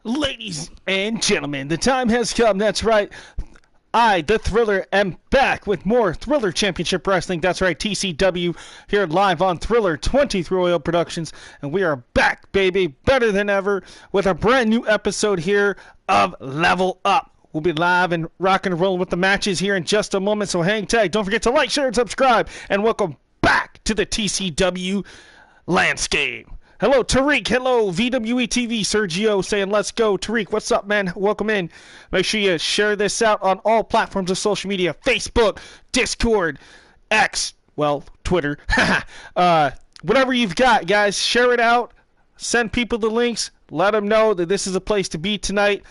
Ladies and gentlemen, the time has come. That's right. I, the Thriller, am back with more Thriller Championship Wrestling. That's right, TCW, here live on Thriller 23 Oil Productions. And we are back, baby, better than ever, with a brand new episode here of Level Up. We'll be live and rocking and rolling with the matches here in just a moment, so hang tight. Don't forget to like, share, and subscribe. And welcome back to the TCW landscape. Hello, Tariq. Hello, VWE TV. Sergio saying, let's go. Tariq, what's up, man? Welcome in. Make sure you share this out on all platforms of social media. Facebook, Discord, X, well, Twitter. Whatever you've got, guys, share it out. Send people the links. Let them know that this is a place to be tonight.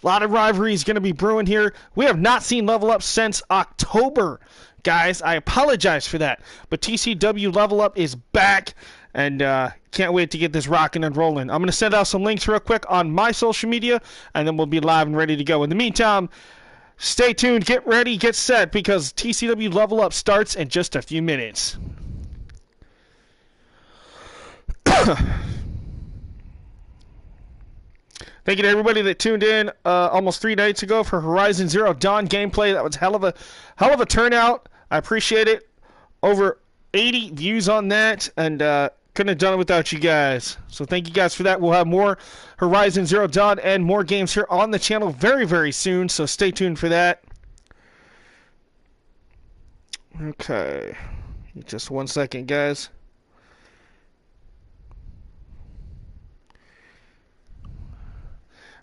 A lot of rivalries going to be brewing here. We have not seen Level Up since October, guys. I apologize for that. But TCW Level Up is back. And can't wait to get this rocking and rolling. I'm going to send out some links real quick on my social media, and then we'll be live and ready to go. In the meantime, stay tuned, get ready, get set, because TCW Level Up starts in just a few minutes. Thank you to everybody that tuned in almost 3 nights ago for Horizon Zero Dawn gameplay. That was hell of a turnout. I appreciate it. Over 80 views on that, and couldn't have done it without you guys. So thank you guys for that. We'll have more Horizon Zero Dawn and more games here on the channel very, very soon. So stay tuned for that. Okay. Just 1 second, guys.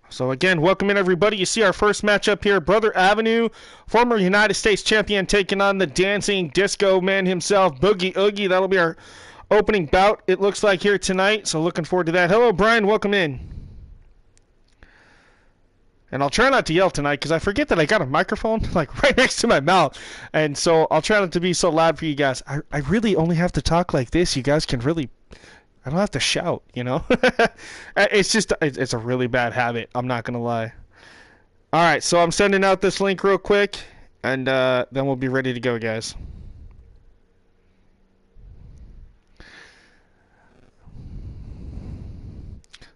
So again, welcome in everybody. You see our first matchup here. Brother Avenue, former United States champion, taking on the dancing disco man himself, Boogie Oogie. That'll be our opening bout, it looks like, here tonight. So looking forward to that. Hello, Brian. Welcome in. And I'll try not to yell tonight because I forget that I got a microphone like right next to my mouth. And so I'll try not to be so loud for you guys. I really only have to talk like this. You guys can really... I don't have to shout, you know? It's a really bad habit. I'm not going to lie. All right, so I'm sending out this link real quick, and then we'll be ready to go, guys.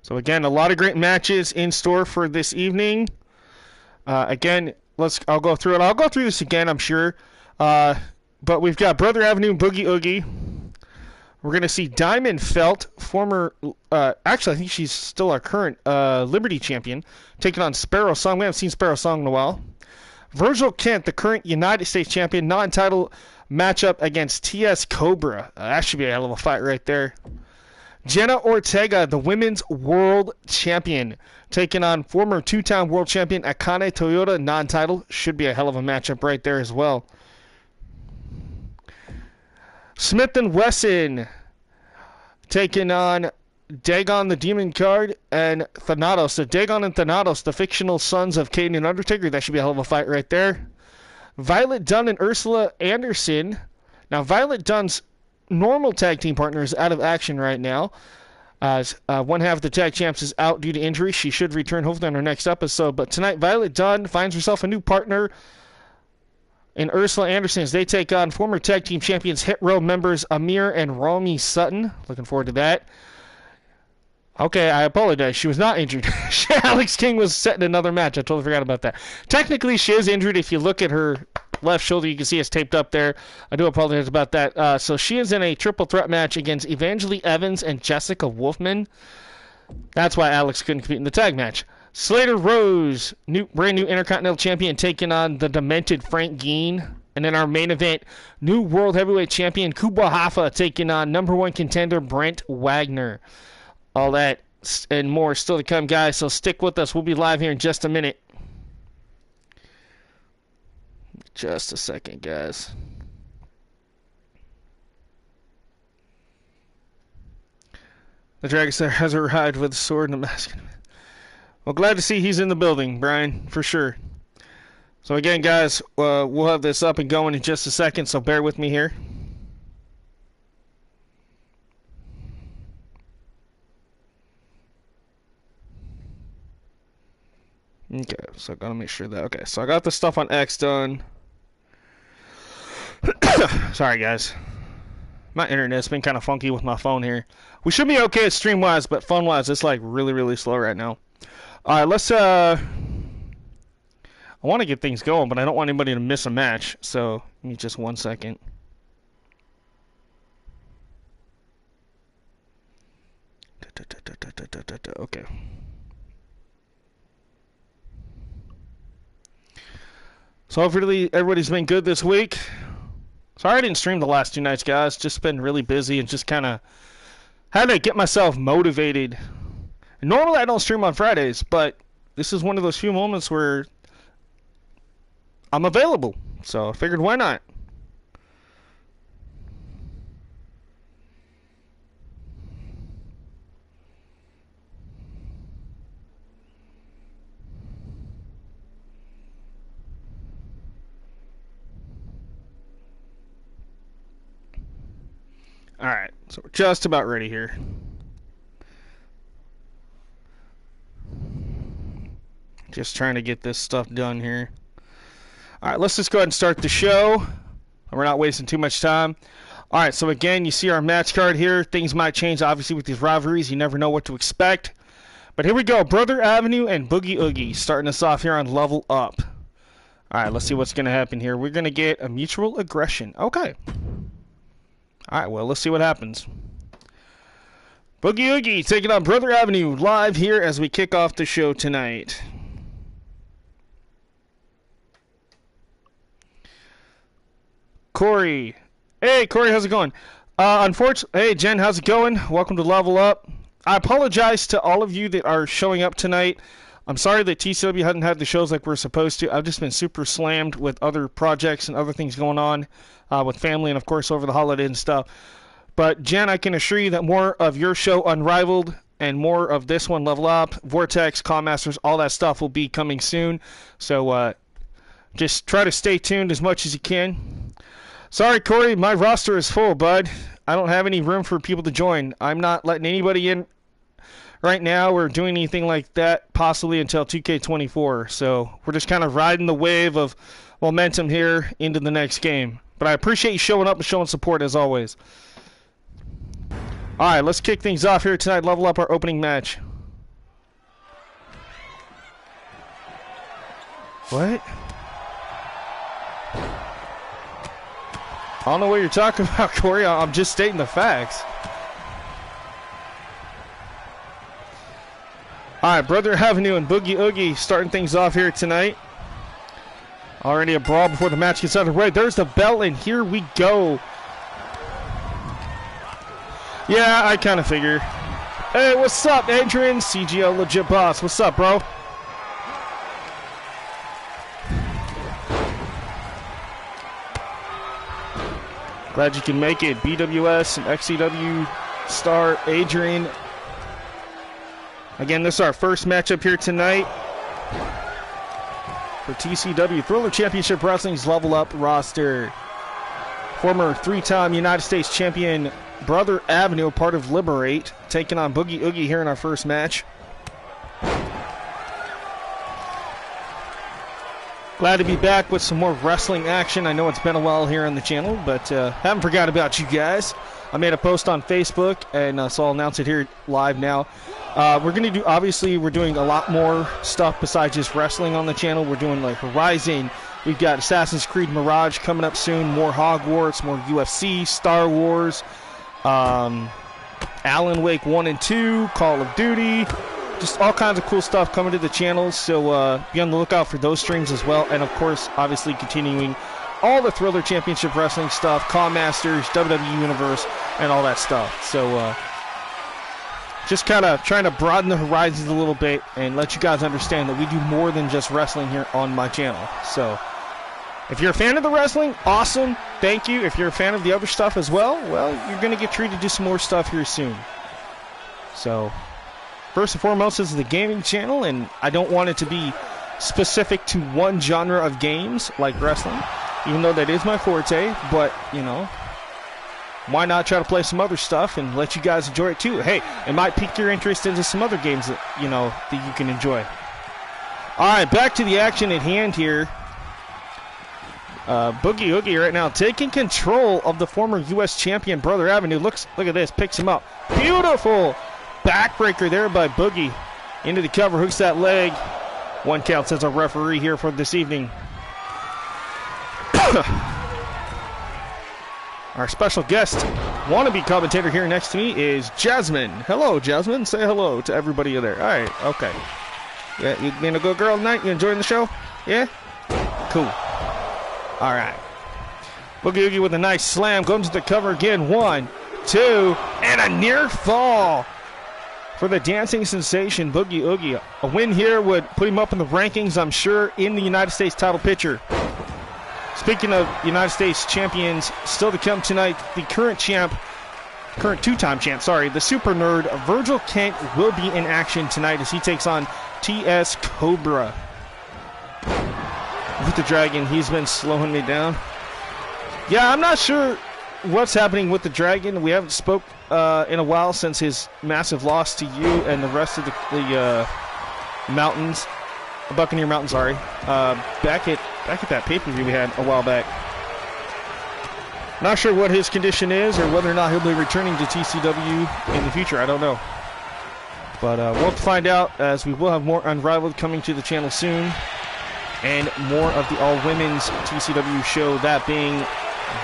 So, again, a lot of great matches in store for this evening. Again, I'll go through it. I'll go through this again, I'm sure. But we've got Brother Avenue, Boogie Oogie. We're going to see Diamond Felt, former, actually I think she's still our current Liberty champion, taking on Sparrow Song. We haven't seen Sparrow Song in a while. Virgil Kent, the current United States champion, non-title matchup against TS Cobra. That should be a hell of a fight right there. Jenna Ortega, the women's world champion, taking on former two-time world champion Akane Toyota, non-title. Should be a hell of a matchup right there as well. Smith & Wesson taking on Dagon the Demon Card and Thanatos. So Dagon and Thanatos, the fictional sons of Kane and Undertaker. That should be a hell of a fight right there. Violet Dunn and Ursula Anderson. Now, Violet Dunn's normal tag team partner is out of action right now. One half of the tag champs is out due to injury. She should return hopefully on her next episode. But tonight, Violet Dunn finds herself a new partner in Ursula Anderson as they take on former tag team champions Hit Row members Amir and Rami Sutton. Looking forward to that. Okay, I apologize. She was not injured. Alex King was setting another match. I totally forgot about that. Technically, she is injured. If you look at her left shoulder, you can see it's taped up there. I do apologize about that. So she is in a triple threat match against Evangeline Evans and Jessica Wolfman. That's why Alex couldn't compete in the tag match. Slater Rose, brand new Intercontinental Champion, taking on the demented Frank Geen. And in our main event, new World Heavyweight Champion Kubwa Hoffa taking on #1 contender Brent Wagner. All that and more still to come, guys, so stick with us. We'll be live here in just a minute. Just a second, guys. The Dragon Slayer has arrived with a sword and a mask. Well, glad to see he's in the building, Brian, for sure. So again, guys, we'll have this up and going in just a second, so bear with me here. Okay, so I gotta make sure that... Okay, so I got the stuff on X done. Sorry, guys. My internet's been kind of funky with my phone here. We should be okay at stream-wise, but phone-wise, it's like really, really slow right now. All right, let's I want to get things going, but I don't want anybody to miss a match. So, give me just 1 second. Okay. So hopefully everybody's been good this week. Sorry I didn't stream the last 2 nights, guys. Just been really busy and just kind of had to get myself motivated. Normally I don't stream on Fridays, but this is one of those few moments where I'm available. So I figured, why not? Alright, so we're just about ready here. Just trying to get this stuff done here. Alright, let's just go ahead and start the show. We're not wasting too much time. Alright, so again, you see our match card here. Things might change, obviously, with these rivalries. You never know what to expect. But here we go. Brother Avenue and Boogie Oogie starting us off here on Level Up. Alright, let's see what's going to happen here. We're going to get a mutual aggression. Okay. Alright, well, let's see what happens. Boogie Oogie taking on Brother Avenue live here as we kick off the show tonight. Corey. Hey, Corey, how's it going? Unfortunately, hey, Jen, how's it going? Welcome to Level Up. I apologize to all of you that are showing up tonight. I'm sorry that TCW hadn't had the shows like we're supposed to. I've just been super slammed with other projects and other things going on with family and, of course, over the holiday and stuff. But, Jen, I can assure you that more of your show, Unrivaled, and more of this one, Level Up, Vortex, Masters, all that stuff will be coming soon. So, just try to stay tuned as much as you can. Sorry, Corey, my roster is full, bud. I don't have any room for people to join. I'm not letting anybody in right now or doing anything like that possibly until 2K24. So we're just kind of riding the wave of momentum here into the next game. But I appreciate you showing up and showing support as always. All right, let's kick things off here tonight. Level Up our opening match. What? I don't know what you're talking about, Corey. I'm just stating the facts. Alright, Brother Avenue and Boogie Oogie starting things off here tonight. Already a brawl before the match gets underway. There's the bell, and here we go. Yeah, I kind of figure. Hey, what's up, Adrian? CGO Legit Boss. What's up, bro? Glad you can make it. BWS and XCW star Adrian. Again, this is our first matchup here tonight for TCW Thriller Championship Wrestling's Level Up roster. Former 3-time United States champion Brother Avenue, part of Liberate, taking on Boogie Oogie here in our first match. Glad to be back with some more wrestling action. I know it's been a while here on the channel, but haven't forgot about you guys. I made a post on Facebook, and so I'll announce it here live now. We're going to do, obviously, we're doing a lot more stuff besides just wrestling on the channel. We're doing like Horizon. We've got Assassin's Creed Mirage coming up soon, more Hogwarts, more UFC, Star Wars, Alan Wake 1 and 2, Call of Duty. Just all kinds of cool stuff coming to the channel, so be on the lookout for those streams as well. And, of course, obviously continuing all the Thriller Championship Wrestling stuff, CAWS Masters, WWE Universe, and all that stuff. So just kind of trying to broaden the horizons a little bit and let you guys understand that we do more than just wrestling here on my channel. So if you're a fan of the wrestling, awesome. Thank you. If you're a fan of the other stuff as well, well, you're going to get treated to some more stuff here soon. So first and foremost, this is the gaming channel, and I don't want it to be specific to one genre of games like wrestling, even though that is my forte. But, you know, why not try to play some other stuff and let you guys enjoy it too? Hey, it might pique your interest into some other games that, you know, that you can enjoy. All right, back to the action at hand here. Boogie Oogie right now taking control of the former U.S. champion Brother Avenue. Look at this, picks him up. Beautiful backbreaker there by Boogie. Into the cover, hooks that leg. 1 count, says our referee here for this evening. Our special guest, wannabe commentator here next to me is Jasmine. Hello, Jasmine. Say hello to everybody in there. All right, okay. Yeah, you being a good girl tonight? You enjoying the show? Yeah? Cool. All right. Boogie Oogie with a nice slam. Goes to the cover again. 1, 2, and a near fall for the dancing sensation, Boogie Oogie. A win here would put him up in the rankings, I'm sure, in the United States title picture. Speaking of United States champions, still to come tonight, the current 2-time champ, the super nerd, Virgil Kent, will be in action tonight as he takes on TS Cobra. With the Dragon, he's been slowing me down. Yeah, I'm not sure what's happening with the Dragon. We haven't spoke in a while since his massive loss to you and the rest of the Mountains. Buccaneer Mountain, back at that pay-per-view we had a while back. Not sure what his condition is or whether or not he'll be returning to TCW in the future. I don't know. But we'll find out, as we will have more Unrivaled coming to the channel soon. And more of the all-women's TCW show, that being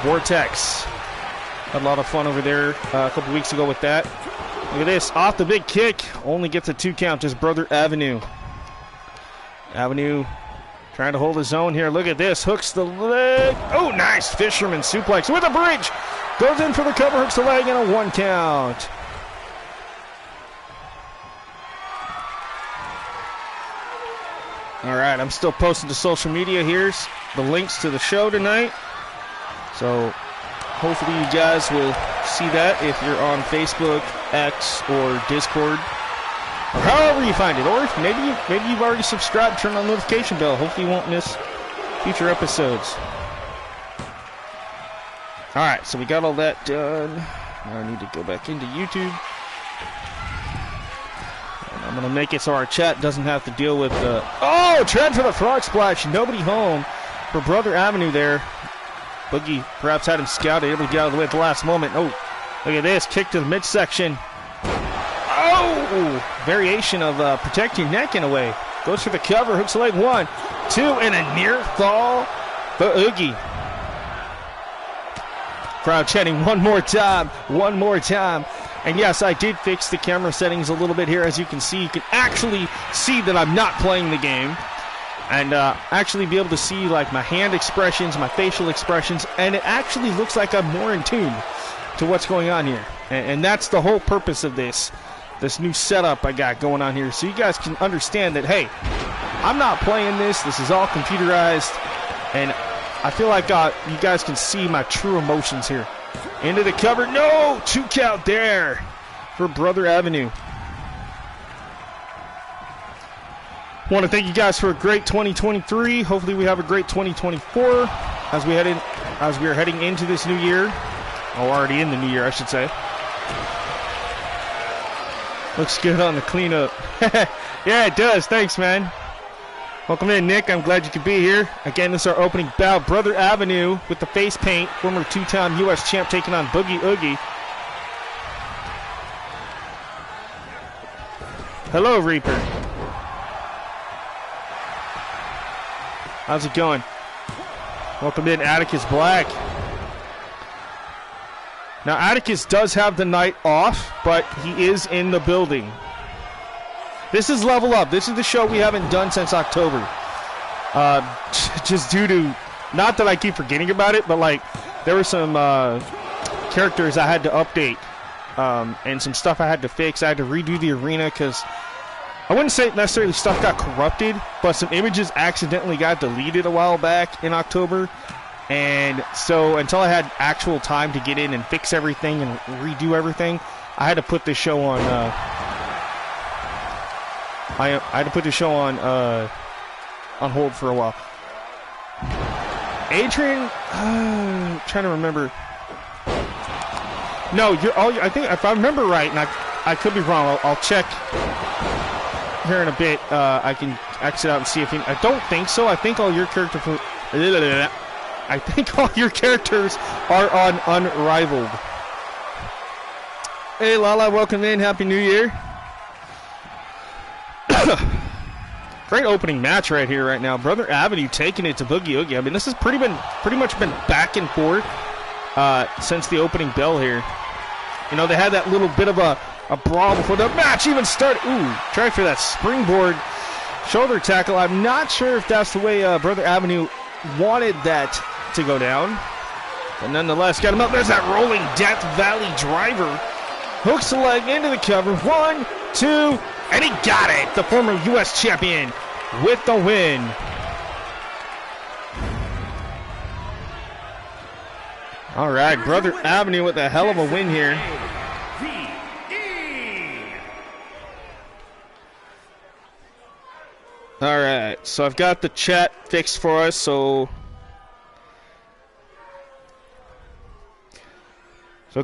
Vortex. Had a lot of fun over there a couple weeks ago with that. Look at this, off the big kick. Only gets a 2 count, just Brother Avenue. Avenue trying to hold his own here. Look at this. Hooks the leg. Oh, nice. Fisherman suplex with a bridge. Goes in for the cover. Hooks the leg and a 1 count. All right. I'm still posting to social media. Here's the links to the show tonight. So hopefully you guys will see that if you're on Facebook, X, or Discord. Or however you find it, or if maybe you've already subscribed, turn on the notification bell. Hopefully you won't miss future episodes. All right, so we got all that done. Now I need to go back into YouTube. And I'm gonna make it so our chat doesn't have to deal with the tread for the frog splash. Nobody home for Brother Avenue there. Boogie perhaps had him scouted, able to get out of the way at the last moment. Oh, look at this kick to the midsection. Oh, variation of protect your neck in a way. Goes for the cover, hooks the leg. 1, 2, and a near fall for Oogie. Crowd chanting one more time. And yes, I did fix the camera settings a little bit here. As you can see, you can actually see that I'm not playing the game. And actually be able to see like my hand expressions, my facial expressions, and it actually looks like I'm more in tune to what's going on here. And that's the whole purpose of this new setup I got going on here, so you guys can understand that, hey, I'm not playing this. This is all computerized, and I feel like you guys can see my true emotions here. Into the cover. No! 2 count there for Brother Avenue. Want to thank you guys for a great 2023. Hopefully we have a great 2024 as we are heading into this new year. Oh, already in the new year, I should say. Looks good on the cleanup. Yeah, it does. Thanks, man. Welcome in, Nick. I'm glad you could be here. Again, this is our opening bout. Brother Avenue with the face paint. Former 2-time U.S. champ taking on Boogie Oogie. Hello, Reaper. How's it going? Welcome in, Atticus Black. Now, Atticus does have the night off, but he is in the building. This is Level Up. This is the show we haven't done since October. Just due to, not that I keep forgetting about it, but like there were some characters I had to update and some stuff I had to fix. I had to redo the arena because I wouldn't say necessarily stuff got corrupted, but some images accidentally got deleted a while back in October. And so until I had actual time to get in and fix everything and redo everything, I had to put this show on. I had to put the show on hold for a while. Adrian, trying to remember. No, I think if I remember right, and I could be wrong. I'll check here in a bit. I can exit out and see if I don't think so. I think all your characters are on Unrivaled. Hey, Lala, welcome in. Happy New Year. Great opening match right here, right now. Brother Avenue taking it to Boogie Oogie. I mean, this has pretty much been back and forth since the opening bell here. You know, they had that little bit of a brawl before the match even started. Ooh, try for that springboard shoulder tackle. I'm not sure if that's the way Brother Avenue wanted that to go down. But nonetheless, got him up. There's that rolling Death Valley driver. Hooks the leg into the cover. 1, 2, and he got it. The former U.S. champion with the win. All right, Brother Avenue with a hell of a win here. All right, so I've got the chat fixed for us, So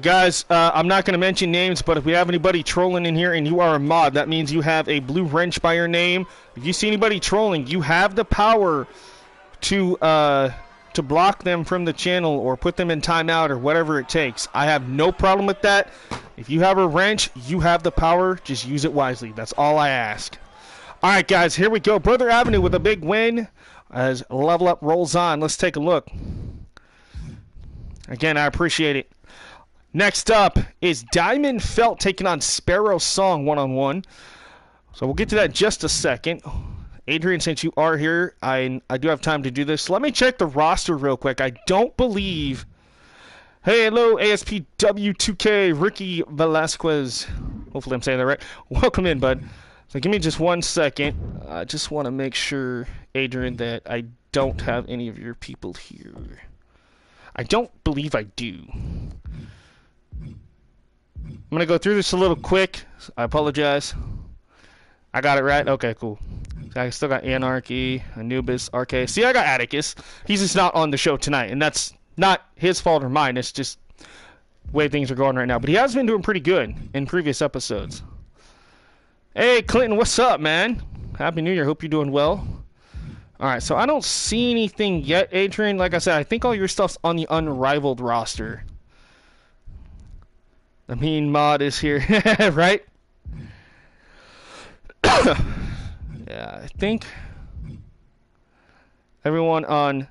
guys, I'm not going to mention names, but if we have anybody trolling in here and you are a mod, that means you have a blue wrench by your name. If you see anybody trolling, you have the power to block them from the channel or put them in timeout or whatever it takes. I have no problem with that. If you have a wrench, you have the power. Just use it wisely. That's all I ask. All right, guys, here we go. Brother Avenue with a big win as Level Up rolls on. Let's take a look. Again, I appreciate it. Next up is Diamond Felt taking on Sparrow Song one-on-one. So we'll get to that in just a second. Adrian, since you are here, I do have time to do this. Let me check the roster real quick. I don't believe... Hey, hello, ASPW2k, Ricky Velasquez. Hopefully I'm saying that right. Welcome in, bud. So give me just 1 second. I just want to make sure, Adrian, that I don't have any of your people here. I don't believe I do. I'm going to go through this a little quick. I apologize. I got it right? Okay, cool. So I still got Anarchy, Anubis, RK. See, I got Atticus. He's just not on the show tonight, and that's not his fault or mine. It's just the way things are going right now. But he has been doing pretty good in previous episodes. Hey, Clinton, what's up, man? Happy New Year. Hope you're doing well. All right, so I don't see anything yet, Adrian. Like I said, I think all your stuff's on the unrivaled roster. The mean mod is here, right? Yeah, I think everyone on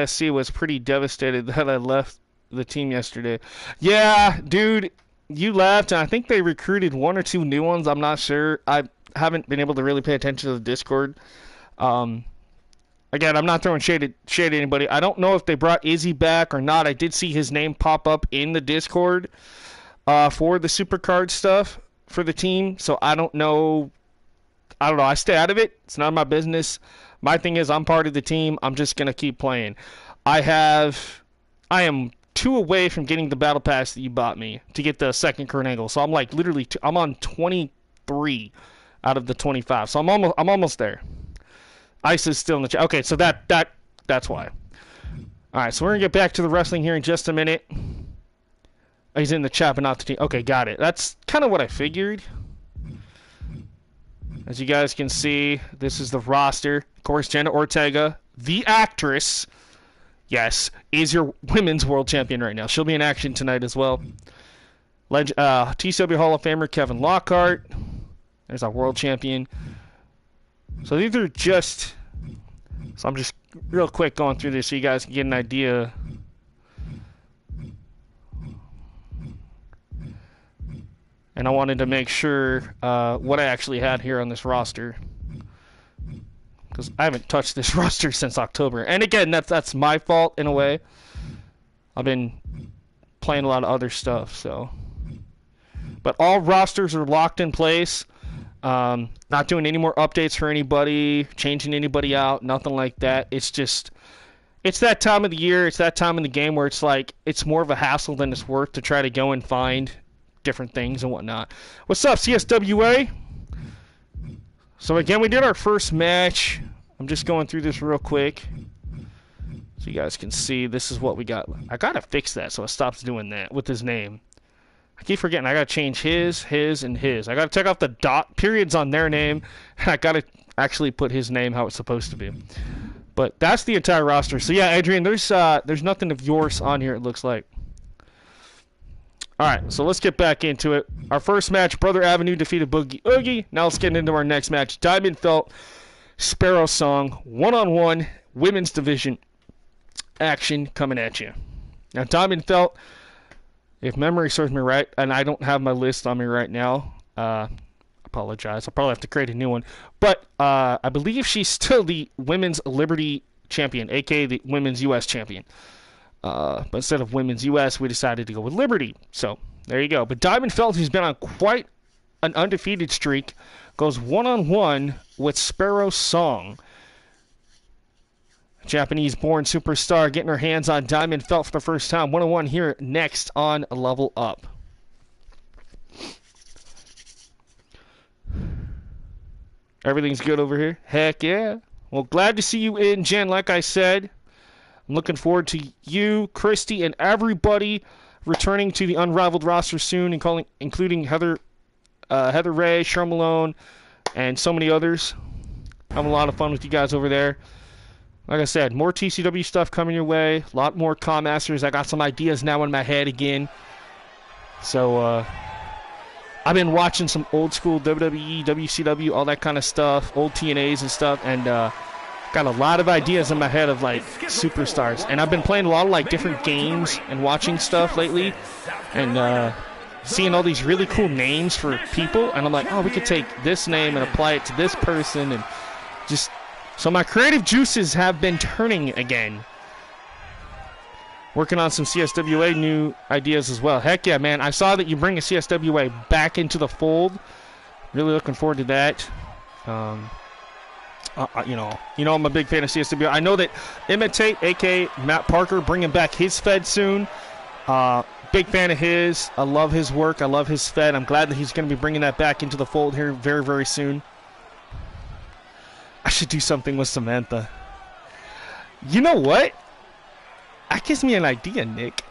SC was pretty devastated that I left the team yesterday. Yeah, dude, you left, and I think they recruited 1 or 2 new ones. I'm not sure. I haven't been able to really pay attention to the Discord. Again, I'm not throwing shade at anybody. I don't know if they brought Izzy back or not. I did see his name pop up in the Discord for the supercard stuff for the team, so I don't know. I stay out of it. It's none of my business. My thing is, I'm part of the team. I'm just gonna keep playing. I am 2 away from getting the battle pass that you bought me to get the second current angle. So I'm like literally I'm on 23 out of the 25. So I'm almost there. Ice is still in the chat. Okay, so that's why. All right, so we're gonna get back to the wrestling here in just a minute. Oh, he's in the chat, but not the team. Okay, got it. That's kind of what I figured. As you guys can see, this is the roster. Of course, Jenna Ortega, the actress, yes, is your women's world champion right now. She'll be in action tonight as well. TCW Hall of Famer Kevin Lockhart. There's our world champion. So these are just... So I'm just real quick going through this so you guys can get an idea. And I wanted to make sure what I actually had here on this roster. Because I haven't touched this roster since October. And again, that's my fault in a way. I've been playing a lot of other stuff, so. But all rosters are locked in place. Not doing any more updates for anybody, changing anybody out, nothing like that. It's just, it's that time of the year, it's that time in the game where it's like, it's more of a hassle than it's worth to try to go and find different things and whatnot. What's up, CSWA? So again, we did our first match. I'm just going through this real quick so you guys can see this is what we got. I gotta fix that so it stops doing that with his name. I keep forgetting I gotta change his, and his. I gotta take off the periods on their name, and I gotta actually put his name how it's supposed to be. But that's the entire roster. So yeah, Adrian, there's nothing of yours on here, it looks like. Alright, so let's get back into it. Our first match, Brother Avenue defeated Boogie Oogie. Now let's get into our next match. Diamond Felt Sparrow Song, one-on-one women's division action coming at you. Now, Diamond Felt, if memory serves me right, and I don't have my list on me right now, apologize. I'll probably have to create a new one. But I believe she's still the Women's Liberty Champion, aka the Women's U.S. Champion. But instead of Women's U.S., we decided to go with Liberty. So, there you go. But Diamond Felt, who's been on quite an undefeated streak, goes one-on-one with Sparrow Song. Japanese-born superstar getting her hands on Diamond Felt for the first time. One-on-one here next on Level Up. Everything's good over here? Heck yeah. Well, glad to see you in, Jen, like I said. I'm looking forward to you, Christy, and everybody returning to the Unrivaled roster soon, including Heather Ray, Sherm Malone, and so many others. Having a lot of fun with you guys over there. Like I said, more TCW stuff coming your way. A lot more CAWS Masters. I got some ideas now in my head again. So, I've been watching some old school WWE, WCW, all that kind of stuff, old TNAs and stuff, and got a lot of ideas in my head of like superstars. And I've been playing a lot of like different games and watching stuff lately, and seeing all these really cool names for people. And I'm like, oh, we could take this name and apply it to this person, and just so my creative juices have been turning again. Working on some CSWA new ideas as well. Heck yeah, man. I saw that you bring a CSWA back into the fold. Really looking forward to that. You know, I'm a big fan of CSWA. I know that Imitate, a.k.a. Matt Parker, bringing back his Fed soon. Big fan of his. I love his work. I love his Fed. I'm glad that he's going to be bringing that back into the fold here very, very soon. I should do something with Samantha. You know what? That gives me an idea, Nick.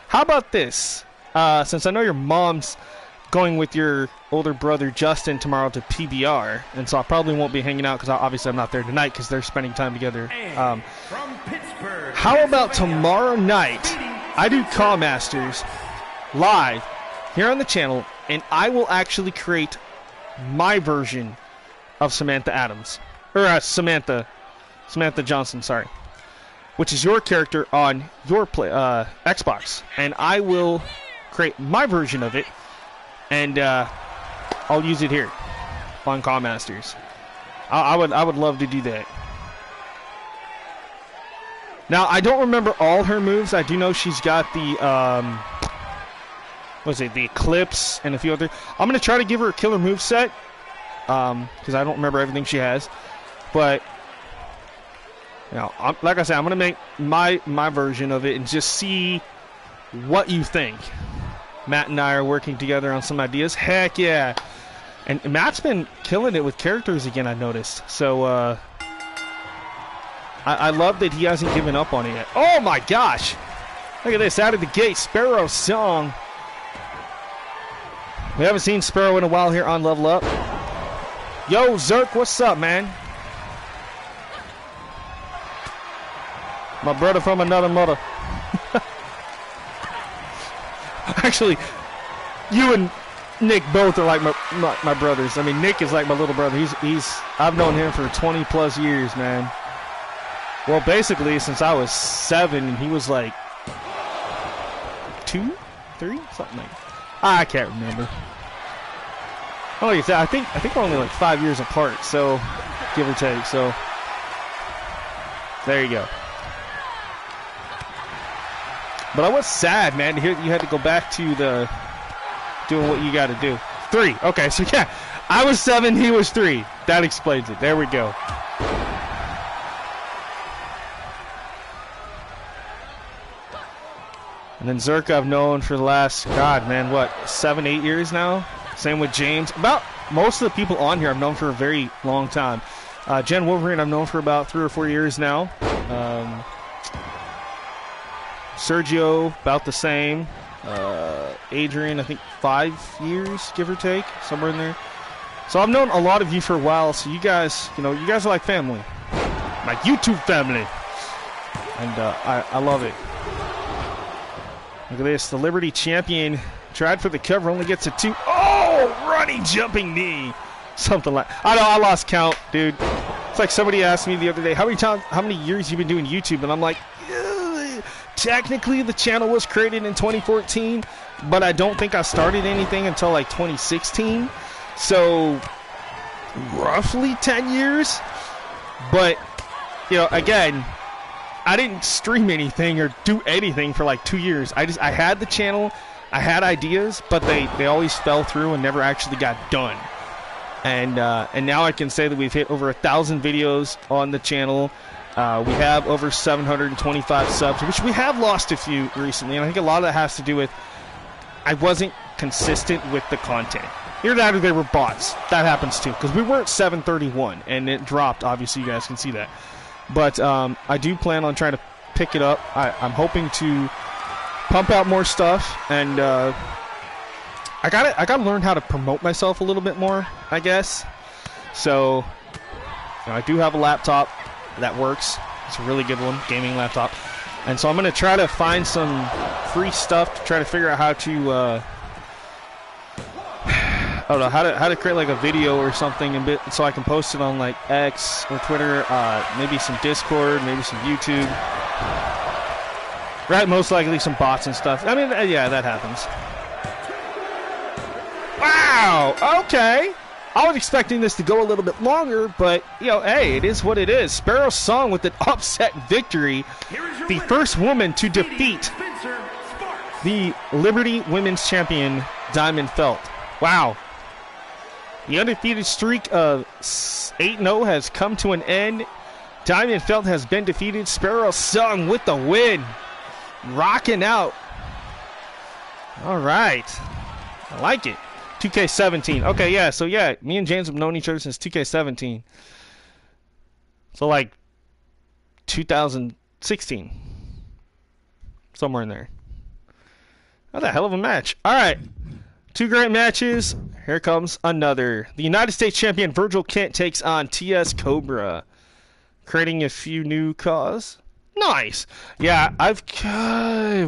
How about this? Since I know your mom's going with your older brother Justin tomorrow to PBR, and so I probably won't be hanging out because obviously I'm not there tonight because they're spending time together. How about tomorrow night I do CAWS Masters live here on the channel, and I will actually create my version of Samantha Adams. Or Samantha Johnson, sorry. Which is your character on your Xbox. And I will create my version of it, and I'll use it here on CAWS Masters. I would love to do that. Now, I don't remember all her moves. I do know she's got the, the Eclipse and a few other. I'm going to try to give her a killer move set, because I don't remember everything she has. But, you know, like I said, I'm going to make my version of it and just see what you think. Matt and I are working together on some ideas. Heck yeah. And Matt's been killing it with characters again, I noticed. So, I love that he hasn't given up on it yet. Oh my gosh! Look at this, out of the gate, Sparrow Song. We haven't seen Sparrow in a while here on Level Up. Yo, Zerk, what's up, man? My brother from another mother. Actually, you and Nick both are like my brothers. I mean, Nick is like my little brother. I've known him for 20 plus years, man. Well, basically, since I was 7, and he was like 2, 3, something like that. I can't remember. Oh, like I said, I think we're only like 5 years apart, so give or take. So there you go. But I was sad, man, to hear that you had to go back to the doing what you got to do. 3. Okay, so yeah, I was 7, he was 3. That explains it. There we go. And then Zerk I've known for the last, God, man, what, 7, 8 years now? Same with James. About most of the people on here I've known for a very long time. Jen Wolverine I've known for about 3 or 4 years now. Sergio, about the same. Adrian, I think 5 years, give or take, somewhere in there. So I've known a lot of you for a while, so you guys, you guys are like family. My YouTube family. And I love it. Look at this, the Liberty Champion tried for the cover, only gets a 2. Oh, running jumping knee Something like, I know, I lost count, dude. It's like somebody asked me the other day, how many years you been doing YouTube? And I'm like, technically the channel was created in 2014, but I don't think I started anything until like 2016. So roughly 10 years. But, you know, again, I didn't stream anything or do anything for like 2 years. I had the channel, I had ideas, but they always fell through and never actually got done. And now I can say that we've hit over 1,000 videos on the channel. We have over 725 subs, which we have lost a few recently. And I think a lot of that has to do with I wasn't consistent with the content. Either that or they were bots. That happens too, because we weren't 731, and it dropped. Obviously, you guys can see that. But I do plan on trying to pick it up. I'm hoping to pump out more stuff, and I gotta learn how to promote myself a little bit more, I guess. So, you know, I do have a laptop that works. It's a really good one, gaming laptop. And so I'm gonna try to find some free stuff to try to figure out how to I don't know, how to create like a video or something a bit, so I can post it on like X or Twitter, maybe some Discord, maybe some YouTube. Right, most likely some bots and stuff. I mean, yeah, that happens. Wow, okay. I was expecting this to go a little bit longer, but, you know, hey, it is what it is. Sparrow Song with an upset victory. The first woman to defeat the Liberty Women's Champion, Diamond Felt. Wow. The undefeated streak of 8-0 has come to an end. Diamond Felt has been defeated. Sparrow Song with the win. Rocking out. All right. I like it. 2K17. Okay, yeah, so yeah, me and James have known each other since 2K17. So like 2016. Somewhere in there. That's a hell of a match. All right. 2 great matches. Here comes another. The United States champion Virgil Kent takes on TS Cobra. Creating a few new CAWS. Nice. Yeah, I've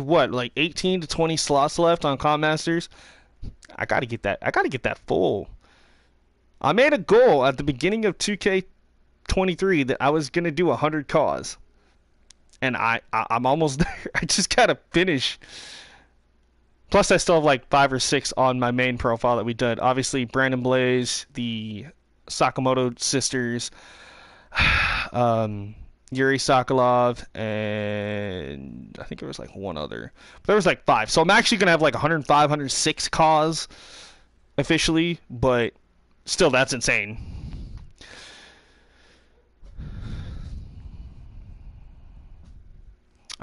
what, like 18 to 20 slots left on COD Masters. I gotta get that full. I made a goal at the beginning of 2K23 that I was gonna do 100 CAWS, and I'm almost there. I just gotta finish. Plus, I still have like 5 or 6 on my main profile that we did. Obviously, Brandon Blaze, the Sakamoto sisters, Yuri Sokolov, and I think there was like one other. But there was like 5. So I'm actually going to have like 105, 106 CAWS officially, but still, that's insane.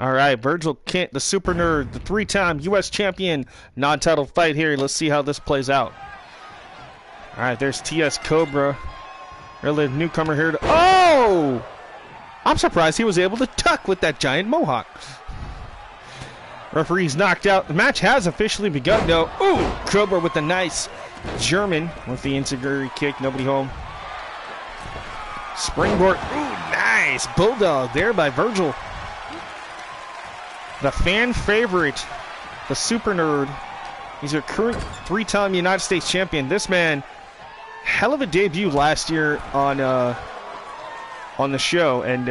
All right, Virgil Kent, the super nerd, the 3-time U.S. champion, non-title fight here. Let's see how this plays out. All right, there's TS Cobra. Relative newcomer here. Oh! I'm surprised he was able to tuck with that giant mohawk. Referee's knocked out. The match has officially begun, though. Ooh! Cobra with a nice German with the enziguri kick. Nobody home. Springboard. Ooh, nice. Bulldog there by Virgil. The fan favorite, the super nerd. He's your current 3-time United States champion. This man, hell of a debut last year on the show, and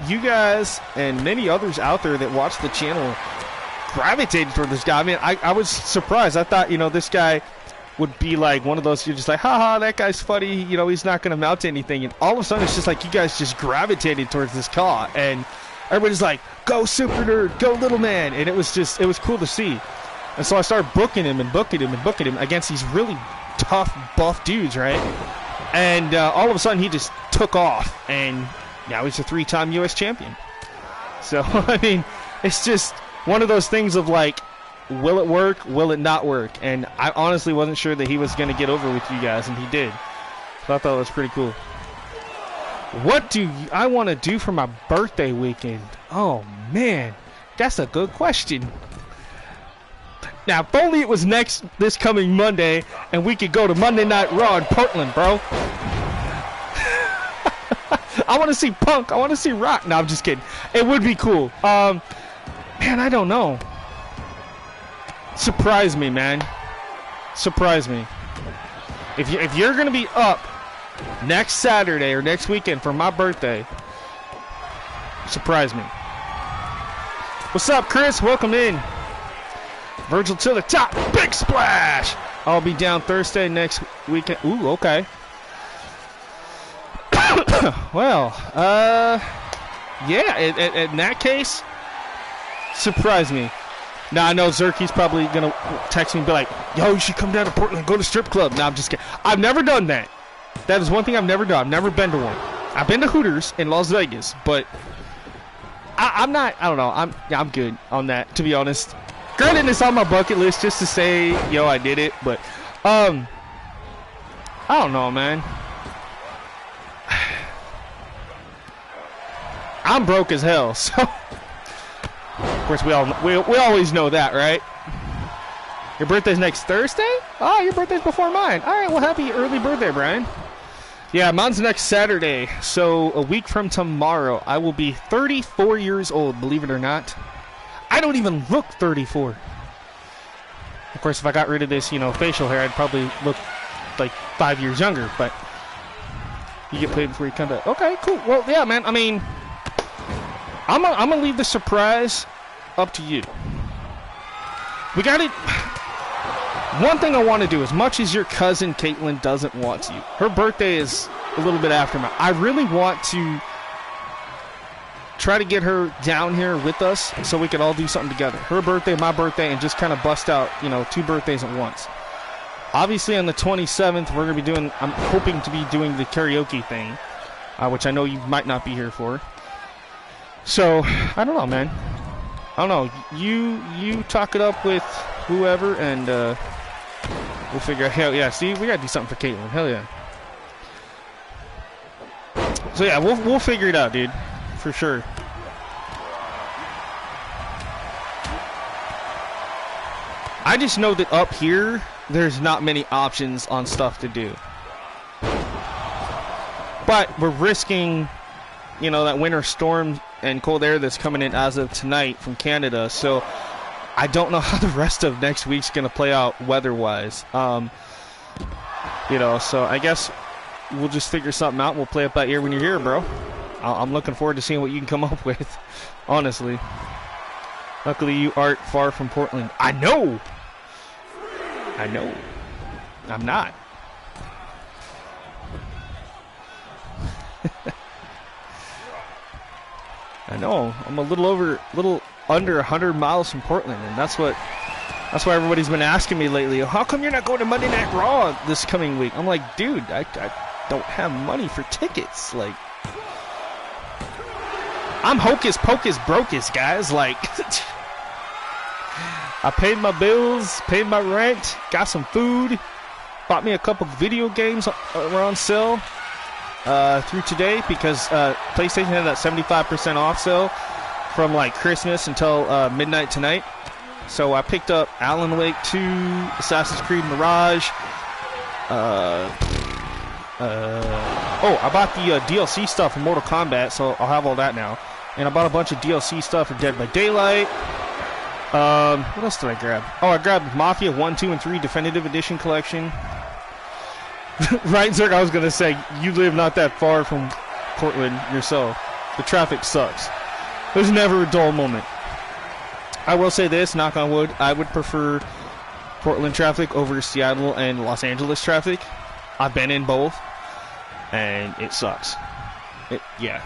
you guys and many others out there that watch the channel gravitated toward this guy. I mean, I was surprised. I thought, you know, this guy would be like one of those, you're just like, haha, that guy's funny, you know, he's not going to amount to anything. And all of a sudden, it's just like you guys just gravitated towards this CAW, and everybody's like, go super nerd, go little man. And it was cool to see. And so I started booking him against these really tough, buff dudes, right? And all of a sudden, he just took off, and now he's a 3-time U.S. champion. So, I mean, it's just one of those things of like, will it work, will it not work? And I honestly wasn't sure that he was going to get over with you guys, and he did. So I thought it was pretty cool. What do I want to do for my birthday weekend? Oh, man, that's a good question. Now, if only it was this coming Monday, and we could go to Monday Night Raw in Portland, bro. I want to see Punk. I want to see Rock. No, I'm just kidding. It would be cool. Man, I don't know. Surprise me, man. Surprise me. If you're gonna be up next Saturday or next weekend for my birthday, surprise me. What's up, Chris? Welcome in. Virgil to the top. Big splash. I'll be down Thursday next weekend. Ooh, okay. Well, yeah, in that case, surprise me. Now, I know Zerky's probably going to text me and be like, yo, you should come down to Portland and go to strip club. No, I'm just kidding. I've never done that. That is one thing I've never done. I've never been to one. I've been to Hooters in Las Vegas, but I'm not, I don't know. I'm good on that, to be honest. Granted, it's on my bucket list just to say, yo, I did it, but, I don't know, man. I'm broke as hell, so. Of course, we always know that, right? Your birthday's next Thursday? Oh, your birthday's before mine. All right, well, happy early birthday, Brian. Yeah, mine's next Saturday, so a week from tomorrow, I will be 34 years old, believe it or not. I don't even look 34. Of course, if I got rid of this, facial hair, I'd probably look like 5 years younger, but you get paid before you come back. Okay, cool. Well, yeah, man, I mean, I'm gonna leave the surprise up to you. We got it. One thing I want to do, as much as your cousin Caitlin doesn't want to, her birthday is a little bit after mine. I really want to try to get her down here with us so we can all do something together. Her birthday, my birthday, and just kind of bust out, 2 birthdays at once. Obviously, on the 27th, we're going to be doing, I'm hoping to be doing the karaoke thing, which I know you might not be here for. So, I don't know, man. I don't know. You talk it up with whoever, and we'll figure out. Hell yeah! See, we gotta do something for Caitlin. Hell yeah! So yeah, we'll figure it out, dude, for sure. I just know that up here, there's not many options on stuff to do, but we're risking, that winter storm and cold air that's coming in as of tonight from Canada. So I don't know how the rest of next week's gonna play out weather-wise. So I guess we'll just figure something out. We'll play it by ear when you're here, bro. I'm looking forward to seeing what you can come up with, honestly. Luckily, you aren't far from Portland. I know. I'm not. I know. I'm a little under 100 miles from Portland, and that's why everybody's been asking me lately, how come you're not going to Monday Night Raw this coming week? I'm like, dude, I don't have money for tickets. Like, I'm hocus pocus brocus, guys. Like, I paid my bills, paid my rent, got some food, bought me a couple video games were on sale through today because PlayStation had that 75% off sale from like Christmas until midnight tonight. So I picked up Alan Wake 2, Assassin's Creed Mirage. I bought the DLC stuff from Mortal Kombat, so I'll have all that now. And I bought a bunch of DLC stuff for Dead by Daylight. What else did I grab? Oh, I grabbed Mafia 1, 2, and 3 Definitive Edition Collection. Right, Zerk, I was going to say, you live not that far from Portland yourself. The traffic sucks. There's never a dull moment. I will say this, knock on wood, I would prefer Portland traffic over Seattle and Los Angeles traffic. I've been in both, and it sucks. Yeah.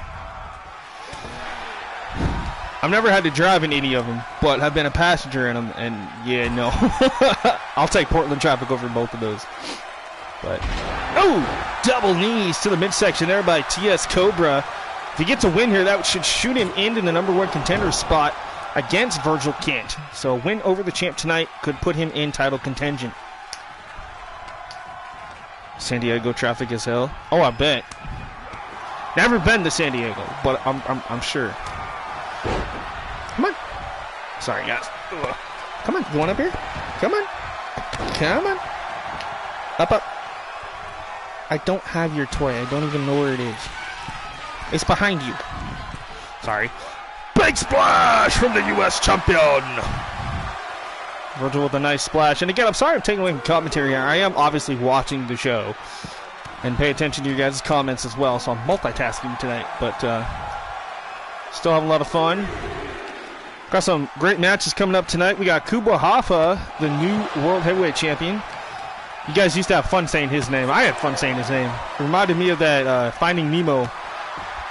I've never had to drive in any of them, but I've been a passenger in them, and yeah, no. I'll take Portland traffic over both of those. But, oh, double knees to the midsection there by TS Cobra. If he gets a win here, that should shoot him into the #1 contender spot against Virgil Kent. So a win over the champ tonight could put him in title contention. San Diego traffic as hell. Oh, I bet. Never been to San Diego, but I'm sure. Come on. Sorry, guys. Ugh. Come on. You want up here? Come on. Come on. Up. I don't have your toy. I don't even know where it is. It's behind you. Sorry. Big splash from the U.S. champion. Virgil with a nice splash. And again, I'm sorry I'm taking away from commentary here. I am obviously watching the show and pay attention to your guys' comments as well. So I'm multitasking tonight, but still having a lot of fun. Got some great matches coming up tonight. We got Kuba Hoffa, the new World Heavyweight Champion. You guys used to have fun saying his name. I had fun saying his name. It reminded me of that Finding Nemo,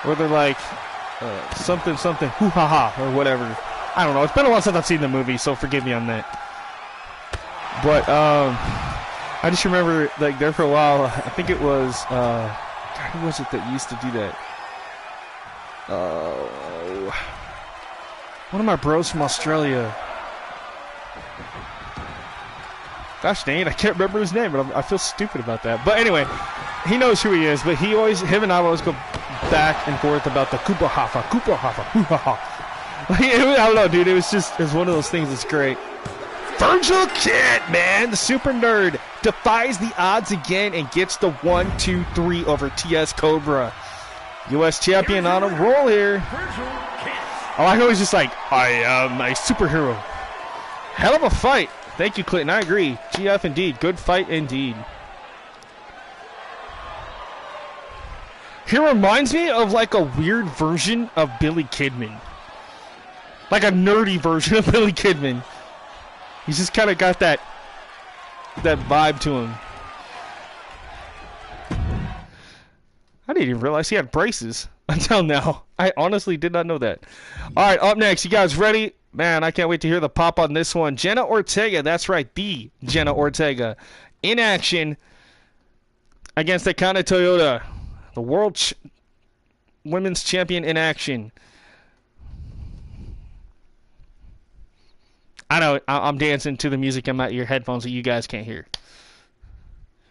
where they're like something, hoo-ha-ha, or whatever. I don't know. It's been a while since I've seen the movie, so forgive me on that. But I just remember, like, there for a while, I think it was, God, who was it that used to do that? One of my bros from Australia. Gosh dang it, I can't remember his name, but I feel stupid about that. But anyway, he knows who he is, but him and I always go back and forth about the Kuba Hoffa, hoo-ha-ha. Like, I don't know, dude, it was one of those things that's great. Virgil Kid, man, the super nerd, defies the odds again and gets the 1-2-3 over TS Cobra. U.S. champion on a roll here. Oh, I know he's just like, I am a superhero. Hell of a fight. Thank you, Clinton. I agree. GF indeed. Good fight indeed. He reminds me of like a weird version of Billy Kidman. Like a nerdy version of Billy Kidman. He's just kind of got that vibe to him. I didn't even realize he had braces until now. I honestly did not know that. All right, up next, you guys ready? Man, I can't wait to hear the pop on this one. Jenna Ortega, that's right, the Jenna Ortega, in action against Akana Toyota, the world women's champion in action. I know, I'm dancing to the music in my ear headphones that you guys can't hear.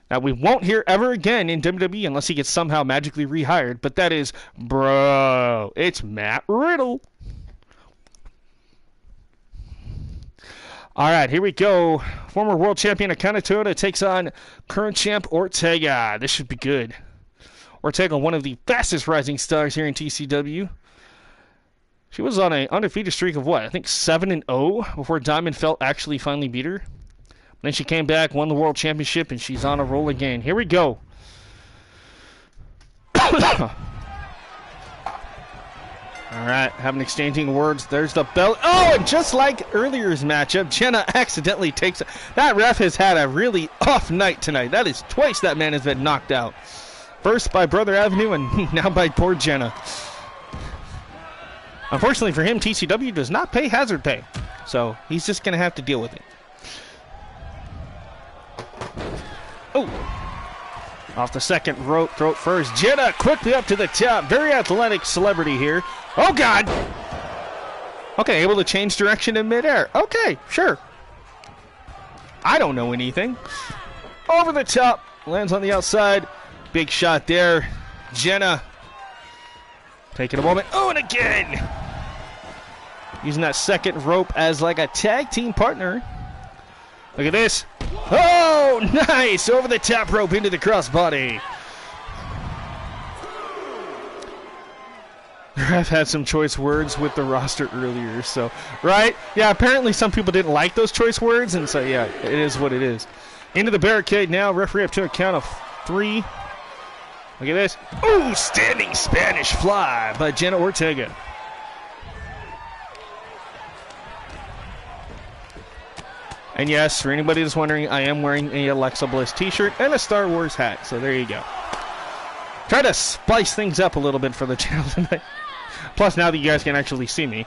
Now, we won't hear ever again in WWE unless he gets somehow magically rehired, but that is, bro, it's Matt Riddle. All right, here we go. Former world champion Akana Toyota takes on current champ Ortega. This should be good. Ortega, one of the fastest rising stars here in TCW. She was on an undefeated streak of what? I think 7-0 before Diamond Felt actually finally beat her. Then she came back, won the world championship, and she's on a roll again. Here we go. All right, having exchanging words. There's the belt. Oh, and just like earlier's matchup, Jenna accidentally takes it. That ref has had a really off night tonight. That is twice that man has been knocked out. First by Brother Avenue, and now by poor Jenna. Unfortunately for him, TCW does not pay hazard pay, so he's just going to have to deal with it. Oh! Off the second rope, throat first. Jenna quickly up to the top. Very athletic celebrity here. Oh, God! Okay, able to change direction in midair. Okay, sure. I don't know anything. Over the top. Lands on the outside. Big shot there. Jenna taking a moment. Oh, and again! Using that second rope as like a tag team partner. Look at this. Oh, nice! Over the top rope into the crossbody. I've had some choice words with the roster earlier, so, right? Yeah, apparently some people didn't like those choice words, and so, yeah, it is what it is. Into the barricade now. Referee up to a count of 3. Look at this. Ooh, standing Spanish fly by Jenna Ortega. And yes, for anybody that's wondering, I am wearing a Alexa Bliss t-shirt and a Star Wars hat, so there you go. Try to spice things up a little bit for the channel tonight. Plus, now that you guys can actually see me,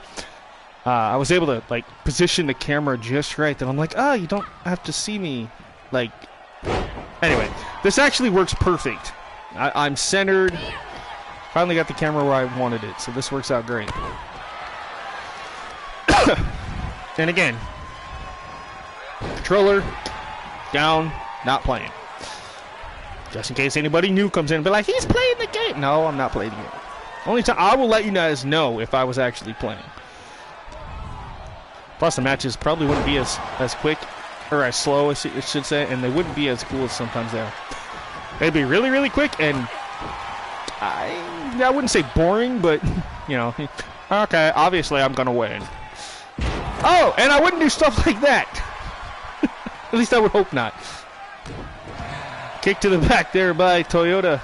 I was able to, like, position the camera just right that I'm like, oh, you don't have to see me. Like, anyway, this actually works perfect. I'm centered. Finally got the camera where I wanted it, so this works out great. And again, controller down, not playing. Just in case anybody new comes in and be like, he's playing the game. No, I'm not playing the game. Only time I will let you guys know if I was actually playing. Plus, the matches probably wouldn't be as quick or as slow, as it should say, and they wouldn't be as cool as sometimes they are. They'd be really, really quick, and I wouldn't say boring, but, you know, okay, obviously I'm going to win. Oh, and I wouldn't do stuff like that. At least I would hope not. Kick to the back there by Toyota.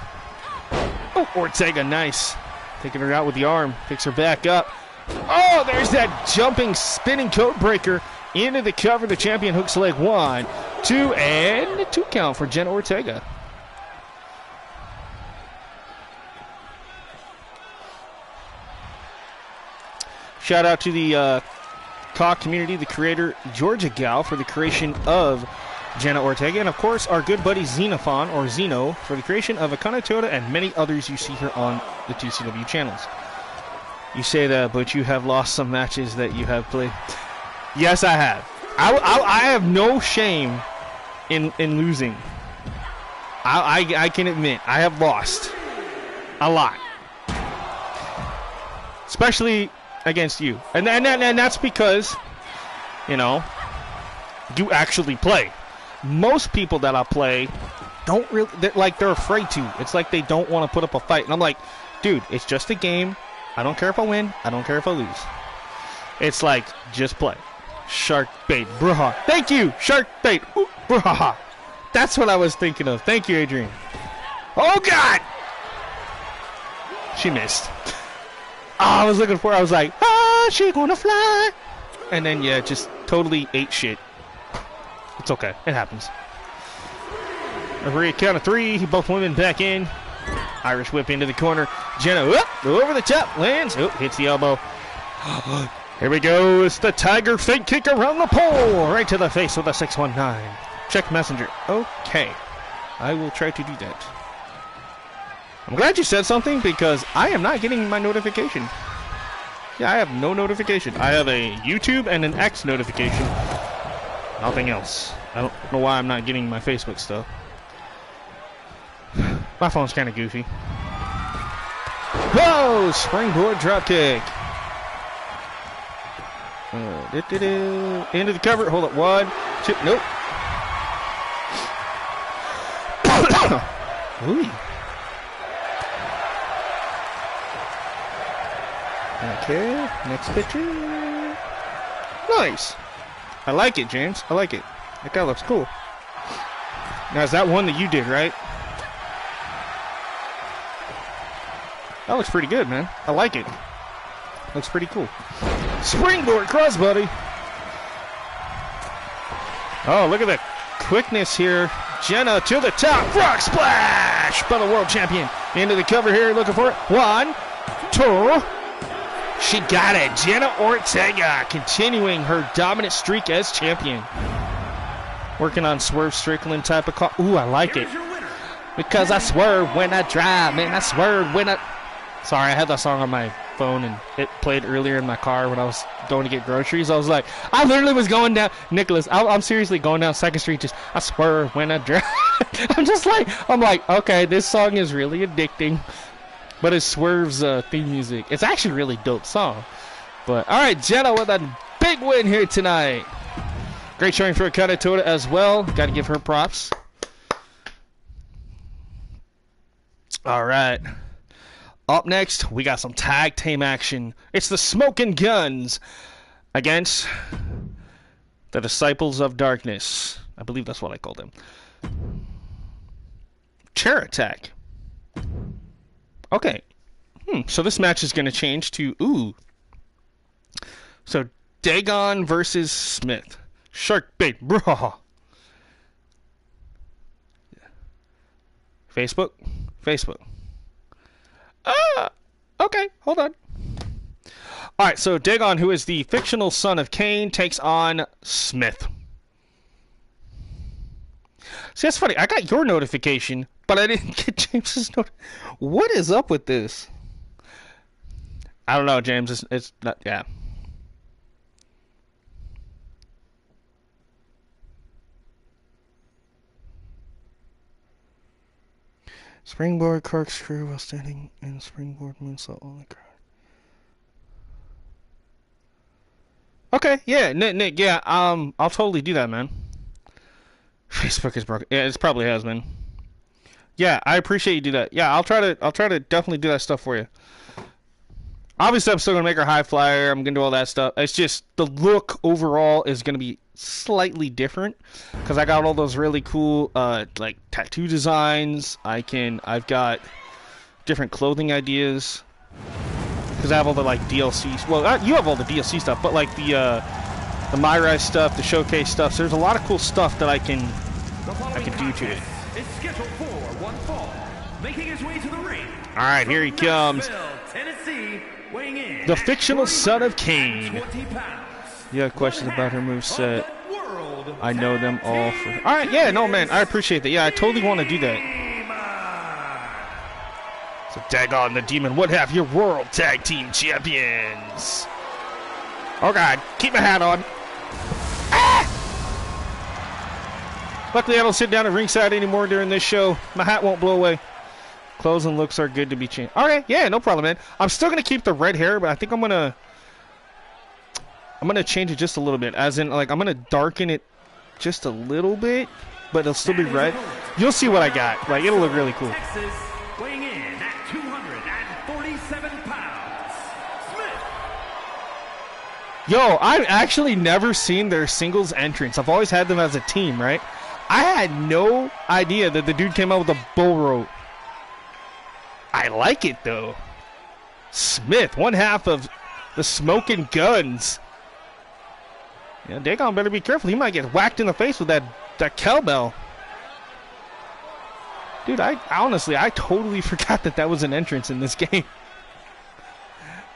Oh, Ortega, nice. Taking her out with the arm. Picks her back up. Oh, there's that jumping, spinning code breaker into the cover. The champion hooks leg 1, 2, and a 2 count for Jenna Ortega. Shout out to the CAWS community, the creator Georgia Gal for the creation of Jenna Ortega, and of course our good buddy Xenophon, or Zeno, for the creation of Akane Toyota and many others you see here on the TCW channels. You say that, but you have lost some matches that you have played. Yes, I have. I have no shame in losing. I can admit, I have lost a lot. Especially against you. And that's because, you know, you actually play. Most people that I play don't really, they're afraid to. It's like they don't want to put up a fight. And I'm like, dude, it's just a game. I don't care if I win. I don't care if I lose. It's like, just play. Shark bait, bruh. Thank you, shark bait, bruh. That's what I was thinking of. Thank you, Adrian. Oh, God! She missed. I was looking for her. I was like, she gonna fly. And then, yeah, just totally ate shit. It's okay. It happens. Referee count of 3. Both women back in. Irish whip into the corner. Jenna over the top. Lands. Oh, hits the elbow. Here we go. It's the Tiger fake kick around the pole. Right to the face with a 619. Check messenger. Okay. I will try to do that. I'm glad you said something because I am not getting my notification. Yeah, I have no notification. I have a YouTube and an X notification. Nothing else. I don't know why I'm not getting my Facebook stuff. My phone's kind of goofy. Whoa! Springboard dropkick. Into the cover. Hold up. 1, 2. Nope. Ooh. Okay. Next picture. Nice. I like it, James. I like it. That guy looks cool. Now, is that one that you did, right? That looks pretty good, man. I like it. Looks pretty cool. Springboard crossbody. Oh, look at the quickness here. Jenna to the top. Rock splash by the world champion. Into the cover here. Looking for it. 1, 2. She got it. Jenna Ortega continuing her dominant streak as champion. Working on Swerve Strickland type of call. Ooh, I like it. Because I swerve when I drive, man. I swerve when I... Sorry, I had that song on my phone and it played earlier in my car when I was going to get groceries. I was like, I literally was going down, Nicholas, I'm seriously going down 2nd Street just, I swerve when I drive. I'm like, okay, this song is really addicting. But it's Swerve's theme music. It's actually a really dope song. But, alright, Jenna with a big win here tonight. Great showing for Akane Toyota as well. Got to give her props. Alright. Up next, we got some tag team action. It's the Smoking Guns against the Disciples of Darkness. I believe that's what I called them. Chair attack. Okay. So this match is going to change to... Ooh. So, Dagon versus Smith. Shark bait. Bruh. Facebook? Facebook. Okay, hold on. Alright, so Dagon, who is the fictional son of Cain, takes on Smith. See, that's funny. I got your notification, but I didn't get James's note. What is up with this? I don't know, James. It's not, yeah. Springboard corkscrew while standing in springboard moonsault on the ground. Okay, yeah, Nick, yeah, I'll totally do that, man. Facebook is broken. Yeah, it probably has been. Yeah, I appreciate you do that. Yeah, I'll try to definitely do that stuff for you. Obviously, I'm still going to make her high flyer. I'm going to do all that stuff. It's just the look overall is going to be slightly different because I got all those really cool like tattoo designs. I've got different clothing ideas because I have all the like DLCs. Well, you have all the DLC stuff, but like the My Rise stuff, the showcase stuff. So there's a lot of cool stuff that I can do to it. It's scheduled for one fall, making his way to the ring. All right, here he comes. Tennessee, weighing in the fictional son of Kane. 20 pounds. You have questions about her moveset? I know them all for... Alright, yeah, no, man, I appreciate that. Yeah, I totally want to do that. So, Dagon the Demon would have your World Tag Team Champions. Oh, God. Keep my hat on. Ah! Luckily, I don't sit down at ringside anymore during this show. My hat won't blow away. Clothes and looks are good to be changed. Alright, yeah, no problem, man. I'm still going to keep the red hair, but I think I'm going to change it just a little bit. As in, like, I'm going to darken it just a little bit, but it'll still be red. You'll see what I got. Like, it'll look really cool. Texas, weighing in at 247 pounds. Smith. Yo, I've actually never seen their singles entrance. I've always had them as a team, right? I had no idea that the dude came out with a bull rope. I like it, though. Smith, one half of the Smoking Guns. Yeah, Dagon better be careful. He might get whacked in the face with that cowbell. Dude, I totally forgot that was an entrance in this game.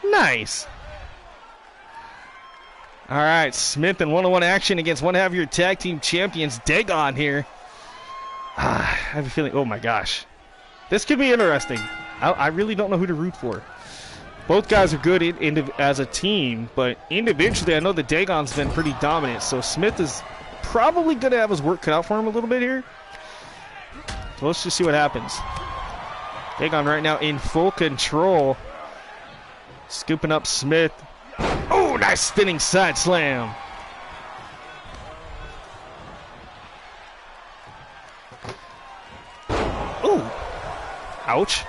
Nice. All right, Smith in one-on-one action against one half of your tag team champions, Dagon here. I have a feeling, oh my gosh. This could be interesting. I really don't know who to root for. Both guys are good as a team, but individually, I know that Dagon's been pretty dominant, so Smith is probably going to have his work cut out for him a little bit here. So let's just see what happens. Dagon right now in full control. Scooping up Smith. Oh, nice spinning side slam. Ooh. Ouch.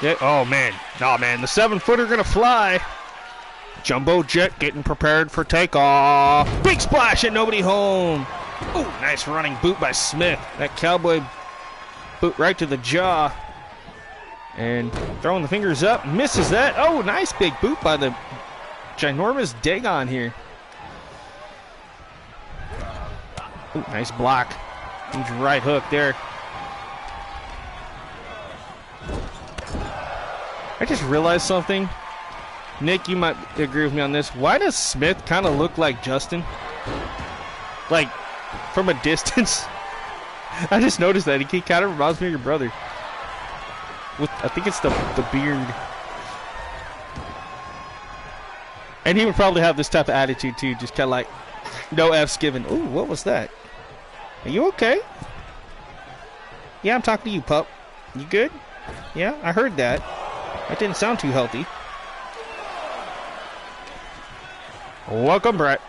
Yeah, oh, man. Oh, man. The 7-footer going to fly. Jumbo Jet getting prepared for takeoff. Big splash and nobody home. Ooh, nice running boot by Smith. That cowboy boot right to the jaw. And throwing the fingers up. Misses that. Oh, nice big boot by the ginormous Dagon here. Ooh, nice block. Huge right hook there. I just realized something. Nick, you might agree with me on this. Why does Smith kind of look like Justin? Like, from a distance? I just noticed that. He kind of reminds me of your brother. I think it's the beard. And he would probably have this type of attitude, too. Just kind of like, no F's given. Ooh, what was that? Are you okay? Yeah, I'm talking to you, pup. You good? Yeah, I heard that. That didn't sound too healthy. Welcome, Brett.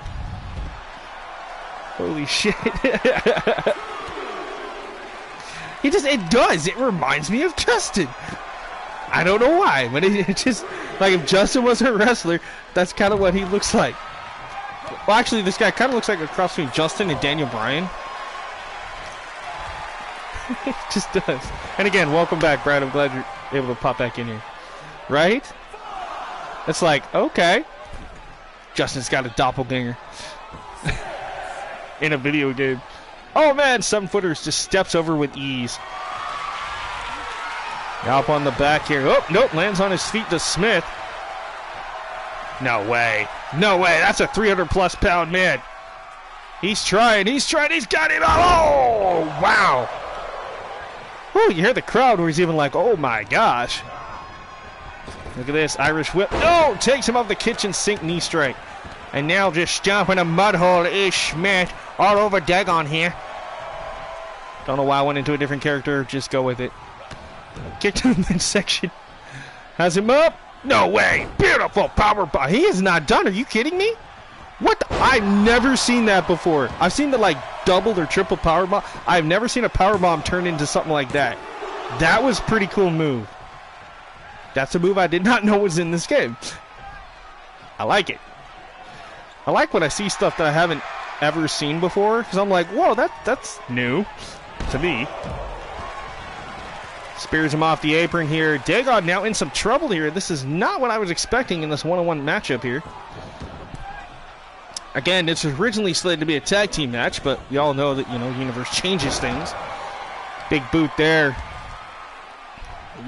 Holy shit. It does. It reminds me of Justin. I don't know why, but it just, like, if Justin was a wrestler, that's kind of what he looks like. Well, actually, this guy kind of looks like a cross between Justin and Daniel Bryan. It just does. And again, welcome back, Brad. I'm glad you're able to pop back in here. Right? It's like, okay. Justin's got a doppelganger. In a video game. Oh, man. 7-footers just steps over with ease. Now up on the back here. Oh, nope. Lands on his feet to Smith. No way. No way. That's a 300-plus pound man. He's trying. He's got it. Oh, wow. Oh, you hear the crowd where he's even like, oh, my gosh. Look at this. Irish whip. No! Takes him off the kitchen sink knee strike. And now just stomping a mud hole is Smith all over Dagon here. Don't know why I went into a different character. Just go with it. Kicked him in the midsection. Has him up. No way. Beautiful power bomb. He is not done. Are you kidding me? What? I've never seen that before. I've seen the, like, double or triple power bomb. I've never seen a power bomb turn into something like that. That was a pretty cool move. That's a move I did not know was in this game. I like it. I like when I see stuff that I haven't ever seen before, because I'm like, whoa, that's new to me. Spears him off the apron here. Dagon now in some trouble here. This is not what I was expecting in this one-on-one matchup here. Again, this was originally slated to be a tag team match, but we all know that, you know, Universe changes things. Big boot there.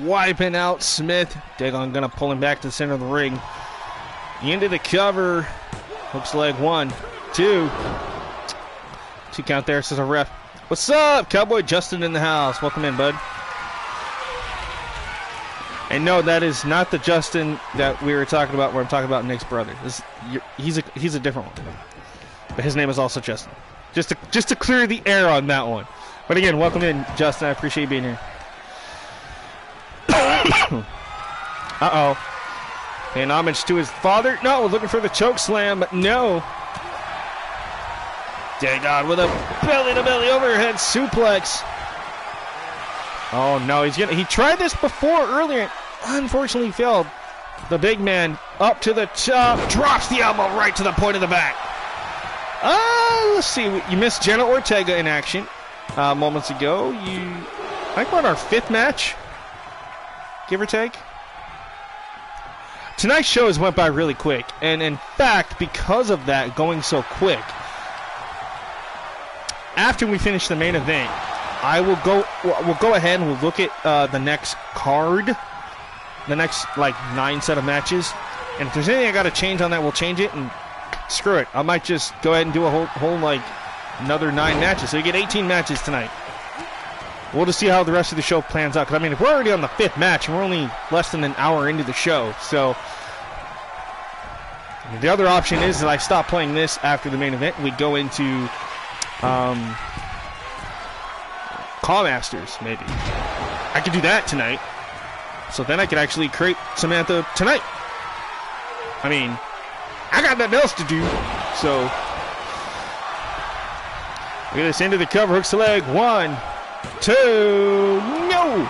Wiping out Smith. Dagon gonna pull him back to the center of the ring. Into the cover. Hooks leg 1, 2. 2 count there, says a ref. What's up, Cowboy Justin in the house? Welcome in, bud. And no, that is not the Justin that we were talking about where I'm talking about Nick's brother. He's a different one. But his name is also Justin. Just to clear the air on that one. But again, welcome in, Justin. I appreciate you being here. Uh-oh. Paying homage to his father. No, looking for the choke slam, but no. Dagon with a belly-to-belly overhead suplex. Oh no, he tried this before earlier, unfortunately failed. The big man up to the top, drops the elbow right to the point of the back. Let's see, you missed Jenna Ortega in action moments ago. I think we're on our 5th match, give or take. Tonight's show has went by really quick, and in fact, because of that going so quick, after we finish the main event, we'll go ahead and we'll look at the next card, the next like 9 set of matches, and if there's anything I got to change on that, we'll change it, and screw it, I might just go ahead and do a whole like another 9 matches, so you get 18 matches tonight. We'll just see how the rest of the show plans out, because I mean, if we're already on the 5th match and we're only less than an hour into the show, so the other option is that I stop playing this after the main event and we go into Call Masters, maybe. I could do that tonight. So then I could actually create Samantha tonight. I mean, I got nothing else to do. So, look at this, into the cover, hooks the leg. 1, 2, no!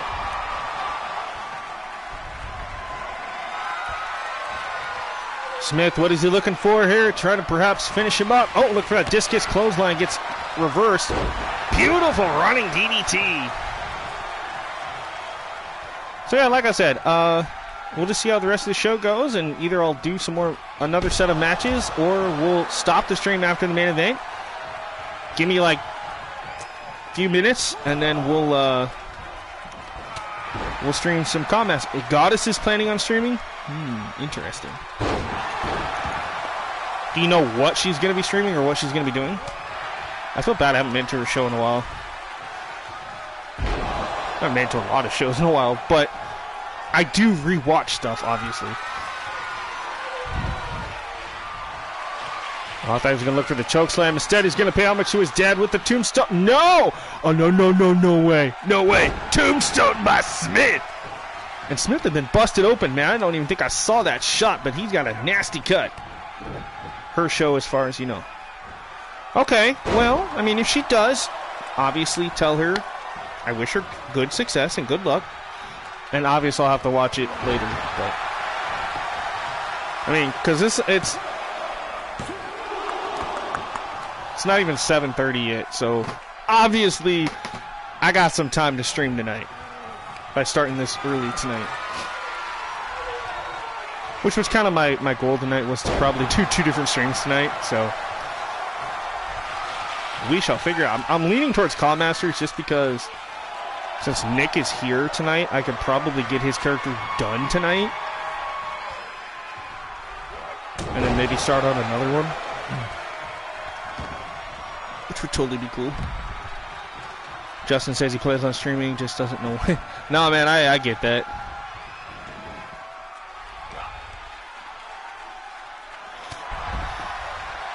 Smith, what is he looking for here? Trying to perhaps finish him up. Oh, look for that discus clothesline, gets reversed. Beautiful running DDT. So yeah, like I said, we'll just see how the rest of the show goes, and either I'll do another set of matches, or we'll stop the stream after the main event. Give me like a few minutes, and then we'll stream some comments. Goddess is planning on streaming? Interesting. Do you know what she's going to be streaming or what she's going to be doing? I feel bad I haven't been to her show in a while. I haven't been to a lot of shows in a while, but I do rewatch stuff, obviously. I thought he was going to look for the choke slam. Instead, he's going to pay homage to his dad with the tombstone. No! Oh, no way. No way. Tombstone by Smith. And Smith had been busted open, man. I don't even think I saw that shot, but he's got a nasty cut. Her show as far as you know. Okay, well, I mean, if she does, obviously tell her I wish her good success and good luck. And obviously I'll have to watch it later, but I mean, because it's not even 7:30 yet, so obviously I got some time to stream tonight by starting this early tonight. Which was kind of my goal tonight, was to probably do 2 different streams tonight, so we shall figure out. I'm leaning towards Call Masters just because since Nick is here tonight, I could probably get his character done tonight. And then maybe start on another one. Which would totally be cool. Justin says he plays on streaming, just doesn't know when. No, man, I get that.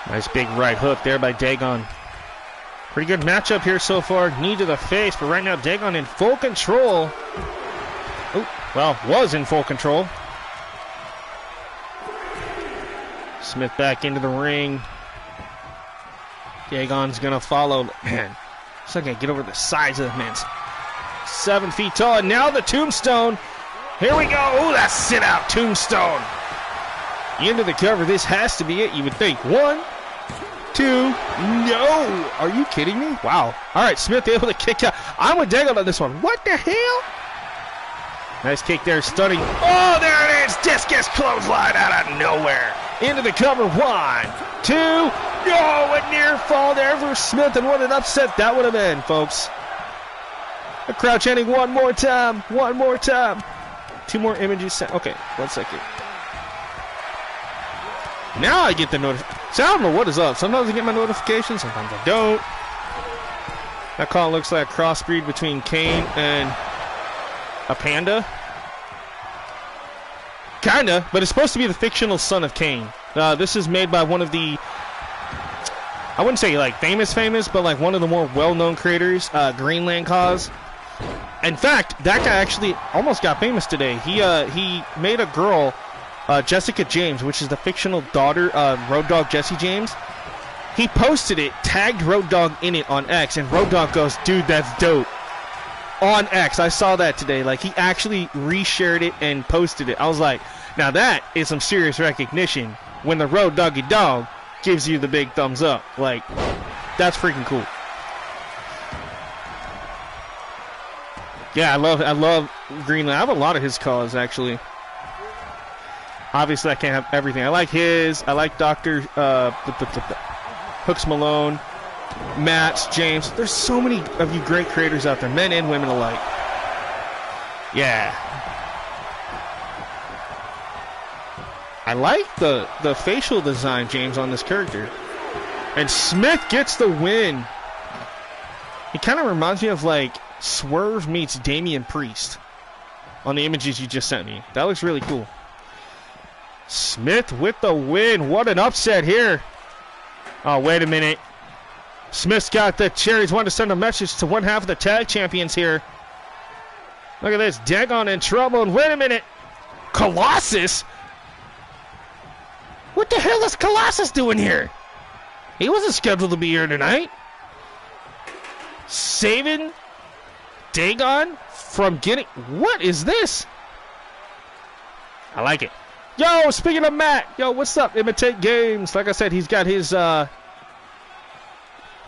Nice big right hook there by Dagon. Pretty good matchup here so far. Knee to the face, but right now Dagon in full control. Oh, well, was in full control. Smith back into the ring. Dagon's gonna follow. Man, still can't get over the size of the man. 7 feet tall, and now the tombstone. Here we go. Oh, that sit-out tombstone. Into the cover. This has to be it, you would think. 1, 2. No. Are you kidding me? Wow. All right, Smith able to kick out. I'm with Dagon on this one. What the hell? Nice kick there, stunning. Oh, there it is. Discus clothesline out of nowhere. Into the cover. 1, 2. Oh, a near fall there for Smith, and what an upset that would have been, folks. The crowd chanting one more time. One more time. 2 more images. Okay, 1 second. Now I get the notification. So I don't know what is up. Sometimes I get my notifications, sometimes I don't. That call looks like a crossbreed between Kane and a panda. Kinda, but it's supposed to be the fictional son of Kane. This is made by one of the, I wouldn't say like famous, but like one of the more well-known creators, Greenland CAWS. In fact, that guy actually almost got famous today. He made a girl, Jessica James, which is the fictional daughter of Road Dogg Jesse James. He posted it, tagged Road Dogg in it on X, and Road Dogg goes, "Dude, that's dope." On X, I saw that today. Like, he actually reshared it and posted it. I was like, now that is some serious recognition when the Road Doggy Dog gives you the big thumbs up. Like, that's freaking cool. Yeah, I love Greenland. I have a lot of his calls, actually. Obviously, I can't have everything. I like his. I like Dr. Hooks Malone, Matt's, James. There's so many of you great creators out there, men and women alike. Yeah. I like the facial design, James, on this character. And Smith gets the win. He kind of reminds me of, like, Swerve meets Damian Priest on the images you just sent me. That looks really cool. Smith with the win. What an upset here. Oh, wait a minute. Smith's got the cherries. Wanted to send a message to one half of the tag champions here. Look at this. Dagon in trouble. And wait a minute. Colossus? What the hell is Colossus doing here? He wasn't scheduled to be here tonight. Saving Dagon from getting... What is this? I like it. Yo, speaking of Matt. Yo, what's up? Imitate Games. Like I said, he's got his... correct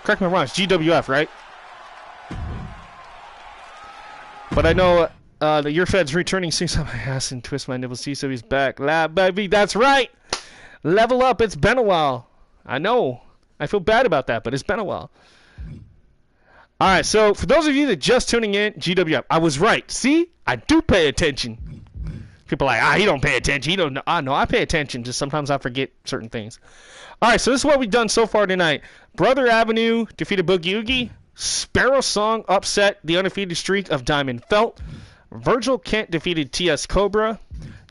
me if I'm wrong. It's GWF, right? But I know the EFED's returning. Sings on my ass and twist my nipples. See, so he's back. Lab, baby. That's right. Level up. It's been a while. I know. I feel bad about that, but it's been a while. All right, so for those of you that just tuning in, GWF, I was right. See? I do pay attention. People are like, he don't pay attention. He don't know. No, I pay attention. Just sometimes I forget certain things. All right, so this is what we've done so far tonight. Brother Avenue defeated Boogie Oogie. Sparrow Song upset the undefeated streak of Diamond Felt. Virgil Kent defeated TS Cobra.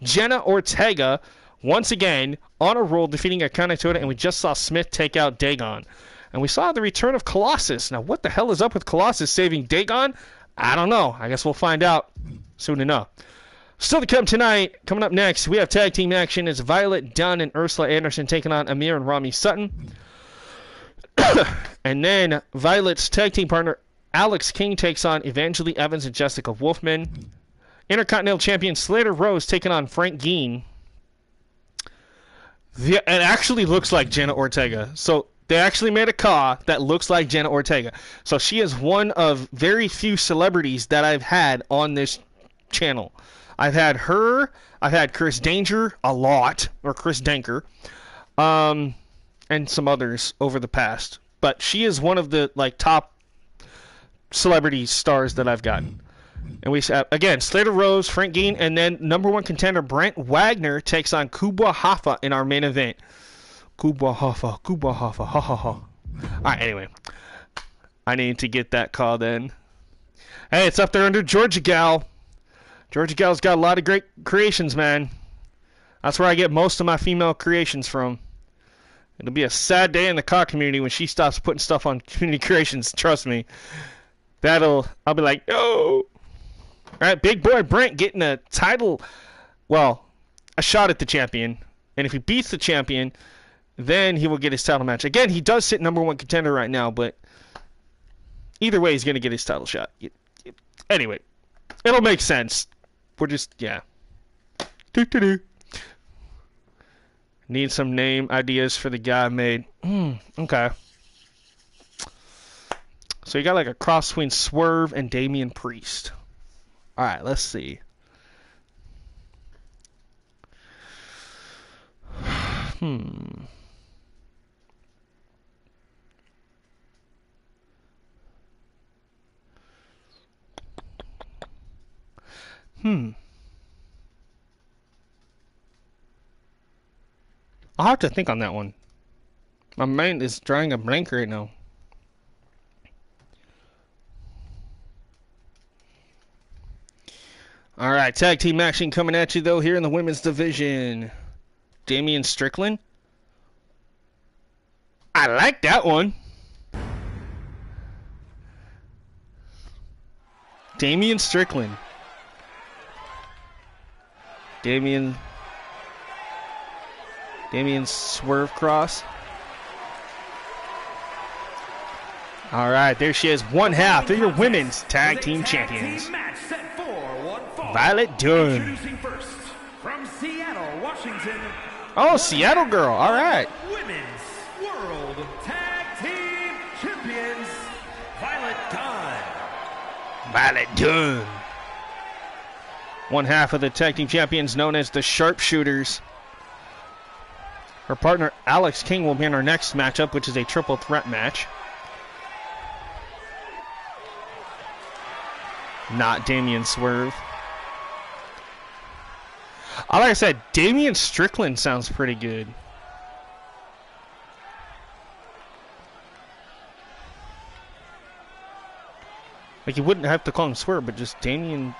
Jenna Ortega, once again, on a roll, defeating Akane Toda. And we just saw Smith take out Dagon. And we saw the return of Colossus. Now, what the hell is up with Colossus saving Dagon? I don't know. I guess we'll find out soon enough. Still to come tonight, coming up next, we have tag team action. It's Violet Dunn and Ursula Anderson taking on Amir and Rami Sutton. And then Violet's tag team partner, Alex King, takes on Evangeline Evans and Jessica Wolfman. Intercontinental champion Slater Rose taking on Frank Geen. It actually looks like Jenna Ortega. So they actually made a CAW that looks like Jenna Ortega. So she is one of very few celebrities that I've had on this channel. I've had her. I've had Chris Danger a lot, or Chris Danker, and some others over the past. But she is one of the top celebrity stars that I've gotten. And we have, again, Slater Rose, Frank Geen, and then number one contender Brent Wagner takes on Kubwa Hoffa in our main event. Kubwa Hoffa, ha ha ha. All right, anyway. I need to get that call then. Hey, it's up there under Georgia Gal. Georgia Gal's got a lot of great creations, man. That's where I get most of my female creations from. It'll be a sad day in the CAW community when she stops putting stuff on community creations. Trust me. I'll be like, no. All right, big boy Brent getting a title, well, a shot at the champion. And if he beats the champion, then he will get his title match. Again, he does sit number one contender right now, but either way, he's going to get his title shot. Anyway, it'll make sense. We're just, yeah. Do. Need some name ideas for the guy I made. Okay. So you got like a cross between Swerve and Damian Priest. Alright, let's see. I'll have to think on that one. My mind is drawing a blank right now. Alright, tag team action coming at you though here in the women's division. Damian Strickland. I like that one. Damian Strickland. Damian Swerve Cross. Alright, there she is. One half of your women's tag team champions. Violet Dunn. Introducing first, from Seattle, Washington. Oh, Seattle girl. Alright. Women's World Tag Team Champions, Violet Dunn. Violet Dunn. One half of the tag team champions known as the Sharpshooters. Her partner Alex King will be in our next matchup, which is a triple threat match. Not Damian Swerve. Like I said, Damian Strickland sounds pretty good. Like, you wouldn't have to call him Swerve, but just Damian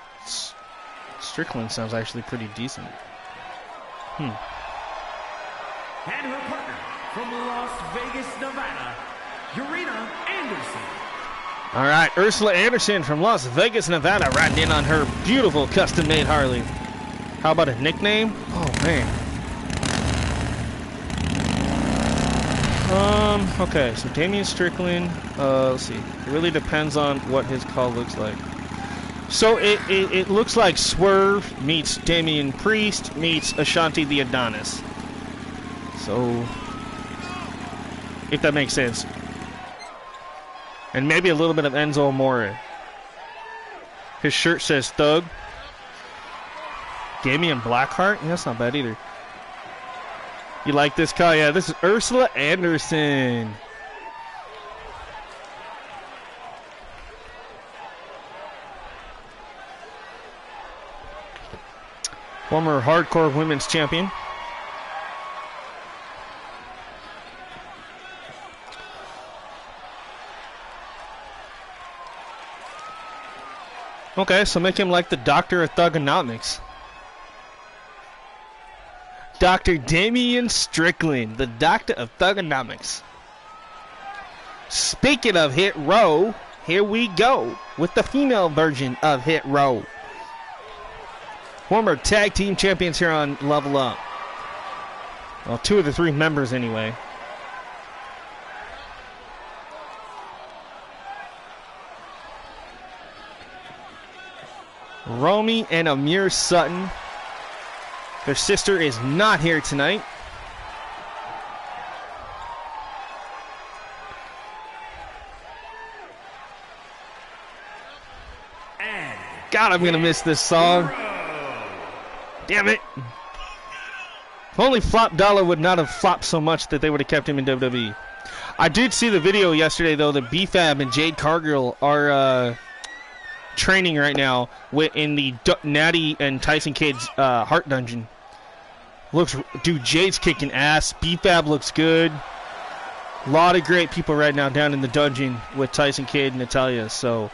Strickland sounds actually pretty decent. And her partner from Las Vegas, Nevada, Urena Anderson. All right, Ursula Anderson from Las Vegas, Nevada, riding in on her beautiful custom-made Harley. How about a nickname? Oh, man. Okay, so Damian Strickland, let's see. It really depends on what his call looks like. So it looks like Swerve meets Damian Priest meets Ashanti the Adonis. So, if that makes sense. And maybe a little bit of Enzo Amore. His shirt says Thug. Damian Blackheart? Yeah, that's not bad either. You like this call? Yeah, this is Ursula Anderson. Former hardcore women's champion. Okay, so make him like the Doctor of Thugonomics. Dr. Damian Strickland, the Doctor of Thugonomics. Speaking of Hit Row, here we go with the female version of Hit Row. Former tag team champions here on Level Up. Well, 2 of the 3 members anyway. Romy and Amir Sutton. Their sister is not here tonight. God, I'm going to miss this song. Damn it. If only Flop Dollar would not have flopped so much that they would have kept him in WWE. I did see the video yesterday, though, that BFAB and Jade Cargill are training right now in the Natty and Tyson Kidd's Heart Dungeon. Dude, Jade's kicking ass. BFAB looks good. A lot of great people right now down in the dungeon with Tyson Kidd and Natalia. So,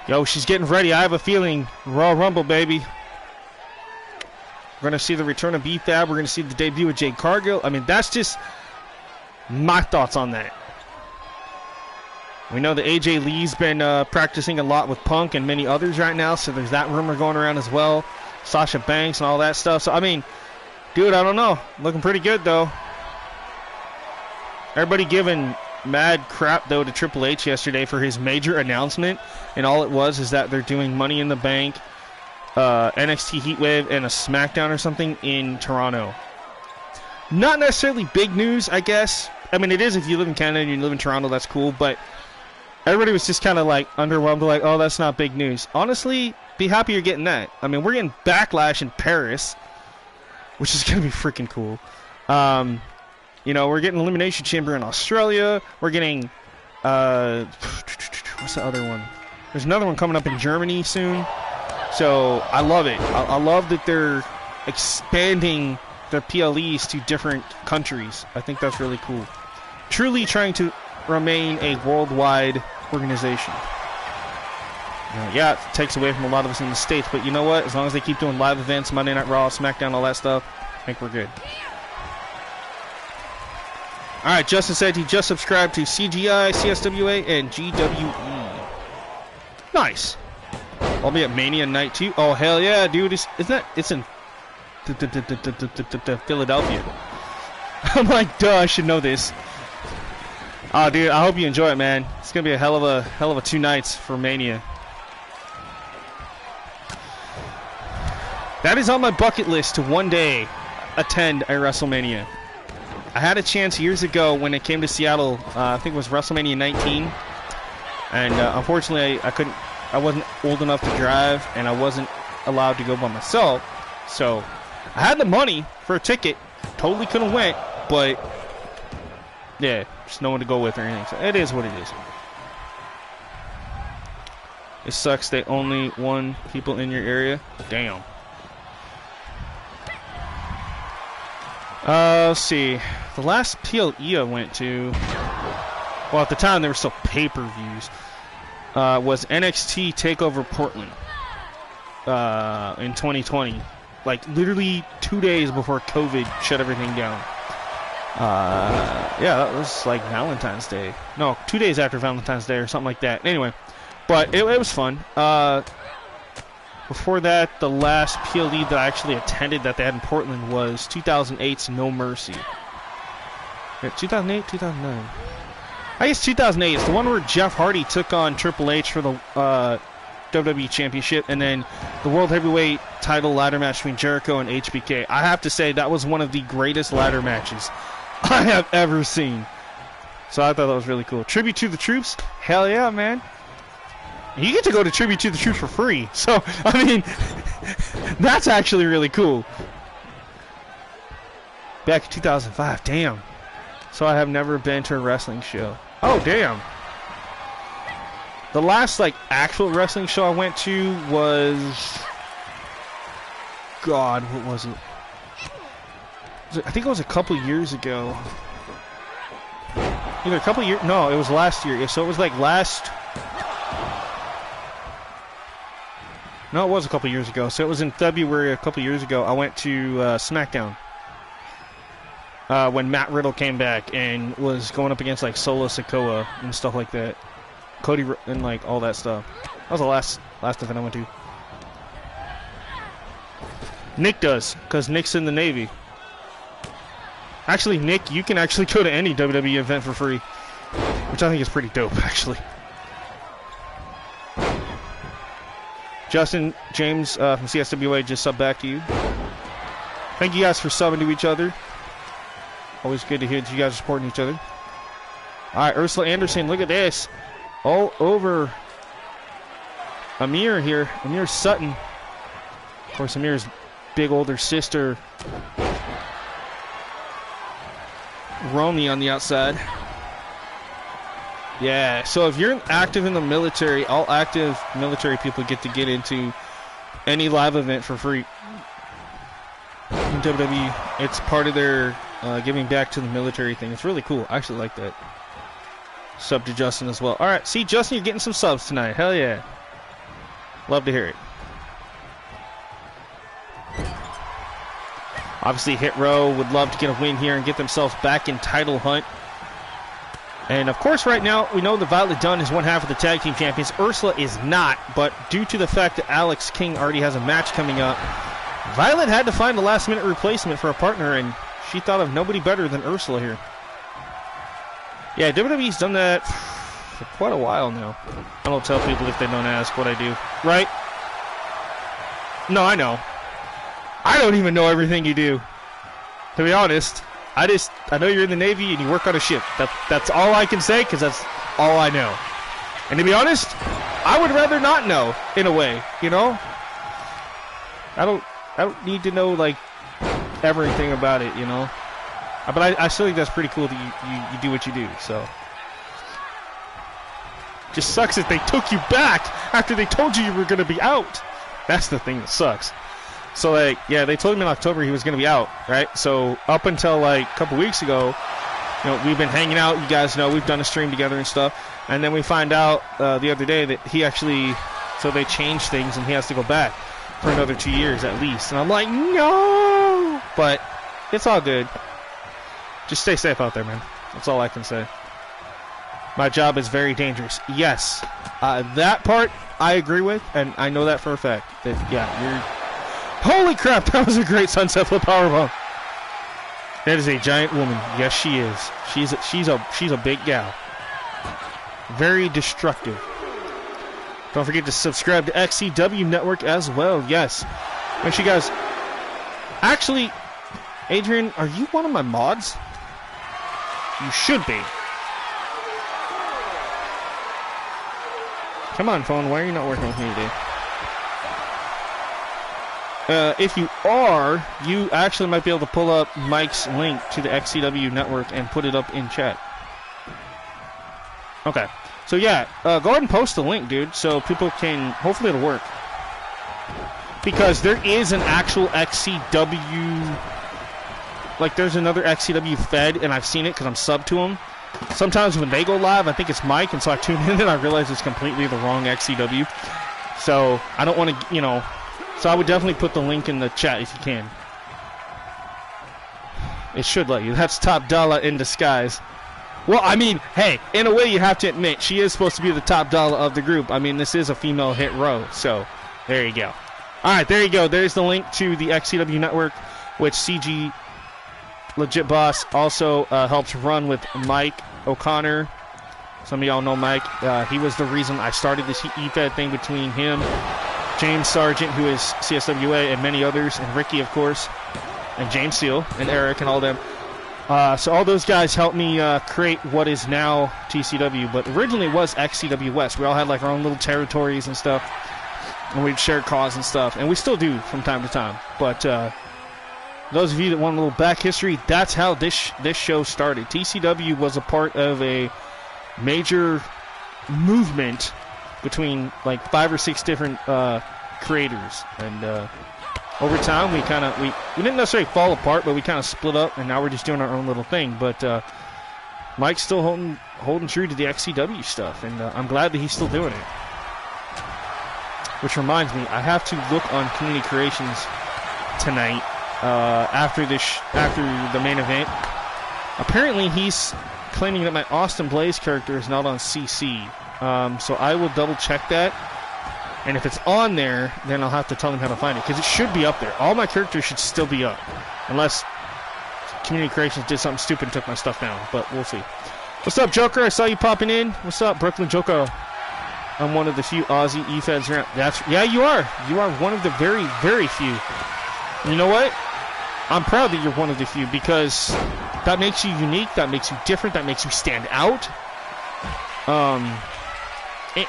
yo, she's getting ready. I have a feeling. Royal Rumble, baby. We're going to see the return of BFAB. We're going to see the debut of Jade Cargill. I mean, that's just my thoughts on that. We know that AJ Lee's been practicing a lot with Punk and many others right now, so there's that rumor going around as well. Sasha Banks and all that stuff. So, I mean, dude, I don't know. Looking pretty good, though. Everybody giving mad crap, though, to Triple H yesterday for his major announcement, and all it was is that they're doing Money in the Bank NXT Heatwave and a SmackDown or something in Toronto. Not necessarily big news, I guess. I mean, it is if you live in Canada and you live in Toronto, that's cool, but everybody was just kind of like underwhelmed, like, oh, that's not big news. Honestly, be happy you're getting that. I mean, we're getting Backlash in Paris, which is going to be freaking cool. You know, we're getting Elimination Chamber in Australia. We're getting, what's the other one? There's another one coming up in Germany soon. So, I love it. I love that they're expanding their PLEs to different countries. I think that's really cool. Truly trying to remain a worldwide organization. Yeah, it takes away from a lot of us in the States, but you know what? As long as they keep doing live events, Monday Night Raw, SmackDown, all that stuff, I think we're good. Alright, Justin said he just subscribed to CGI, CSWA, and GWE. Nice. I'll be at Mania Night 2. Oh, hell yeah, dude. It's in Philadelphia. I'm like, duh, I should know this. Oh, dude, I hope you enjoy it, man. It's gonna be a hell of a 2 nights for Mania. That is on my bucket list to one day attend a WrestleMania. I had a chance years ago when it came to Seattle. I think it was WrestleMania 19, and unfortunately, I wasn't old enough to drive, and I wasn't allowed to go by myself. So I had the money for a ticket. Totally could have went, but yeah, just no one to go with or anything. So it is what it is. It sucks they only won people in your area. Damn. Let's see. The last PLE I went to, well, at the time there were still pay-per-views, was NXT TakeOver Portland in 2020. Like, literally 2 days before COVID shut everything down. Yeah, that was like Valentine's Day. No, 2 days after Valentine's Day or something like that. Anyway, but it was fun. Before that, the last PLE that I actually attended that they had in Portland was 2008's No Mercy. 2008, 2009. I guess 2008. It's the one where Jeff Hardy took on Triple H for the WWE Championship, and then the World Heavyweight title ladder match between Jericho and HBK. I have to say, that was one of the greatest ladder matches I have ever seen. So I thought that was really cool. Tribute to the Troops? Hell yeah, man. You get to go to Tribute to the Troops for free. So, I mean, that's actually really cool. Back in 2005, damn. So I have never been to a wrestling show. Oh, damn. The last, like, actual wrestling show I went to was... God, what was it? I think it was a couple years ago. Either a couple years... No, it was last year. So it was, like, last... No, it was a couple years ago. So it was in February a couple years ago. I went to SmackDown. When Matt Riddle came back and was going up against, like, Solo Sikoa and stuff like that. Cody and, like, all that stuff. That was the last event I went to. Nick does, because Nick's in the Navy. Actually, Nick, you can actually go to any WWE event for free. Which I think is pretty dope, actually. Justin James from CSWA just subbed back to you. Thank you guys for subbing to each other. Always good to hear that you guys are supporting each other. Alright, Ursula Anderson, look at this. All over Amir here. Amir Sutton. Of course, Amir's big older sister, Romy, on the outside. Yeah, so if you're active in the military, all active military people get to get into any live event for free. In WWE, it's part of their giving back to the military thing. It's really cool. I actually like that. Sub to Justin as well. Alright, see, Justin, you're getting some subs tonight. Hell yeah. Love to hear it. Obviously, Hit Row would love to get a win here and get themselves back in title hunt. And, of course, right now, we know that Violet Dunn is one half of the tag team champions. Ursula is not, but due to the fact that Alex King already has a match coming up, Violet had to find a last-minute replacement for a partner, and she thought of nobody better than Ursula here. Yeah, WWE's done that for quite a while now. I don't tell people if they don't ask what I do. Right? No, I know. I don't even know everything you do. To be honest, I know you're in the Navy and you work on a ship. That's all I can say, because that's all I know. And to be honest, I would rather not know, in a way, you know? I don't need to know, like, everything about it, you know? But I still think that's pretty cool that you do what you do, so. Just sucks that they took you back after they told you were going to be out. That's the thing that sucks. So, like, yeah, they told him in October he was going to be out, right? So, up until, like, a couple weeks ago, you know, we've been hanging out. You guys know we've done a stream together and stuff. And then we find out the other day that he actually, so they changed things and he has to go back for another 2 years at least. And I'm like, no! But it's all good. Just stay safe out there, man. That's all I can say. My job is very dangerous. Yes. That part I agree with, and I know that for a fact. That, yeah, you're... Holy crap, that was a great sunset flip powerbomb. That is a giant woman. Yes, she is. She's a big gal. Very destructive. Don't forget to subscribe to XCW Network as well. Yes. Make sure you guys... Actually, Adrian, are you one of my mods? You should be. Come on, phone. Why are you not working with me today? If you are, you actually might be able to pull up Mike's link to the XCW network and put it up in chat. Okay. So yeah, go ahead and post the link, dude, so people can, hopefully it'll work. Because there is an actual XCW, like there's another XCW Fed, and I've seen it because I'm subbed to them. Sometimes when they go live, I think it's Mike, and so I tune in and I realize it's completely the wrong XCW. So I don't want to, you know... So I would definitely put the link in the chat if you can. It should let you. That's Top Dollar in disguise. Well, I mean, hey, in a way you have to admit, she is supposed to be the top dollar of the group. I mean, this is a female hit row, so there you go. All right, there you go. There's the link to the XCW network, which CG Legit Boss also helps run with Mike O'Connor. Some of y'all know Mike. He was the reason I started this EFED thing between him, James Sargent, who is CSWA, and many others, and Ricky, of course, and James Seal, and Eric, and all them. So all those guys helped me create what is now TCW, but originally it was XCW West. We all had like our own little territories and stuff, and we'd share CAWS and stuff, and we still do from time to time. But those of you that want a little back history, that's how this show started. TCW was a part of a major movement between like 5 or 6 different creators, and over time we didn't necessarily fall apart, but we kind of split up, and now we're just doing our own little thing. But Mike's still holding true to the XCW stuff, and I'm glad that he's still doing it. Which reminds me, I have to look on Community Creations tonight after the main event. Apparently he's claiming that my Austin Blaze character is not on CC. So I will double check that, and if it's on there, then I'll have to tell him how to find it, because it should be up there. All my characters should still be up, unless Community Creations did something stupid and took my stuff down, but we'll see. What's up, Joker? I saw you popping in. What's up, Brooklyn Joker? I'm one of the few Aussie EFEDs around. Yeah, you are. You are one of the very, very few. You know what? I'm proud that you're one of the few, because that makes you unique, that makes you different, that makes you stand out.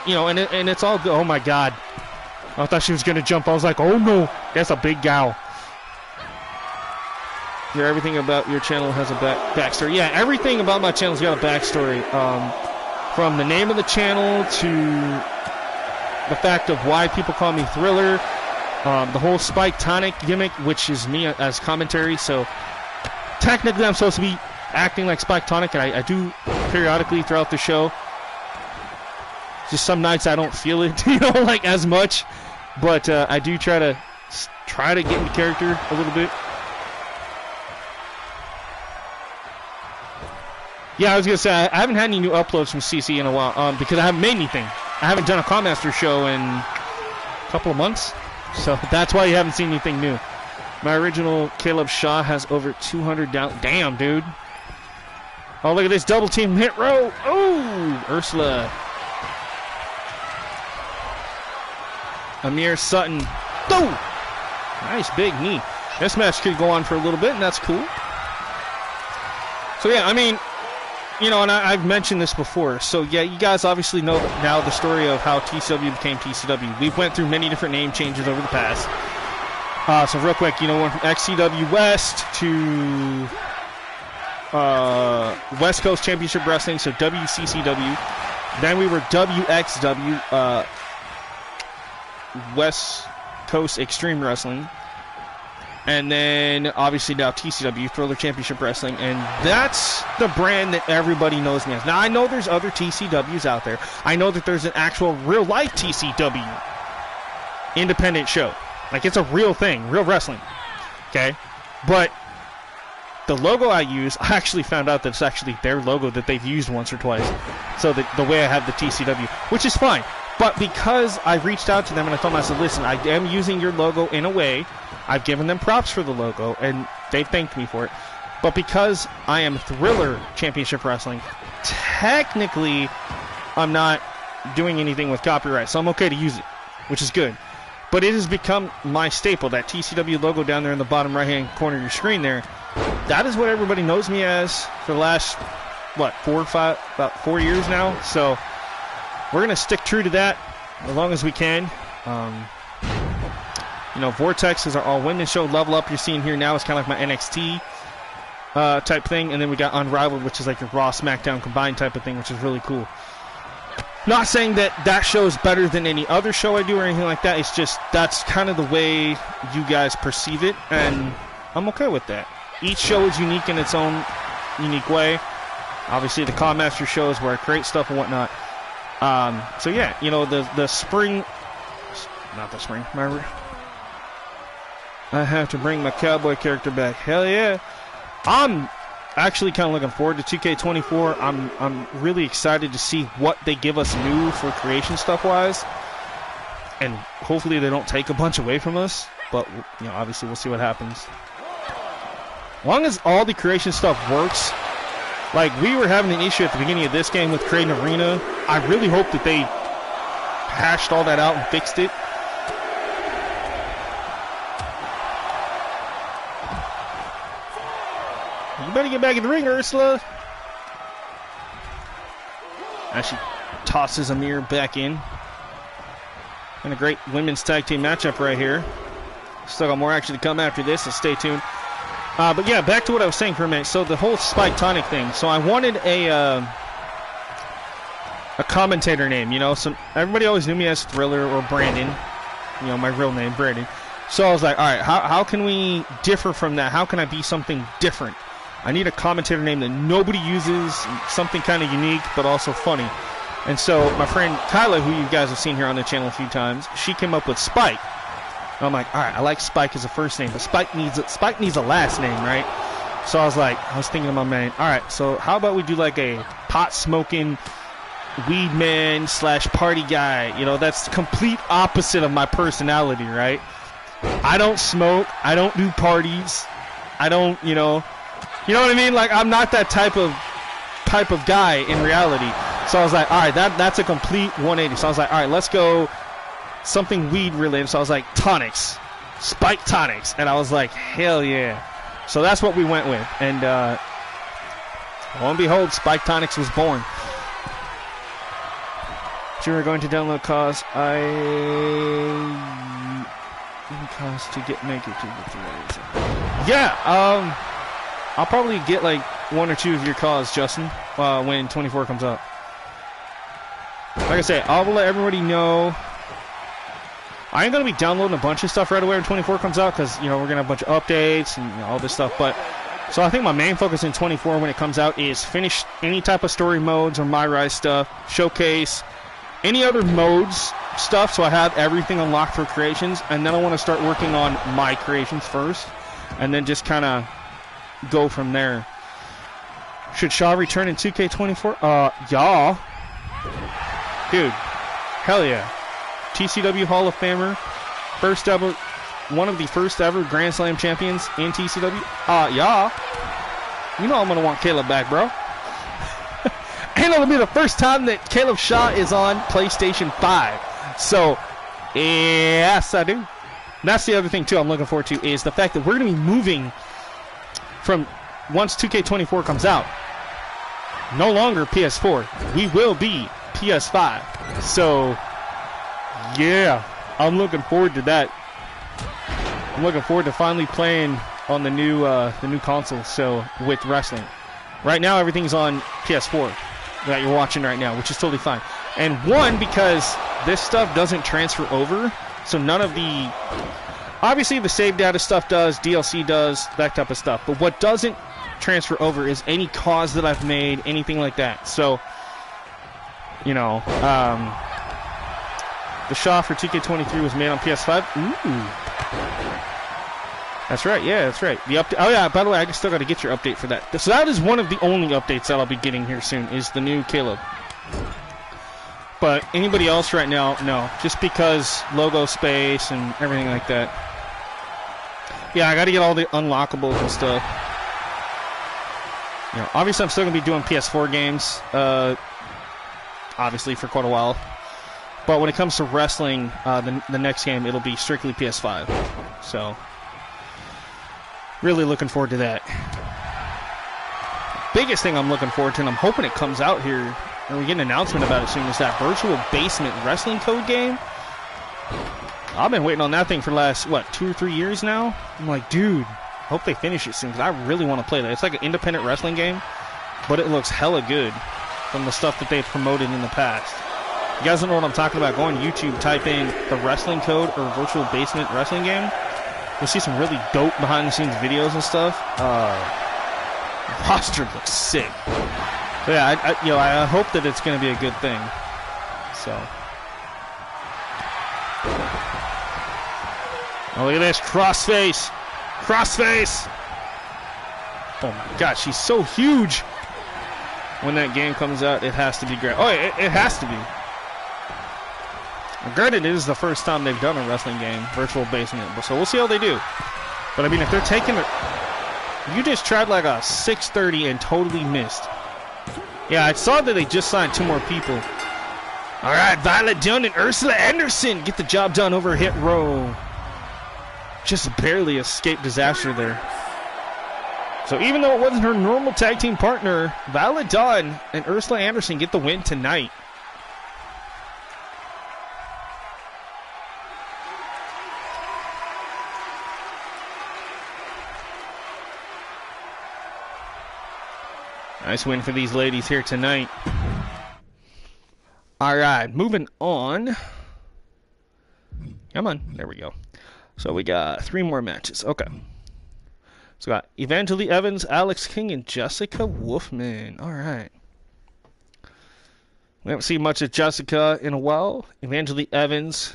You know, and it's all good. Oh my God, I thought she was gonna jump. I was like, oh no, that's a big gal. Everything about your channel has a backstory. Yeah, everything about my channel's got a backstory. From the name of the channel to the fact of why people call me Thriller, the whole Spike Tonic gimmick, which is me as commentary. So technically, I'm supposed to be acting like Spike Tonic, and I do periodically throughout the show. Just some nights I don't feel it, you know, like as much, but I do try to get into character a little bit. Yeah, I was gonna say I haven't had any new uploads from CC in a while, because I haven't made anything. I haven't done a Commaster show in a couple of months, so that's why you haven't seen anything new. My original Caleb Shaw has over 200 down. Damn, dude. Oh, look at this double team hit row. Oh, Ursula. Amir Sutton. Oh! Nice big knee. This match could go on for a little bit, and that's cool. So, yeah, I mean, you know, and I've mentioned this before. So, yeah, you guys obviously know now the story of how TCW became TCW. We've went through many different name changes over the past. So, real quick, you know, went from XCW West to West Coast Championship Wrestling, so WCCW. Then we were WXW, West Coast Extreme Wrestling. And then, obviously, now TCW, Thriller Championship Wrestling. And that's the brand that everybody knows me as. Now, I know there's other TCWs out there. I know that there's an actual real-life TCW independent show. Like, it's a real thing, real wrestling. Okay? But the logo I use, I actually found out that it's actually their logo that they've used once or twice. So the way I have the TCW, which is fine. But because I reached out to them and I told them, I said, listen, I am using your logo in a way. I've given them props for the logo, and they thanked me for it. But because I am Thriller Championship Wrestling, technically I'm not doing anything with copyright, so I'm okay to use it, which is good. But it has become my staple, that TCW logo down there in the bottom right-hand corner of your screen there. That is what everybody knows me as for the last, what, about 4 years now. So we're going to stick true to that as long as we can. You know, Vortex is our all-women show. Level Up you're seeing here now is kind of like my NXT type thing. And then we got Unrivaled, which is like a Raw SmackDown combined type of thing, which is really cool. Not saying that that show is better than any other show I do or anything like that. It's just that's kind of the way you guys perceive it, and I'm okay with that. Each show is unique in its own unique way. Obviously, the Codmaster show is where I create stuff and whatnot. So yeah, you know, the spring, not the spring, remember? I have to bring my cowboy character back. Hell yeah. I'm actually kind of looking forward to 2K24. I'm really excited to see what they give us new for creation stuff-wise. And hopefully they don't take a bunch away from us. But, you know, obviously we'll see what happens. As long as all the creation stuff works, like we were having an issue at the beginning of this game with creating arena. I really hope that they hashed all that out and fixed it. You better get back in the ring, Ursula. As she tosses Amir back in. And a great women's tag team matchup right here. Still got more action to come after this, so stay tuned. But yeah, back to what I was saying for a minute. So the whole Spike Tonic thing. So I wanted a commentator name, you know. So everybody always knew me as Thriller or Brandon. You know, my real name, Brandon. So I was like, all right, how can we differ from that? How can I be something different? I need a commentator name that nobody uses, something kind of unique, but also funny. And so my friend Kyla, who you guys have seen here on the channel a few times, she came up with Spike. And I'm like, all right, I like Spike as a first name, but Spike needs a last name, right? So I was thinking to my man, all right, so how about we do like a pot-smoking weed man / party guy? You know, that's the complete opposite of my personality, right? I don't smoke. I don't do parties. I don't, you know what I mean? Like, I'm not that type of guy in reality. So I was like, all right, that's a complete 180. So I was like, all right, let's go something weed related. So I was like, tonix, Spike Tonix. And I was like, hell yeah. So that's what we went with. And lo and behold, Spike Tonix was born. You are going to download CAWS. CAWS to make it to the 3. Yeah, I'll probably get like 1 or 2 of your CAWS, Justin, when 24 comes out. Like I say, I'll let everybody know. I ain't going to be downloading a bunch of stuff right away when 24 comes out because, you know, we're going to have a bunch of updates and, you know, all this stuff. But so I think my main focus in 24 when it comes out is finish any type of story modes or My Rise stuff, showcase any other modes stuff so I have everything unlocked for creations. And then I want to start working on my creations first and then just kind of go from there. Should Shaw return in 2K24? Yeah. Dude, hell yeah. TCW Hall of Famer, one of the first ever Grand Slam champions in TCW. Yeah. You know I'm gonna want Caleb back, bro. And it'll be the first time that Caleb Shaw is on PlayStation 5. So, yes, I do. That's the other thing, too, I'm looking forward to, is the fact that we're going to be moving from, once 2K24 comes out, no longer PS4. We will be PS5. So, yeah, I'm looking forward to that. I'm looking forward to finally playing on the new console, so, with wrestling. Right now, everything's on PS4 that you're watching right now, which is totally fine. And one, because this stuff doesn't transfer over, so none of the... Obviously, the save data stuff does, DLC does, that type of stuff. But what doesn't transfer over is any CAWS that I've made, anything like that. So, you know, the Shaw for 2K23 was made on PS5. Ooh. That's right, yeah, that's right. The update. Oh, yeah, by the way, I still got to get your update for that. So that is one of the only updates that I'll be getting here soon, is the new Caleb. But anybody else right now, no. Just because logo space and everything like that. Yeah, I got to get all the unlockables and stuff. You know, obviously, I'm still going to be doing PS4 games, obviously, for quite a while. But when it comes to wrestling, the next game, it'll be strictly PS5. So, really looking forward to that. Biggest thing I'm looking forward to, and I'm hoping it comes out here, and we get an announcement about it soon, is that virtual basement wrestling code game. I've been waiting on that thing for the last, what, 2 or 3 years now? I'm like, dude, hope they finish it soon, because I really want to play that. It's like an independent wrestling game, but it looks hella good from the stuff that they've promoted in the past. You guys don't know what I'm talking about? Go on YouTube, type in the wrestling code or virtual basement wrestling game. You'll see some really dope behind-the-scenes videos and stuff. The roster looks sick. But yeah, I hope that it's going to be a good thing. So. Oh, look at this. Crossface. Crossface. Oh, my God. She's so huge. When that game comes out, it has to be great. Oh, it has to be. Granted, it is the first time they've done a wrestling game, virtual basement. So we'll see how they do. But, I mean, if they're taking it... You just tried like a 630 and totally missed. Yeah, I saw that they just signed 2 more people. All right, Violet Dunn and Ursula Anderson get the job done over hit row. Just barely escaped disaster there. So even though it wasn't her normal tag team partner, Violet Dunn and Ursula Anderson get the win tonight. Nice win for these ladies here tonight. All right, moving on. Come on, there we go. So we got 3 more matches. Okay. So we got Evangeline Evans, Alex King, and Jessica Wolfman. All right. We haven't seen much of Jessica in a while. Evangeline Evans,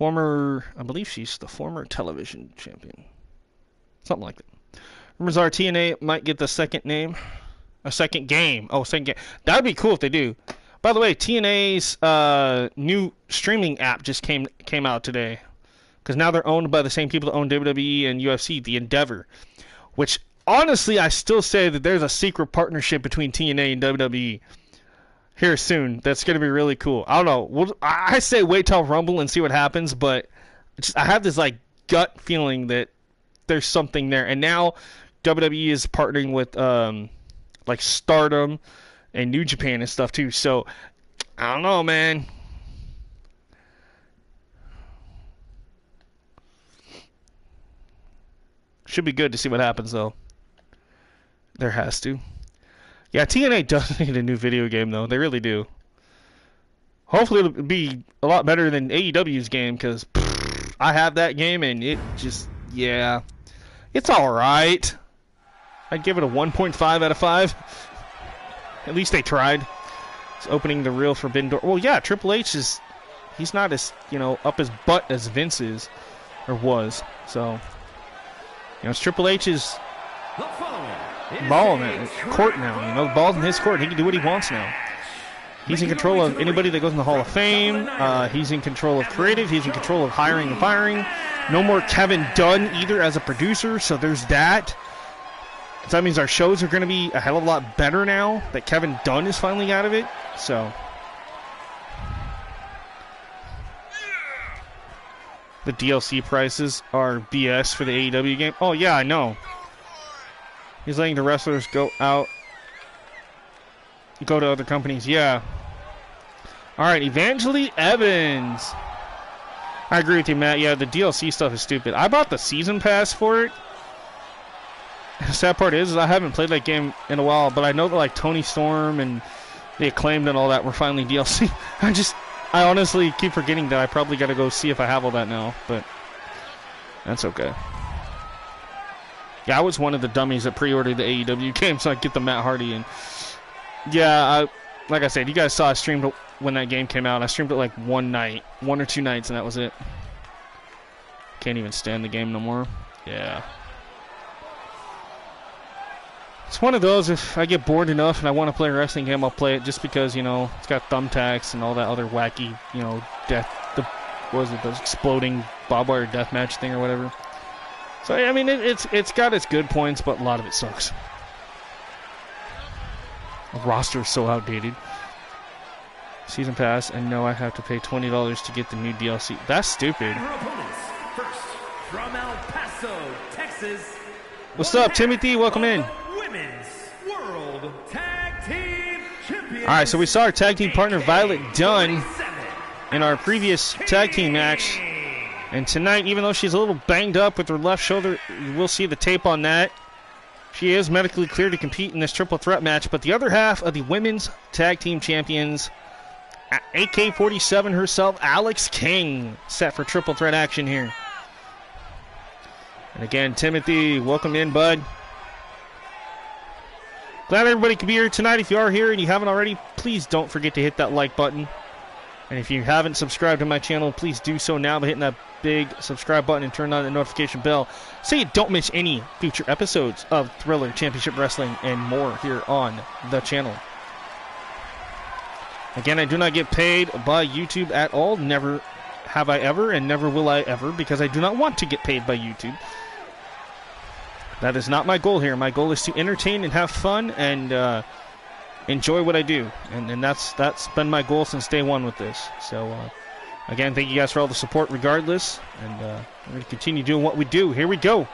I believe she's the former television champion. Something like that. Rumors are TNA might get the second game. Oh, second game. That would be cool if they do. By the way, TNA's new streaming app just came out today. Because now they're owned by the same people that own WWE and UFC, the Endeavor. Which, honestly, I still say that there's a secret partnership between TNA and WWE here soon. That's going to be really cool. I don't know. I say wait till Rumble and see what happens, but I have this like gut feeling that there's something there. And now WWE is partnering with like Stardom and New Japan and stuff too. So I don't know, man. Should be good to see what happens though. There has to. Yeah, TNA does need a new video game though. They really do. Hopefully it'll be a lot better than AEW's game, because I have that game and it just, yeah. It's alright. I'd give it a 1.5 out of 5. At least they tried. It's opening the real forbidden door. Well, yeah, Triple H he's not as, up his butt as Vince is, or was. So, it's Triple H's ball in that court now. The ball's in his court. He can do what he wants now. He's in control of anybody that goes in the Hall of Fame. He's in control of creative. He's in control of hiring and firing. No more Kevin Dunn either as a producer, so there's that. So that means our shows are going to be a hell of a lot better now that Kevin Dunn is finally out of it. So, the DLC prices are BS for the AEW game. Oh, yeah, I know. He's letting the wrestlers go to other companies. Yeah. All right, Evangeline Evans. I agree with you, Matt. Yeah, the DLC stuff is stupid. I bought the season pass for it. The sad part is I haven't played that game in a while, but I know that like Tony Storm and the Acclaimed and all that were finally DLC. I honestly keep forgetting that I probably got to go see if I have all that now, but that's okay. Yeah, I was one of the dummies that pre-ordered the AEW game so I could get the Matt Hardy. And yeah, like I said, you guys saw I streamed it when that game came out. I streamed it like one or two nights, and that was it. Can't even stand the game no more. Yeah. It's one of those, if I get bored enough and I want to play a wrestling game, I'll play it just because, you know, it's got thumbtacks and all that other wacky, you know, the exploding barbed wire deathmatch thing or whatever. So, I mean, it's got its good points, but a lot of it sucks. The roster is so outdated. Season pass, and no, I have to pay $20 to get the new DLC. That's stupid. First, from El Paso, Texas. What's up, Timothy? Welcome in. Women's World Tag Team Champions. All right, so we saw our tag team partner Violet Dunn in our previous tag team match. And tonight, even though she's a little banged up with her left shoulder, we'll see the tape on that. She is medically cleared to compete in this triple threat match, but the other half of the women's tag team champions, AK-47 herself, Alex King, set for triple threat action here. And again, Timothy, welcome in, bud. Glad everybody could be here tonight. If you are here and you haven't already, please don't forget to hit that like button. And if you haven't subscribed to my channel, please do so now by hitting that big subscribe button and turn on the notification bell so you don't miss any future episodes of Thriller Championship Wrestling and more here on the channel. Again, I do not get paid by YouTube at all. Never have I ever, and never will I ever, because I do not want to get paid by YouTube. That is not my goal here. My goal is to entertain and have fun and enjoy what I do. And that's been my goal since day one with this. So, again, thank you guys for all the support regardless. And we're going to continue doing what we do. Here we go.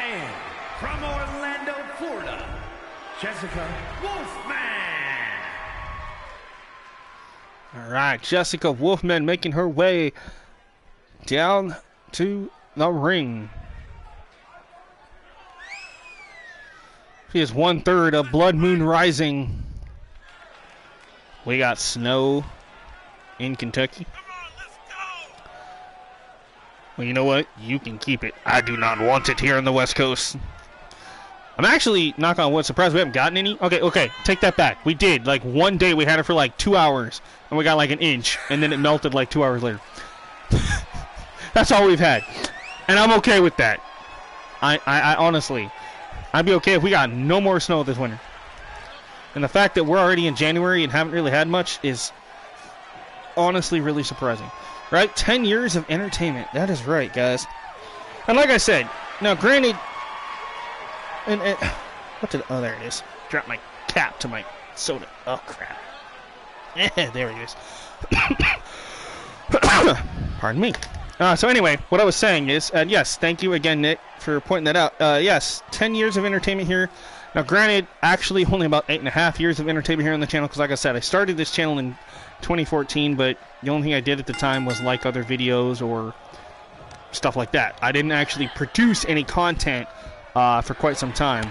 And from Orlando, Florida, Jessica Wolfman. All right, Jessica Wolfman making her way down to the ring. She is 1/3 of Blood Moon Rising. We got snow in Kentucky. Well, you know what? You can keep it. I do not want it here on the West Coast. I'm actually, knock on wood, surprised we haven't gotten any. Okay, take that back. We did. Like, one day we had it for like 2 hours, and we got like an inch, and then it melted like 2 hours later. That's all we've had. And I'm okay with that. I honestly, I'd be okay if we got no more snow this winter. And the fact that we're already in January and haven't really had much is honestly really surprising. Right? 10 years of entertainment. That is right, guys. And like I said, now granted, and what did, oh, there it is. Dropped my cap to my soda. Oh, crap. Yeah, there it is. Pardon me. So anyway, what I was saying is, yes, thank you again, Nick, for pointing that out. Yes, 10 years of entertainment here. Now, granted, actually only about 8.5 years of entertainment here on the channel, because like I said, I started this channel in 2014, but the only thing I did at the time was like other videos or stuff like that. I didn't actually produce any content for quite some time.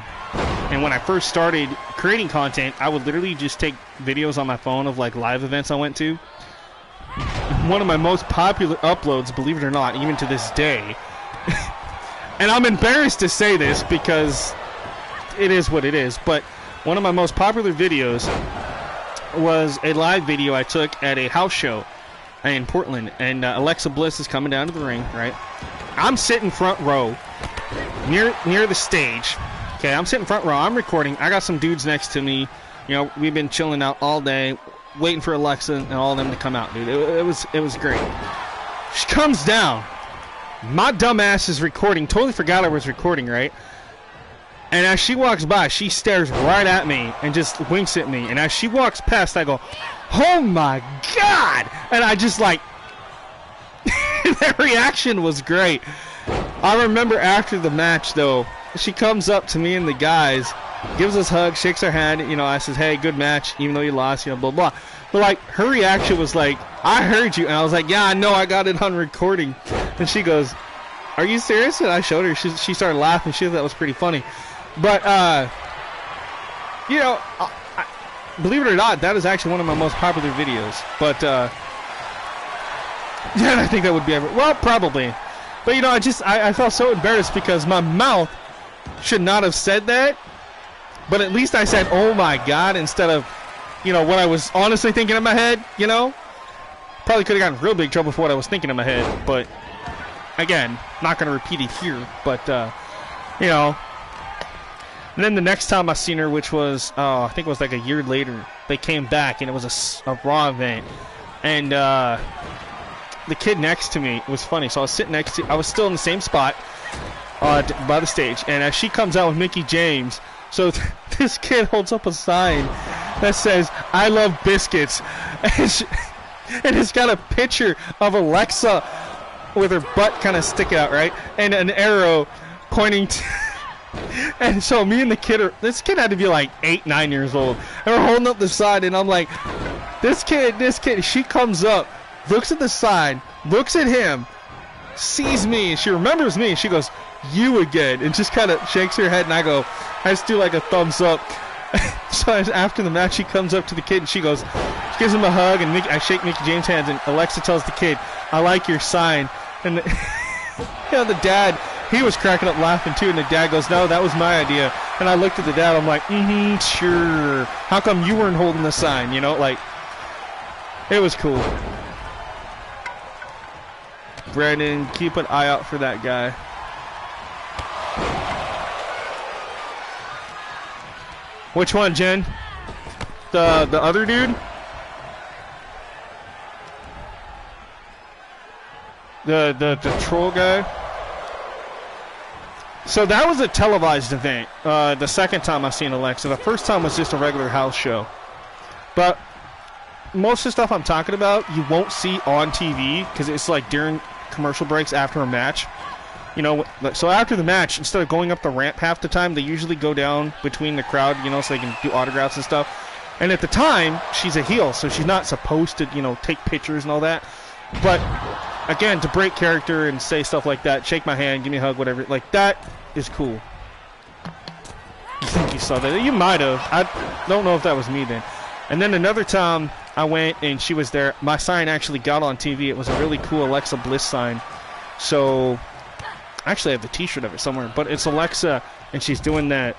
And when I first started creating content, I would literally just take videos on my phone of like live events I went to. One of my most popular uploads, believe it or not, even to this day, and I'm embarrassed to say this because it is what it is, but one of my most popular videos was a live video I took at a house show in Portland, and Alexa Bliss is coming down to the ring, right? I'm sitting front row near the stage. Okay, I'm sitting front row. I'm recording. I got some dudes next to me. You know, we've been chilling out all day, waiting for Alexa and all of them to come out, dude. It was great. She comes down. My dumb ass is recording. Totally forgot I was recording, right? And as she walks by, she stares right at me and just winks at me. And as she walks past, I go, "Oh my God!" And I just like, that reaction was great. I remember after the match, though, she comes up to me and the guys, gives us a hug, shakes our hand. You know, I says, "Hey, good match, even though you lost," you know, blah, blah. But, like, her reaction was like, "I heard you." And I was like, "Yeah, I know, I got it on recording." And she goes, "Are you serious?" And I showed her. She started laughing. She thought that was pretty funny. But, you know, believe it or not, that is actually one of my most popular videos. But, yeah, I think that would be ever. Well, probably. But, you know, I felt so embarrassed because my mouth should not have said that. But at least I said, "Oh my God," instead of, you know, what I was honestly thinking in my head, you know. Probably could have gotten in real big trouble for what I was thinking in my head. But, again, not going to repeat it here. But, you know. And then the next time I seen her, which was, I think it was like a year later, they came back, and it was a Raw event. And the kid next to me, it was funny. So I was sitting next to, I was still in the same spot by the stage. And as she comes out with Mickie James, so this kid holds up a sign that says, "I love biscuits." And it's got a picture of Alexa with her butt kind of sticking out, right? And an arrow pointing to... And so me and the kid this kid had to be like 8, 9 years old. And we're holding up the sign, and I'm like, this kid, she comes up, looks at the sign, looks at him, sees me, and she remembers me, and she goes, "You again," and just kind of shakes her head, and I just do like a thumbs up. So after the match, she comes up to the kid, and she gives him a hug, and I shake Mickie James' hands, and Alexa tells the kid, "I like your sign." And you know, the dad, he was cracking up laughing too, and the dad goes, "No, that was my idea." And I looked at the dad, I'm like, sure. How come you weren't holding the sign? You know, like, it was cool. Brandon, keep an eye out for that guy. Which one, Jen? The other dude? The troll guy? So that was a televised event. The second time I seen Alexa. The first time was just a regular house show. But most of the stuff I'm talking about, you won't see on TV because it's like during commercial breaks after a match. You know, so after the match, instead of going up the ramp half the time, they usually go down between the crowd, you know, so they can do autographs and stuff. And at the time, she's a heel, so she's not supposed to, you know, take pictures and all that. But again, to break character and say stuff like that, shake my hand, give me a hug, whatever, like that is cool. You think you saw that? You might have. I don't know if that was me then. And then another time I went and she was there. My sign actually got on TV. It was a really cool Alexa Bliss sign. So actually I have the t-shirt of it somewhere, but it's Alexa and she's doing that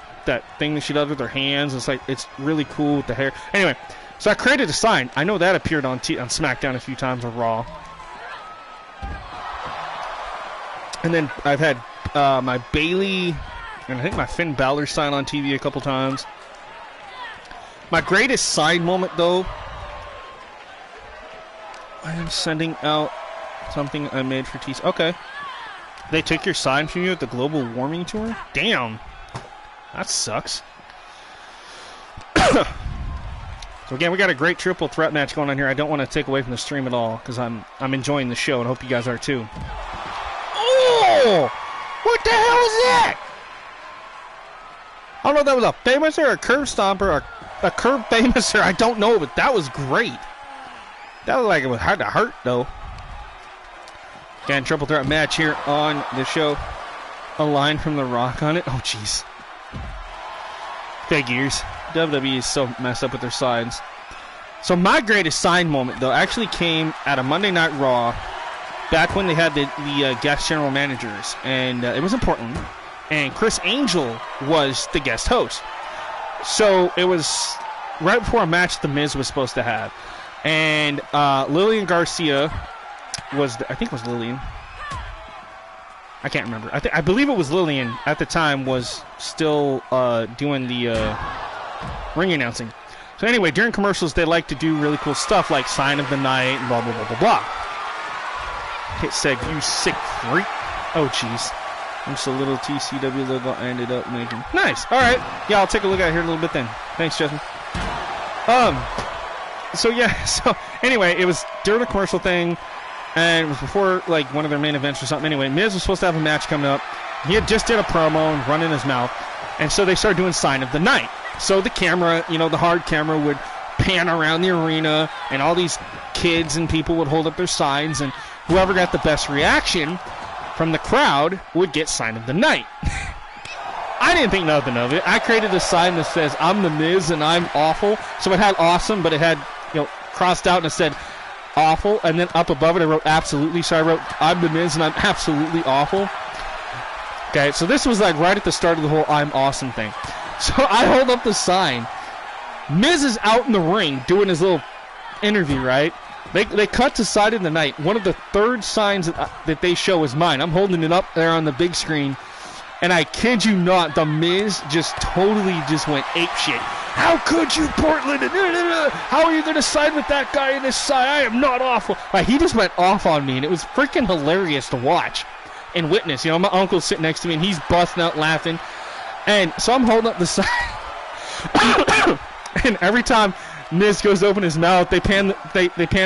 thing that she does with her hands. It's like, it's really cool with the hair. Anyway, so I created a sign. I know that appeared on SmackDown a few times or Raw. And then I've had my Bailey and I think my Finn Balor sign on TV a couple times. My greatest sign moment, though, I am sending out something I made for TCW. Okay. They took your sign from you at the Global Warming Tour? Damn. That sucks. So again, we got a great triple threat match going on here. I don't want to take away from the stream at all because I'm enjoying the show and hope you guys are too. Oh! What the hell is that? I don't know if that was a famouser or a curve stomper or a curve famouser. I don't know, but that was great. That was like it was hard to hurt though. Again, triple threat match here on the show. A line from The Rock on it. Oh, jeez. Figures. WWE is so messed up with their signs. So my greatest sign moment, though, actually came at a Monday Night Raw back when they had the guest general managers. And it was important. And Chris Angel was the guest host. So it was right before a match The Miz was supposed to have. And Lillian Garcia was, I think it was Lillian. I can't remember. I believe it was Lillian at the time was still doing the ring announcing. So anyway, during commercials, they like to do really cool stuff like sign of the night and blah, blah, blah, blah, blah. It said, "You sick freak." Oh, jeez. Just a little TCW logo I ended up making. Nice. All right. Yeah, I'll take a look at it here in a little bit then. Thanks, Justin. So yeah. So anyway, it was during a commercial thing, and it was before like one of their main events or something. Anyway, Miz was supposed to have a match coming up. He had just did a promo and running his mouth, and so they started doing Sign of the Night. So the camera, you know, the hard camera would pan around the arena, and all these kids and people would hold up their signs, and whoever got the best reaction from the crowd would get Sign of the Night. I didn't think nothing of it. I created a sign that says, I'm the Miz and I'm awful. So it had awesome, but it had, you know, crossed out and it said awful. And then up above it, I wrote absolutely. So I wrote, I'm the Miz and I'm absolutely awful. Okay, so this was like right at the start of the whole I'm awesome thing. So I hold up the sign. Miz is out in the ring doing his little interview, right? They cut to Sign of the Night. One of the third signs that they show is mine. I'm holding it up there on the big screen, and I kid you not, the Miz just totally just went apeshit. How could you, Portland? How are you going to side with that guy in this side? I am not awful. Like, he just went off on me, and it was freaking hilarious to watch and witness. You know, my uncle's sitting next to me, and he's busting out laughing. And so I'm holding up the sign. And every time Miz goes to open his mouth, they pan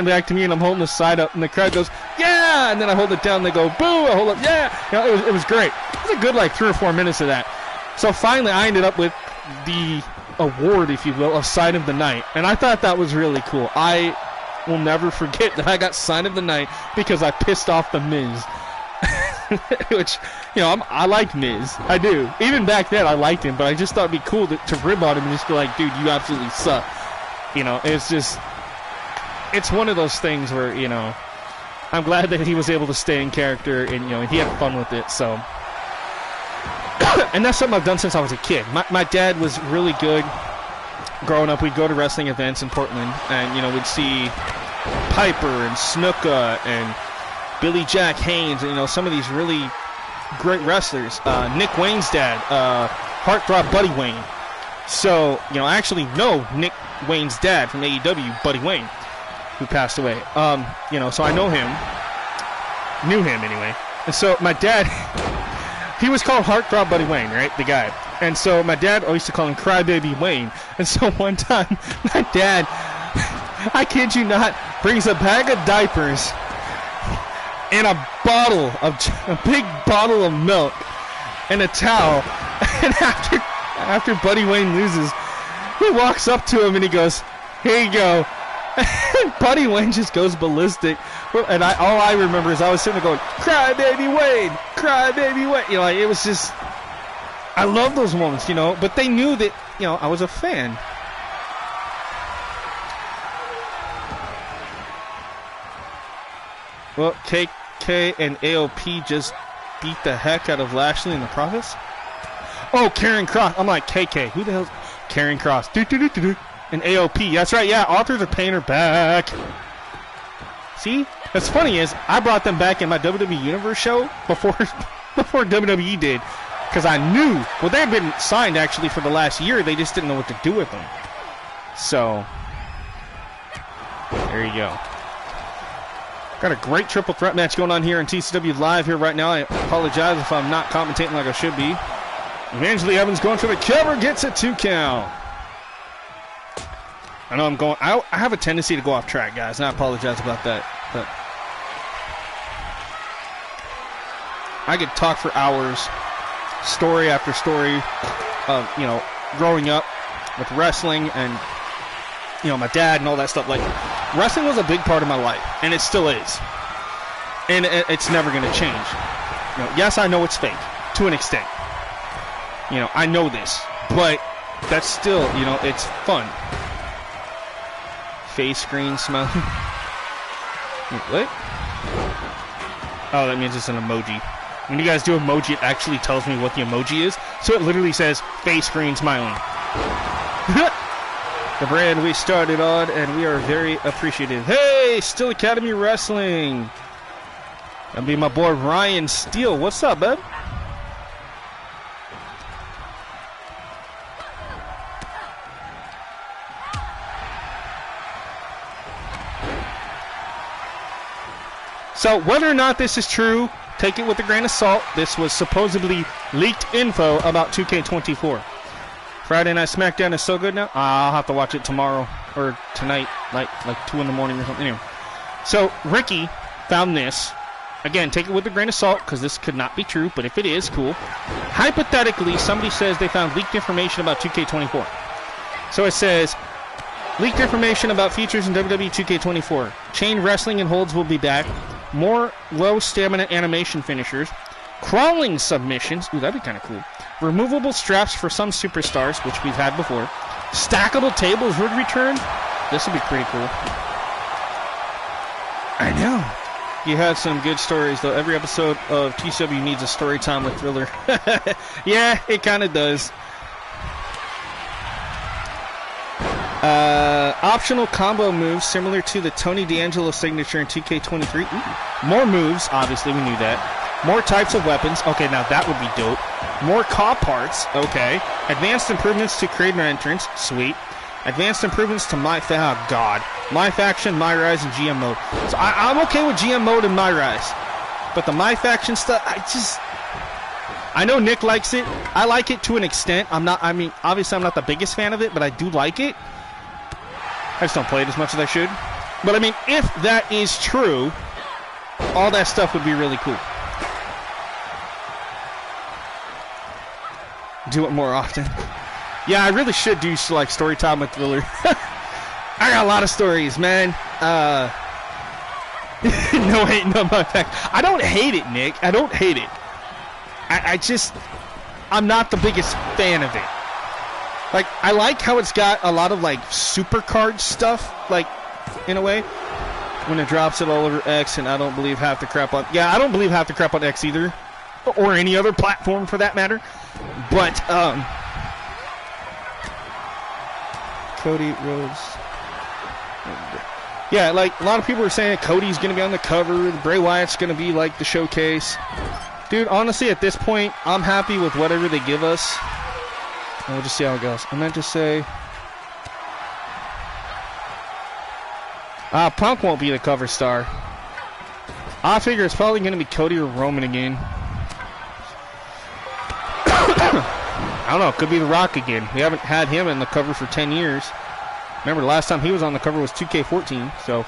back to me, and I'm holding the side up, and the crowd goes, yeah! And then I hold it down, and they go, boo! I hold it, yeah! You know, it was great. It was a good, like, 3 or 4 minutes of that. So finally, I ended up with the award, if you will, of Sign of the Night. And I thought that was really cool. I will never forget that I got Sign of the Night because I pissed off the Miz. Which, you know, I like Miz. I do. Even back then, I liked him, but I just thought it'd be cool to rib on him and just be like, dude, you absolutely suck. You know, it's just, it's one of those things where, you know, I'm glad that he was able to stay in character and, you know, he had fun with it, so. And that's something I've done since I was a kid. My dad was really good. Growing up, we'd go to wrestling events in Portland, and, you know, we'd see Piper and Snuka and Billy Jack Haynes, and, you know, some of these really great wrestlers. Nick Wayne's dad, Heartthrob Buddy Wayne. So, you know, I actually know Nick Wayne's dad from AEW, Buddy Wayne, who passed away. You know, so I know him. Knew him, anyway. And so my dad, he was called Heartthrob Buddy Wayne, right? The guy. And so my dad used to call him Crybaby Wayne. And so one time, my dad, I kid you not, brings a bag of diapers and a big bottle of milk and a towel. And after Buddy Wayne loses, he walks up to him and he goes, here you go. And Buddy Wayne just goes ballistic. And all I remember is I was sitting there going, cry baby Wayne, cry baby Wayne. You know, like, it was just, I love those moments, you know, but they knew that, you know, I was a fan. Well, KK and AOP just beat the heck out of Lashley and the Profits. Oh, Karen Cross. I'm like, KK. Who the hell's Karen Cross? And AOP. That's right. Yeah, authors are paying her back. See? What's funny is I brought them back in my WWE Universe show before WWE did. Because I knew. Well, they had been signed, actually, for the last year. They just didn't know what to do with them. So, there you go. Got a great triple threat match going on here in TCW Live here right now. I apologize if I'm not commentating like I should be. Evangeline Evans going for the cover, gets a 2 count. I know I'm going, I have a tendency to go off track, guys, and I apologize about that. But I could talk for hours, story after story of, you know, growing up with wrestling and, you know, my dad and all that stuff. Like, wrestling was a big part of my life, and it still is. And it's never going to change. You know, yes, I know it's fake, to an extent. You know, I know this, but that's still, you know, it's fun. Face screen smiling. What? Oh, that means it's an emoji. When you guys do emoji, it actually tells me what the emoji is. So it literally says face screen smiling. The brand we started on, and we are very appreciative. Hey, Still Academy Wrestling. That'd be my boy Ryan Steele. What's up, bud? So whether or not this is true, take it with a grain of salt. This was supposedly leaked info about 2K24. Friday Night SmackDown is so good now. I'll have to watch it tomorrow or tonight, like 2 in the morning or something. Anyway, so Ricky found this. Again, take it with a grain of salt because this could not be true, but if it is, cool. Hypothetically, somebody says they found leaked information about 2K24. So it says, leaked information about features in WWE 2K24. Chain wrestling and holds will be back. More low stamina animation finishers. Crawling submissions. Ooh, that'd be kind of cool. Removable straps for some superstars, which we've had before. Stackable tables would return. This would be pretty cool. I know. You had some good stories, though. Every episode of TCW needs a story time with Thriller. Yeah, it kind of does. Optional combo moves similar to the Tony D'Angelo signature in 2K23. Ooh. More moves, obviously, we knew that. More types of weapons. Okay, now that would be dope. More CAW parts. Okay. Advanced improvements to creator entrance. Sweet. Advanced improvements to my faction, my rise, and GM mode. So I'm okay with GM mode and my rise, but the my faction stuff, I know Nick likes it. I like it to an extent. Obviously I'm not the biggest fan of it, but I do like it. I just don't play it as much as I should. But I mean, if that is true, all that stuff would be really cool. Do it more often. Yeah, I really should do like story time with Thriller. I got a lot of stories, man. No hate, no my fact. I don't hate it, Nick. I don't hate it. I'm not the biggest fan of it. Like, I like how it's got a lot of like super card stuff, like in a way. When it drops it all over X, and I don't believe half the crap on. Yeah, I don't believe half the crap on X either, or any other platform for that matter. But Cody Rhodes. Yeah, like a lot of people are saying Cody's gonna be on the cover, Bray Wyatt's gonna be like the showcase. Dude, honestly, at this point, I'm happy with whatever they give us. And we'll just see how it goes. I meant to say, Punk won't be the cover star. I figure it's probably gonna be Cody or Roman again. I don't know, it could be The Rock again. We haven't had him in the cover for 10 years. Remember, the last time he was on the cover was 2K14, so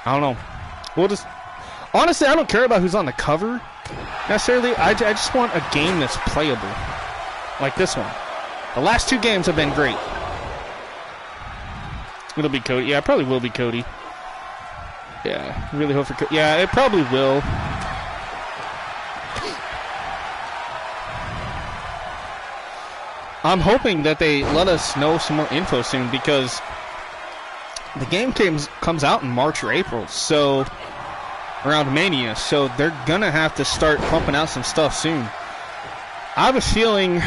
I don't know. We'll just... Honestly, I don't care about who's on the cover, necessarily. I just want a game that's playable, like this one. The last 2 games have been great. It'll be Cody. Yeah, it probably will be Cody. Yeah, really hope for Cody. Yeah, it probably will. I'm hoping that they let us know some more info soon, because the game comes out in March or April, so around Mania, so they're gonna have to start pumping out some stuff soon. I have a feeling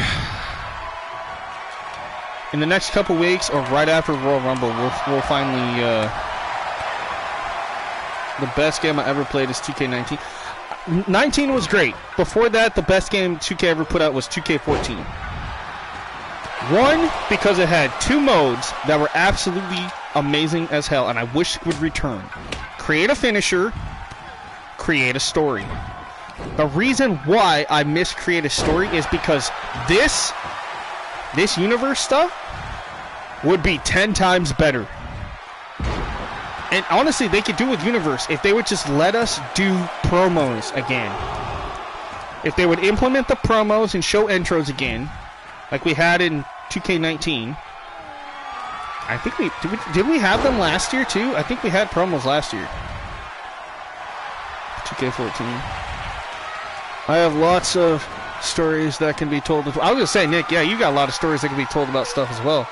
in the next couple weeks or right after Royal Rumble, we'll finally the best game I ever played is 2K19. 19 was great. Before that, the best game 2K ever put out was 2K14. One, because it had 2 modes that were absolutely amazing as hell, and I wish it would return. Create a finisher, create a story. The reason why I miss create a story is because this universe stuff would be 10 times better. And honestly, they could do with Universe if they would just let us do promos again. If they would implement the promos and show intros again, like we had in 2K19. I think did we have them last year too? I think we had promos last year. 2K14. I have lots of stories that can be told. I was gonna say, Nick, yeah, you got a lot of stories that can be told about stuff as well.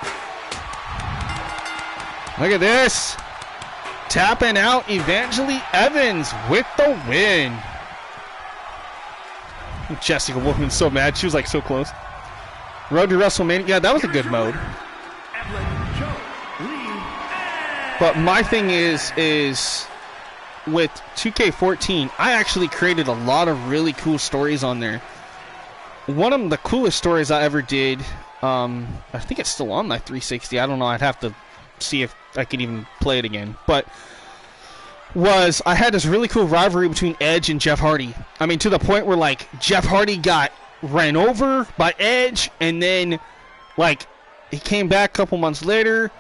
Look at this. Tapping out Evangeline Evans with the win. Jessica Wolfman's so mad. She was like so close. Road to WrestleMania. Yeah, that was a good mode. But my thing is with 2K14, I actually created a lot of really cool stories on there. One of the coolest stories I ever did, I think it's still on my 360. I don't know. I'd have to see if I could even play it again. But was I had this really cool rivalry between Edge and Jeff Hardy. I mean, to the point where, like, Jeff Hardy got ran over by Edge, and then, like, he came back a couple months later,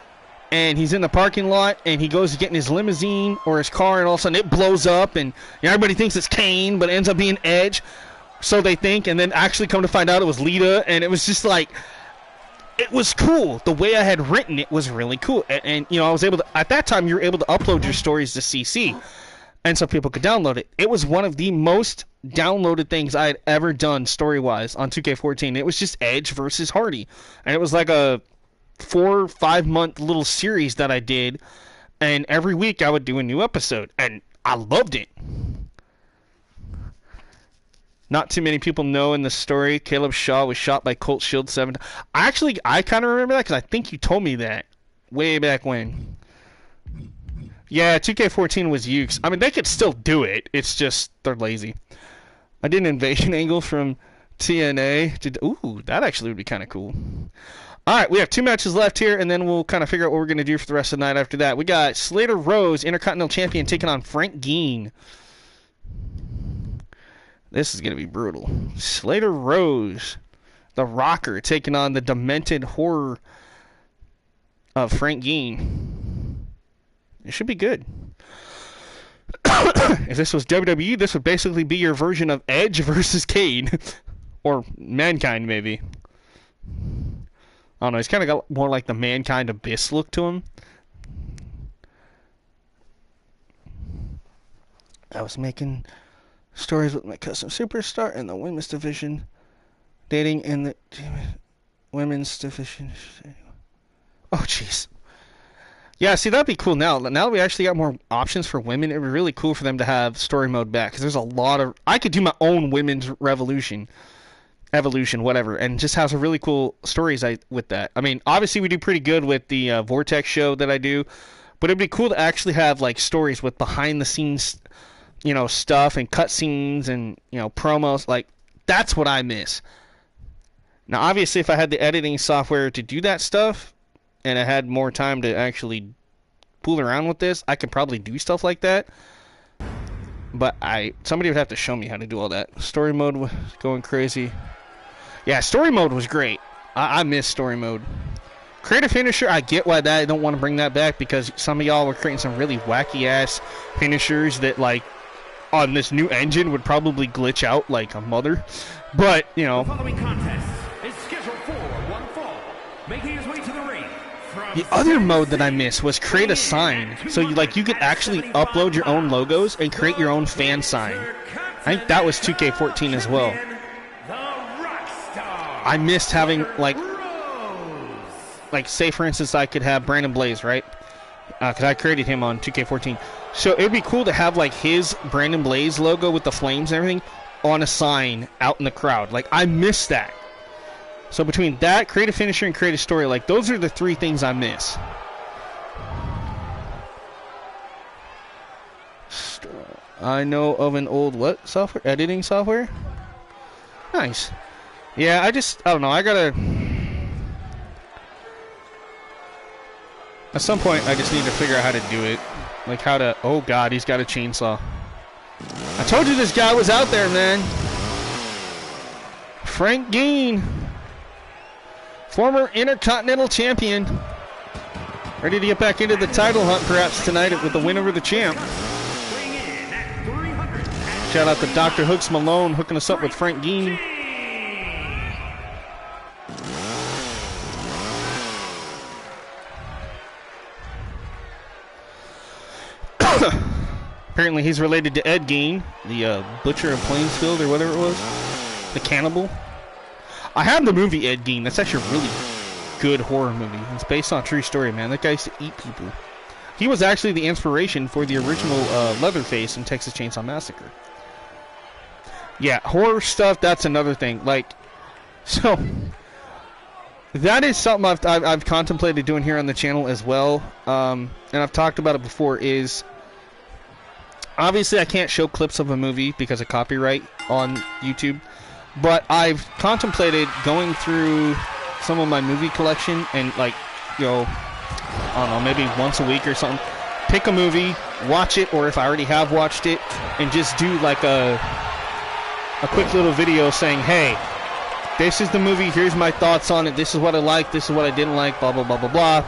and he's in the parking lot, and he goes to get in his limousine or his car, and all of a sudden it blows up, and everybody thinks it's Kane, but it ends up being Edge. So they think, and then actually come to find out it was Lita, and it was just like, it was cool. The way I had written it was really cool. And you know, I was able to, at that time, you were able to upload your stories to CC, and so people could download it. It was one of the most downloaded things I had ever done story-wise on 2K14. It was just Edge versus Hardy, and it was like a 4 or 5 month little series that I did, and every week I would do a new episode, and I loved it. Not too many people know in the story, Caleb Shaw was shot by Colt Shield 7 times. I kind of remember that because I think you told me that way back when. Yeah, 2K14 was Ukes. I mean, they could still do it. It's just they're lazy. I did an invasion angle from TNA. Ooh, that actually would be kind of cool. All right, we have 2 matches left here, and then we'll kind of figure out what we're going to do for the rest of the night after that. We got Slater Rose, Intercontinental Champion, taking on Frank Geen. This is going to be brutal. Slater Rose, the Rocker, taking on the demented horror of Frank Geen. It should be good. If this was WWE, this would basically be your version of Edge versus Kane. Or Mankind, maybe. I don't know, he's kind of got more like the Mankind Abyss look to him. I was making stories with my custom superstar in the women's division, dating in the women's division. Oh, jeez. Yeah, see, that'd be cool now. Now that we actually got more options for women, it'd be really cool for them to have story mode back, because there's a lot of... I could do my own women's evolution, whatever, and just have some really cool stories with that. I mean, obviously we do pretty good with the Vortex show that I do, but it'd be cool to actually have, like, stories with behind-the-scenes, you know, stuff and cutscenes and, you know, promos. Like, that's what I miss. Now, obviously, if I had the editing software to do that stuff, and I had more time to actually fool around with this, I could probably do stuff like that. But somebody would have to show me how to do all that. Story mode was going crazy. Yeah, story mode was great. I miss story mode. Creative finisher, I get why I don't want to bring that back, because some of y'all were creating some really wacky-ass finishers that, like, on this new engine would probably glitch out like a mother. But, you know. The following contest is scheduled for one fall. Making his way to the ring. The other mode that I missed was create a sign. So you could actually upload your own logos and create your own fan sign. I think that was 2K14 as well. I missed having, like, say for instance I could have Brandon Blaze, right? Because I created him on 2K14. So it would be cool to have, like, his Brandon Blaze logo with the flames and everything on a sign out in the crowd. Like, I miss that. So between that, create a finisher, and create a story, like, those are the 3 things I miss. I know of an old what software? Editing software? Nice. Yeah, I don't know, I gotta... At some point, I just need to figure out how to do it. Like, how to... Oh, God, he's got a chainsaw. I told you this guy was out there, man. Frank Geen. Former Intercontinental Champion. Ready to get back into the title hunt, perhaps, tonight with the win over the champ. Shout out to Dr. Hooks Malone hooking us up with Frank Geen. Apparently he's related to Ed Gein, the Butcher of Plainsfield or whatever it was. The Cannibal. I have the movie Ed Gein. That's actually a really good horror movie. It's based on a true story, man. That guy used to eat people. He was actually the inspiration for the original Leatherface in Texas Chainsaw Massacre. Yeah, horror stuff, that's another thing. Like, so... that is something I've contemplated doing here on the channel as well. And I've talked about it before, is... obviously, I can't show clips of a movie because of copyright on YouTube, but I've contemplated going through some of my movie collection and, like, you know, I don't know, maybe once a week or something, pick a movie, watch it, or if I already have watched it, and just do like a quick little video saying, hey, this is the movie, here's my thoughts on it, this is what I liked, this is what I didn't like, blah, blah, blah, blah, blah.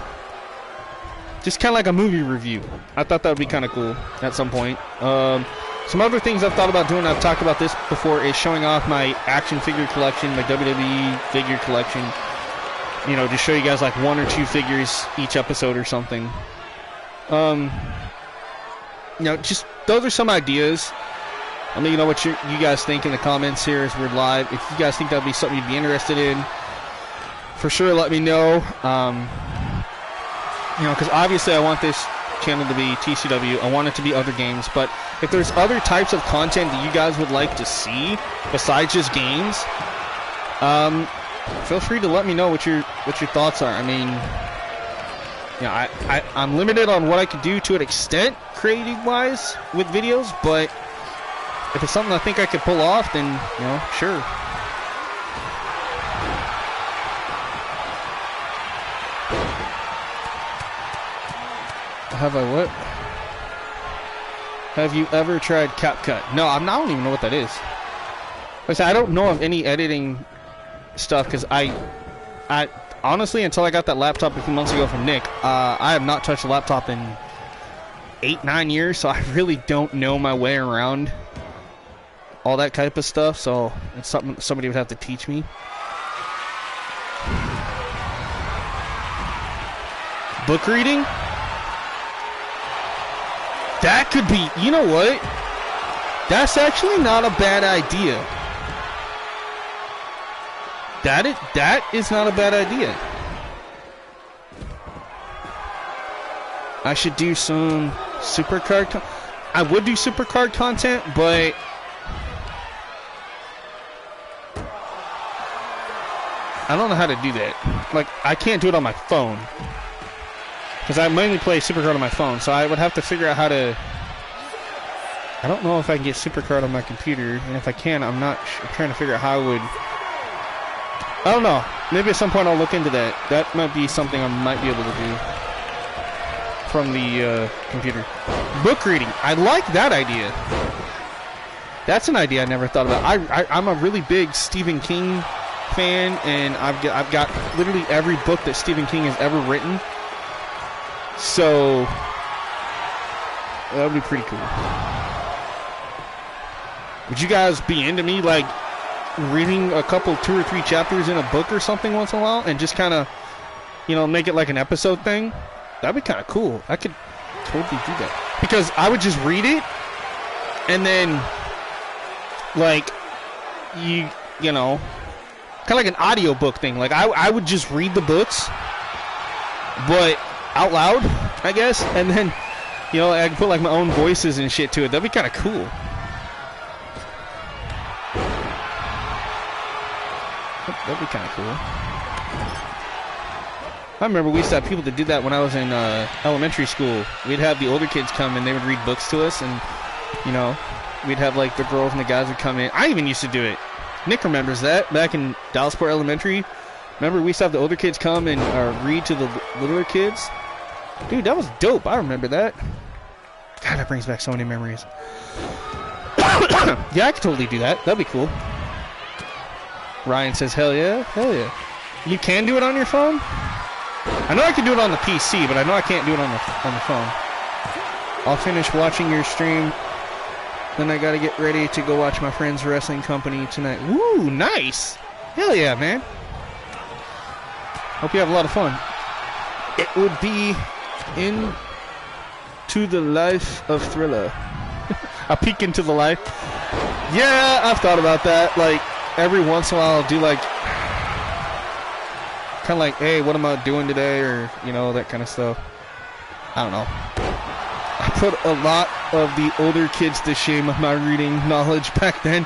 Just kind of like a movie review. I thought that would be kind of cool at some point. Some other things I've thought about doing, I've talked about this before, is showing off my action figure collection, my WWE figure collection. You know, just show you guys like 1 or 2 figures each episode or something. You know, just those are some ideas. Let me know what you guys think in the comments here as we're live. If you guys think that would be something you'd be interested in, for sure let me know. You know, because obviously I want this channel to be TCW. I want it to be other games, but if there's other types of content that you guys would like to see besides just games, feel free to let me know what your thoughts are. I mean, you know, I'm limited on what I can do to an extent, creative-wise, with videos, but if it's something I think I could pull off, then, you know, sure. Have I what? Have you ever tried CapCut? No, I don't even know what that is. Like I said, I don't know of any editing stuff because I honestly, until I got that laptop a few months ago from Nick, I have not touched a laptop in 8-9 years, so I really don't know my way around all that type of stuff. So it's something somebody would have to teach me. Book reading? That could be, you know what? That's actually not a bad idea. That is not a bad idea. I should do some supercard. I would do supercard content, but I don't know how to do that. Like, I can't do it on my phone. Because I mainly play Supercard on my phone, so I would have to figure out how to... I don't know if I can get Supercard on my computer, and if I can, I'm trying to figure out how I would... I don't know. Maybe at some point I'll look into that. That might be something I might be able to do from the computer. Book reading. I like that idea. That's an idea I never thought about. I'm a really big Stephen King fan, and I've got literally every book that Stephen King has ever written. So that would be pretty cool. Would you guys be into me like reading a couple 2 or 3 chapters in a book or something once in a while and just kind of, you know, make it like an episode thing? That'd be kind of cool. I could totally do that because I would just read it and then like you know, kind of like an audiobook thing. Like I would just read the books, but out loud, I guess, and then, you know, I can put like my own voices and shit to it. That'd be kind of cool. That'd be kind of cool. I remember we used to have people that did that when I was in elementary school. We'd have the older kids come and they would read books to us, and, you know, we'd have like the girls and the guys would come in. I even used to do it. Nick remembers that back in Dallasport Elementary. Remember, we used to have the older kids come and read to the littler kids. Dude, that was dope. I remember that. God, that brings back so many memories. Yeah, I could totally do that. That'd be cool. Ryan says, hell yeah. Hell yeah. You can do it on your phone? I know I can do it on the PC, but I know I can't do it on the phone. I'll finish watching your stream. Then I gotta get ready to go watch my friend's wrestling company tonight. Woo, nice. Hell yeah, man. Hope you have a lot of fun. It would be into the life of Thriller. A peek into the life. Yeah, I've thought about that. Like, every once in a while I'll do like, kind of like, hey, what am I doing today? Or, you know, that kind of stuff. I don't know. I put a lot of the older kids to shame of my reading knowledge back then.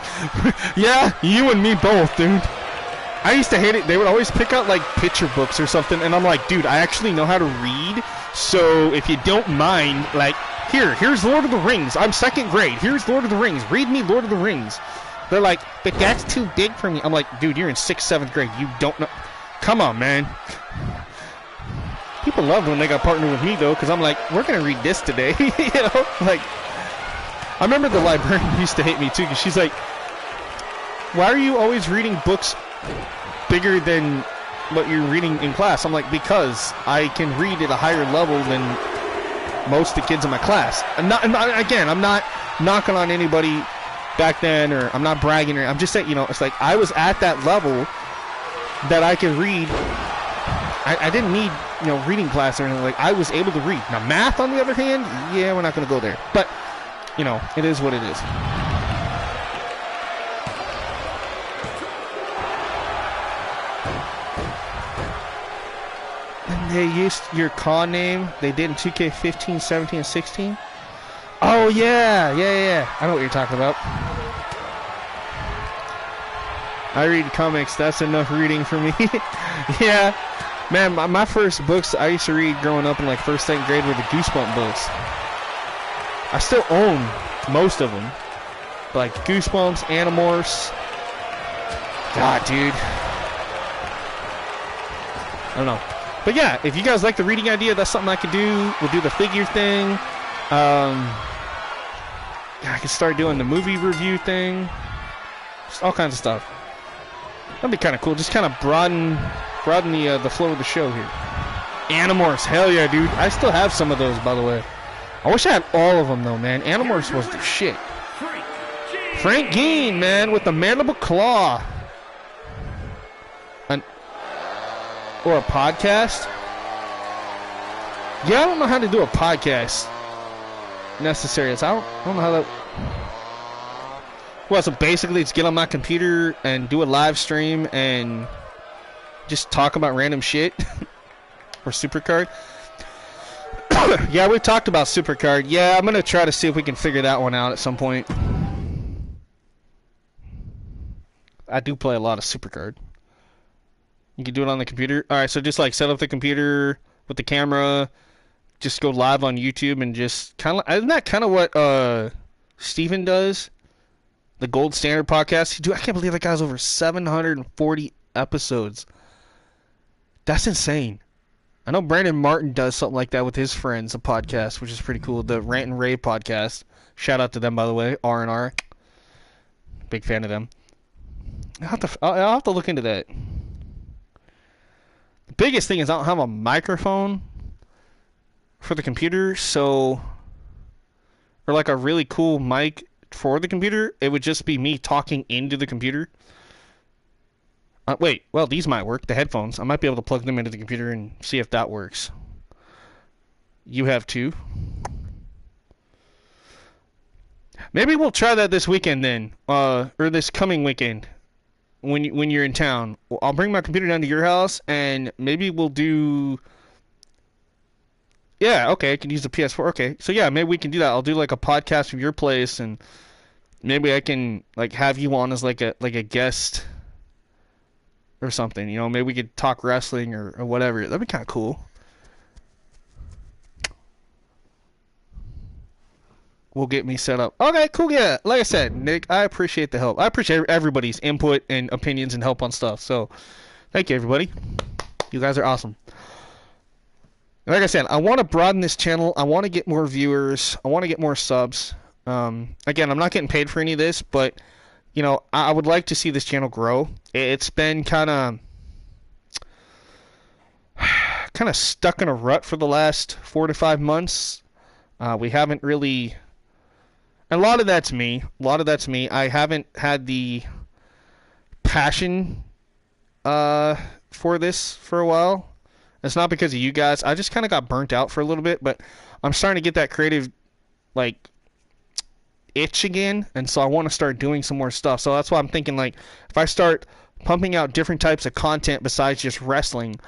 Yeah, you and me both, dude. I used to hate it. They would always pick out like picture books or something, and I'm like, dude, I actually know how to read, so if you don't mind, like, here's Lord of the Rings. I'm 2nd grade. Here's Lord of the Rings. Read me Lord of the Rings. They're like, but that's too big for me. I'm like, dude, you're in 6th, 7th grade. You don't know. Come on, man. People loved when they got partnered with me, though, because I'm like, we're going to read this today. You know? Like, I remember the librarian used to hate me, too, because she's like, why are you always reading books bigger than what you're reading in class? I'm like, because I can read at a higher level than most of the kids in my class. Again, I'm not knocking on anybody back then, or I'm not bragging, or I'm just saying, you know, it's like I was at that level that I could read. I didn't need, you know, reading class or anything. Like, I was able to read. Now, math, on the other hand, yeah, we're not going to go there. But, you know, it is what it is. And they used your CAW name they did in 2K15, 17, and 16. Oh, yeah. I know what you're talking about. I read comics. That's enough reading for me. Yeah. Man, my first books I used to read growing up in like first, second grade were the Goosebump books. I still own most of them. Like Goosebumps, Animorphs. God, dude. I don't know. But yeah, if you guys like the reading idea, that's something I could do. We'll do the figure thing. I could start doing the movie review thing. Just all kinds of stuff. That'd be kind of cool. Just kind of broaden the flow of the show here. Animorphs, hell yeah, dude. I still have some of those, by the way. I wish I had all of them, though, man. Animorphs was the shit. Frank Geen, man, with the mandible claw. Or a podcast? Yeah, I don't know how to do a podcast. Necessary. I don't know how that... Well, so basically it's get on my computer and do a live stream and just talk about random shit. Or Supercard. Yeah, we talked about Supercard. Yeah, I'm going to try to see if we can figure that one out at some point. I do play a lot of Supercard. You can do it on the computer. Alright, so just like set up the computer with the camera, just go live on YouTube and just kind of... Isn't that kind of what Steven does? The Gold Standard podcast. Dude, I can't believe that guy's over 740 episodes. That's insane. I know Brandon Martin does something like that with his friends, a podcast, which is pretty cool. The Rant and Rave podcast. Shout out to them, by the way. R&R. Big fan of them. I'll have to look into that. The biggest thing is I don't have a microphone for the computer, so... Or like a really cool mic for the computer. It would just be me talking into the computer. Wait, well, these might work, the headphones. I might be able to plug them into the computer and see if that works. You have two. Maybe we'll try that this weekend then, or this coming weekend when you're in town. I'll bring my computer down to your house and maybe we'll do... Yeah, okay, I can use the PS4. Okay, so yeah, maybe we can do that. I'll do like a podcast from your place, and maybe I can like have you on as like a guest or something. You know, maybe we could talk wrestling or whatever. That'd be kind of cool. Will get me set up. Okay, cool. Yeah, like I said, Nick, I appreciate the help. I appreciate everybody's input and opinions and help on stuff. So, thank you, everybody. You guys are awesome. Like I said, I want to broaden this channel. I want to get more viewers. I want to get more subs. Again, I'm not getting paid for any of this, but you know, I would like to see this channel grow. It's been kind of stuck in a rut for the last 4 to 5 months. We haven't really... And a lot of that's me. I haven't had the passion for this for a while. It's not because of you guys. I just kind of got burnt out for a little bit, but I'm starting to get that creative, like, itch again, and so I want to start doing some more stuff. So that's why I'm thinking, like, if I start pumping out different types of content besides just wrestling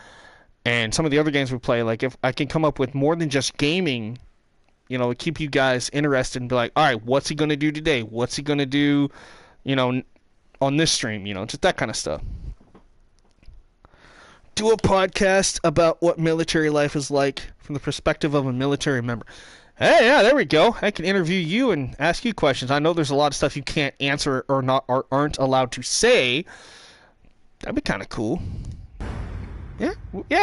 and some of the other games we play, like, if I can come up with more than just gaming, you know, keep you guys interested and be like, all right, what's he going to do today? What's he going to do, you know, on this stream? You know, just that kind of stuff. Do a podcast about what military life is like from the perspective of a military member. Hey, yeah, there we go. I can interview you and ask you questions. I know there's a lot of stuff you can't answer or not or aren't allowed to say. That'd be kind of cool. Yeah,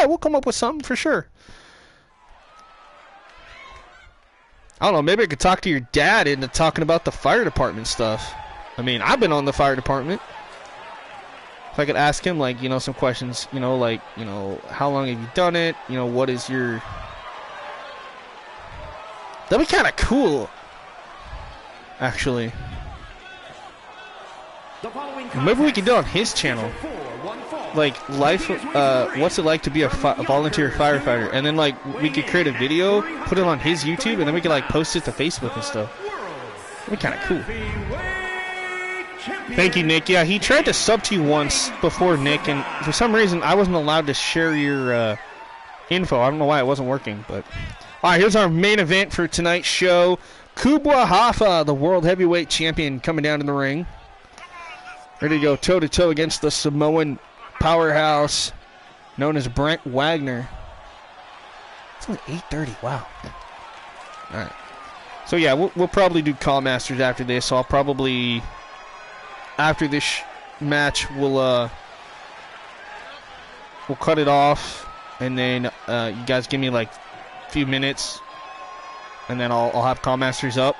we'll come up with something for sure. I don't know, maybe I could talk to your dad into talking about the fire department stuff. I mean, I've been on the fire department. If I could ask him, like, you know, some questions, you know, like, you know, how long have you done it? You know, what is your... That'd be kind of cool, actually. Maybe we could do it on his channel. Like, life, what's it like to be a volunteer firefighter? And then, like, we could create a video, put it on his YouTube, and then we could, like, post it to Facebook and stuff. That'd be kind of cool. Thank you, Nick. Yeah, he tried to sub to you once before, Nick, and for some reason I wasn't allowed to share your info. I don't know why it wasn't working, but... Alright, here's our main event for tonight's show. Kubwa Hoffa, the World Heavyweight Champion, coming down in the ring. Ready to go toe-to-toe against the Samoan powerhouse known as Brent Wagner. It's only 8:30. Wow. Alright. So, yeah, we'll probably do Call Masters after this, so I'll probably... After this match, we'll cut it off, and then you guys give me like a few minutes, and then I'll have Call Masters up.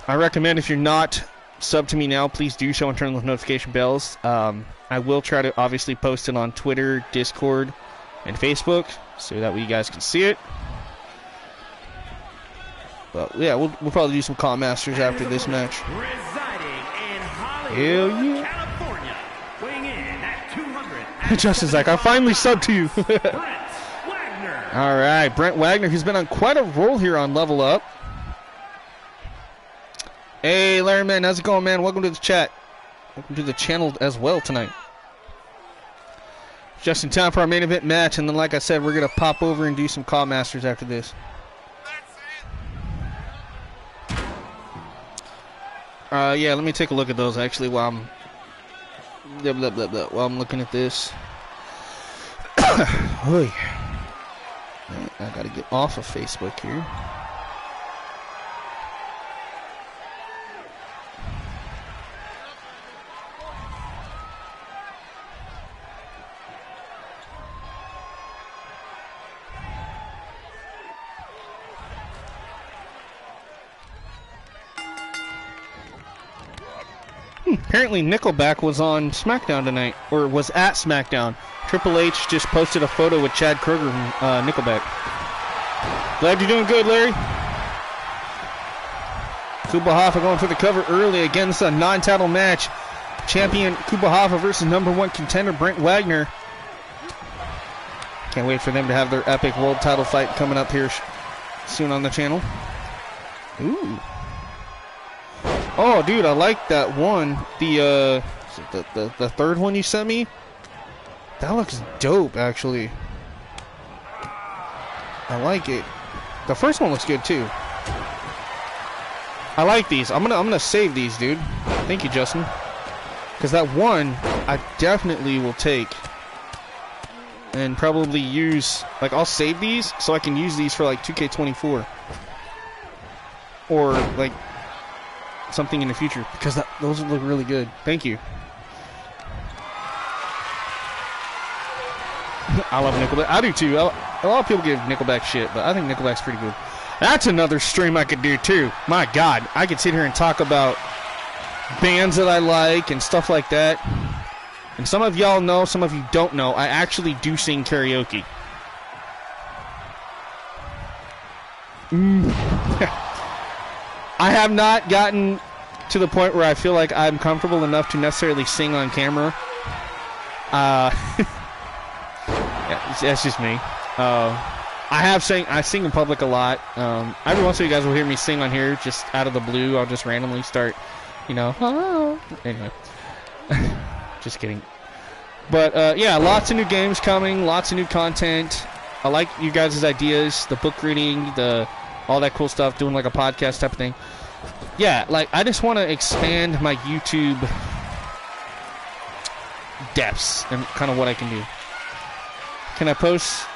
I recommend if you're not subbed to me now, please do so and turn on those notification bells. I will try to obviously post it on Twitter, Discord, and Facebook so that way you guys can see it. But yeah, we'll probably do some Call Masters after this match. Hell yeah. California, weighing in at 200. Justin's like, I finally subbed to you. All right, Brent Wagner, who's been on quite a roll here on Level Up. Hey, Larry, man, how's it going, man? Welcome to the chat. Welcome to the channel as well tonight. Just in time for our main event match, and then, like I said, we're going to pop over and do some Call Masters after this. Yeah, let me take a look at those actually while I'm while I'm looking at this. Oy. I gotta get off of Facebook here. Apparently Nickelback was on SmackDown tonight, or was at SmackDown. Triple H just posted a photo with Chad Kroger from Nickelback. Glad you're doing good, Larry. Kubwa Hoffa going for the cover early against a non-title match. Champion Kubwa Hoffa versus #1 contender Brent Wagner. Can't wait for them to have their epic world title fight coming up here soon on the channel. Ooh. Oh, dude, I like that one. The third one you sent me. That looks dope, actually. I like it. The first one looks good too. I like these. I'm gonna save these, dude. Thank you, Justin. Because that one, I definitely will take and probably use. Like, I'll save these so I can use these for like 2K24 or like something in the future, because those look really good. Thank you. I love Nickelback. I do too. A lot of people give Nickelback shit, but I think Nickelback's pretty good. That's another stream I could do too. My God, I could sit here and talk about bands that I like and stuff like that. And some of y'all know, some of you don't know, I actually do sing karaoke. I have not gotten to the point where I feel like I'm comfortable enough to necessarily sing on camera. Yeah, that's just me. I sing in public a lot. Every once in a while you guys will hear me sing on here, just out of the blue. I'll just randomly start, you know. Anyway. Just kidding. But, yeah, lots of new games coming, lots of new content. I like you guys' ideas, the book reading, all that cool stuff, doing like a podcast type of thing. Yeah, like, I just want to expand my YouTube depths and kind of what I can do. Can I post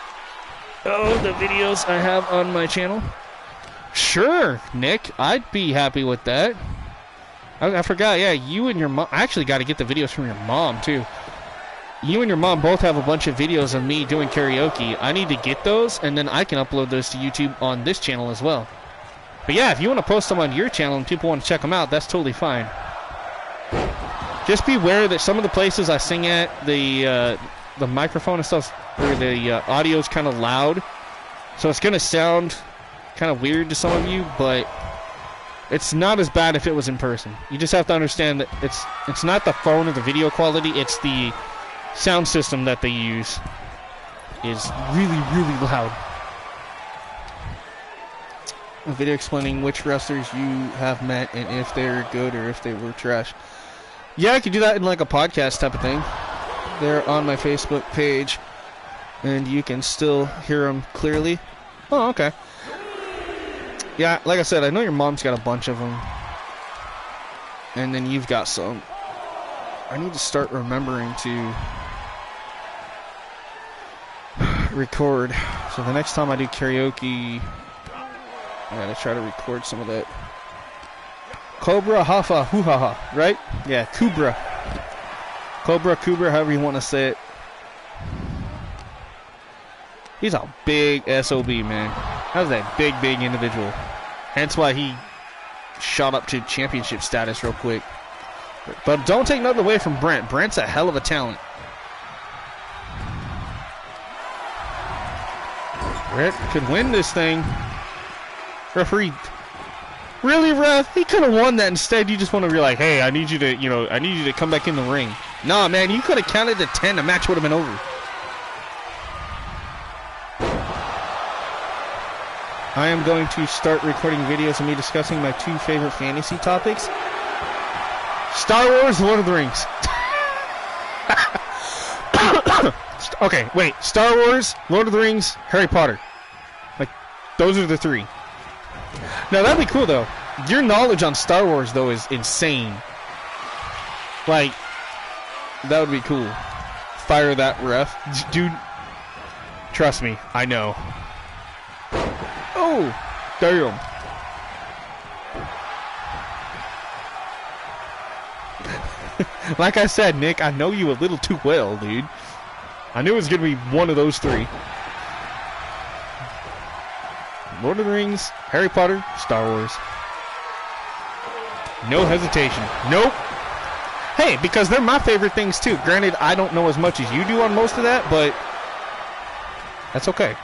the videos I have on my channel? Sure, Nick. I'd be happy with that. I forgot, yeah, you and your mom. I actually got to get the videos from your mom, too. you and your mom both have a bunch of videos of me doing karaoke. I need to get those, and then I can upload those to YouTube on this channel as well. But yeah, if you want to post them on your channel and people want to check them out, that's totally fine. Just be aware that some of the places I sing at, the microphone and stuff, or the audio is kind of loud. So it's going to sound kind of weird to some of you, but it's not as bad if it was in person. You just have to understand that it's not the phone or the video quality, it's the sound system that they use is really, really loud. A video explaining which wrestlers you have met and if they're good or if they were trash. Yeah, I could do that in like a podcast type of thing. They're on my Facebook page, and you can still hear them clearly. Oh, okay. Yeah, like I said, I know your mom's got a bunch of them, and then you've got some. I need to start remembering to record. So the next time I do karaoke, I gotta try to record some of that. Cobra Hafa Hoo-Ha-Ha, right? Yeah, Kubra. Cobra, Kubra, however you want to say it. He's a big SOB, man. How's that big individual? Hence why he shot up to championship status real quick. But don't take nothing away from Brent. Brent's a hell of a talent. Brent could win this thing. Referee, really, ref? He could have won that. Instead, you just want to be like, hey, I need you to, I need you to come back in the ring. Nah, man, you could have counted to 10. The match would have been over. I am going to start recording videos of me discussing my 2 favorite fantasy topics. Star Wars, Lord of the Rings. Okay, wait. Star Wars, Lord of the Rings, Harry Potter. Like, those are the 3. Now, that'd be cool, though. Your knowledge on Star Wars, though, is insane. Like, that would be cool. Fire that ref. Dude, trust me, I know. Oh, damn. Like I said, Nick, I know you a little too well, dude. I knew it was going to be one of those 3. Lord of the Rings, Harry Potter, Star Wars. No hesitation. Nope. Hey, because they're my favorite things too. Granted, I don't know as much as you do on most of that, but that's okay.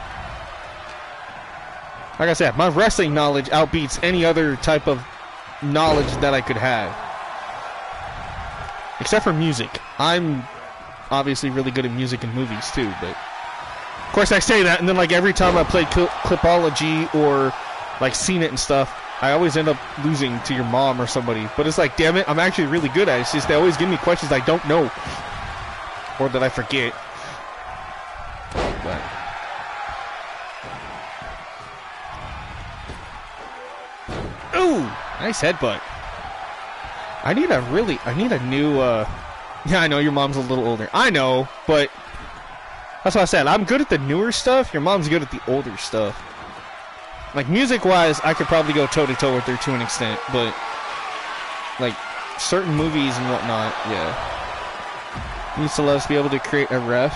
Like I said, my wrestling knowledge outbeats any other type of knowledge that I could have. Except for music. I'm obviously really good at music and movies too, but of course I say that, and then like every time I play Clipology or like seen it and stuff, I always end up losing to your mom or somebody. But it's like, damn it, I'm actually really good at it. It's just they always give me questions I don't know or that I forget. But ooh, nice headbutt. I need a new, yeah, I know your mom's a little older. I know, but that's what I said. I'm good at the newer stuff. Your mom's good at the older stuff. Like, music-wise, I could probably go toe-to-toe with her to an extent, but, like, certain movies and whatnot, yeah. Needs to let us be able to create a ref.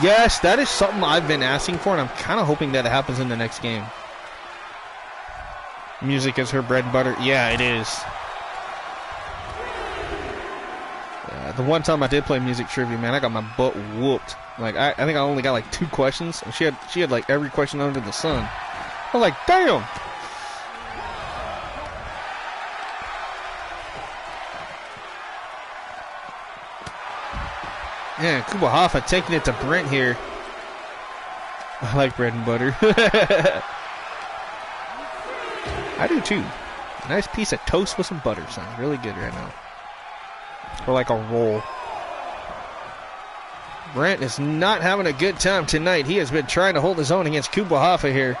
Yes, that is something I've been asking for, and I'm kind of hoping that it happens in the next game. Music is her bread and butter. Yeah, it is. The one time I did play music trivia, man, I got my butt whooped. Like, I think I only got like 2 questions, and she had like every question under the sun. I was like, damn. Yeah, Kuba Hoffa taking it to Brent here. I like bread and butter. I do too. A nice piece of toast with some butter sounds really good right now. Or like a roll. Brent is not having a good time tonight. He has been trying to hold his own against Kuba Hoffa here.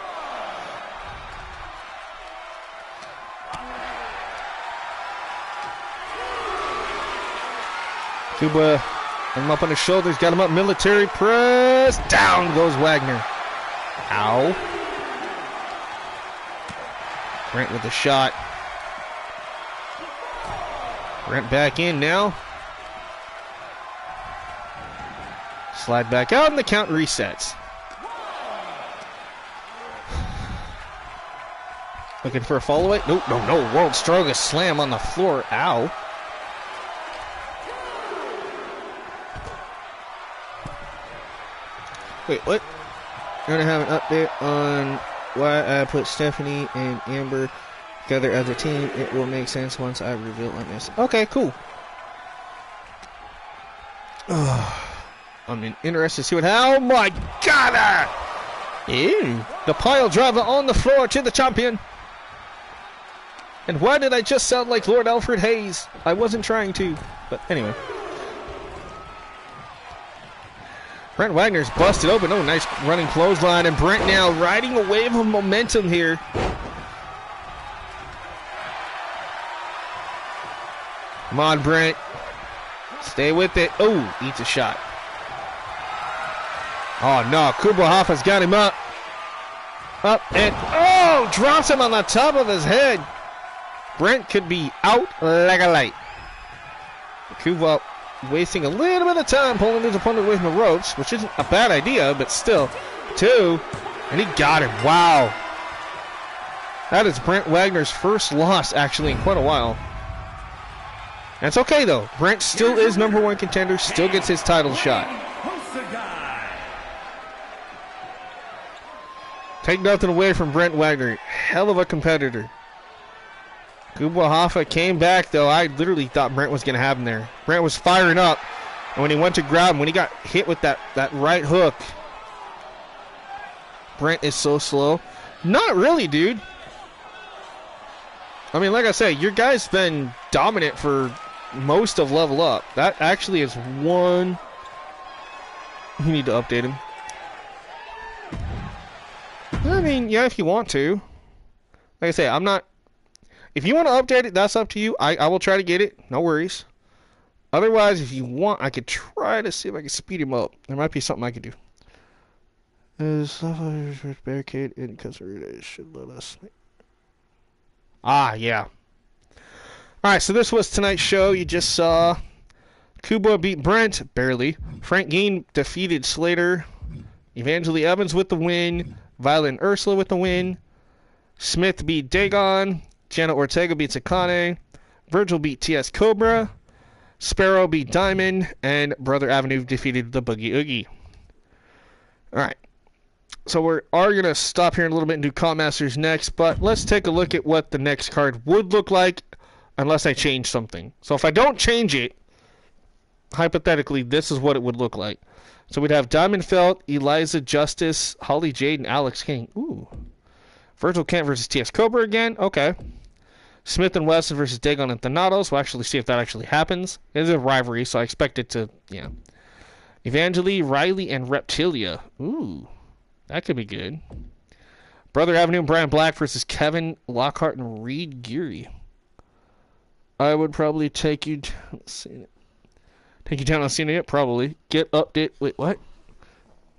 Kuba got him up on his shoulders, got him up, military press. Down goes Wagner. Ow. Brent with the shot. Brent back in now. Slide back out, and the count resets. Looking for a fall away. Nope, no. World's strongest slam on the floor. Ow. Wait, what? You're going to have an update on why I put Stephanie and Amber together as a team. It will make sense once I reveal on this. Okay, cool. I'm interested to see what... Oh my god! Ew. The pile driver on the floor to the champion. And why did I just sound like Lord Alfred Hayes? I wasn't trying to. But anyway. Brent Wagner's busted open. Oh, nice running clothesline. And Brent now riding a wave of momentum here. Come on, Brent. Stay with it. Oh, eats a shot. Oh, no. Kubra Hoffa's got him up. Up and... Oh! Drops him on the top of his head. Brent could be out like a light. Kubra wasting a little bit of time pulling his opponent away from the ropes, which isn't a bad idea, but still. 2. And he got him. Wow. That is Brent Wagner's first loss, actually, in quite a while. That's okay, though. Brent still is #1 contender, still gets his title shot. Take nothing away from Brent Wagner. Hell of a competitor. Kubwa Hoffa came back, though. I literally thought Brent was going to have him there. Brent was firing up. And when he went to grab him, when he got hit with that right hook, Brent is so slow. Not really, dude. I mean, like I said, your guy's been dominant for most of Level Up. That actually is one... You need to update him. I mean, yeah, if you want to. Like I say, I'm not... If you want to update it, that's up to you. I will try to get it. No worries. Otherwise, if you want, I could try to see if I can speed him up. There might be something I could do. Barricade in Casarita should let us... Ah, yeah. Alright, so this was tonight's show. You just saw Kubo beat Brent, barely. Frank Geen defeated Slater. Evangeline Evans with the win. Violet and Ursula with the win. Smith beat Dagon. Jenna Ortega beats Akane. Virgil beat TS Cobra. Sparrow beat Diamond. And Brother Avenue defeated the Boogie Oogie. Alright. So we are going to stop here in a little bit and do Comp Masters next. But let's take a look at what the next card would look like unless I change something. So if I don't change it, hypothetically, this is what it would look like. So we'd have Diamond Felt, Eliza Justice, Holly Jade, and Alex King. Ooh. Virgil Kent versus TS Cobra again. Okay. Smith and Wesson versus Dagon and Thanatos. We'll actually see if that actually happens. It is a rivalry, so I expect it to, yeah. Evangeline, Riley, and Reptilia. Ooh. That could be good. Brother Avenue and Brian Black versus Kevin Lockhart and Reed Geary. I would probably take you down on Cena yet? Probably. Get update. Wait, what?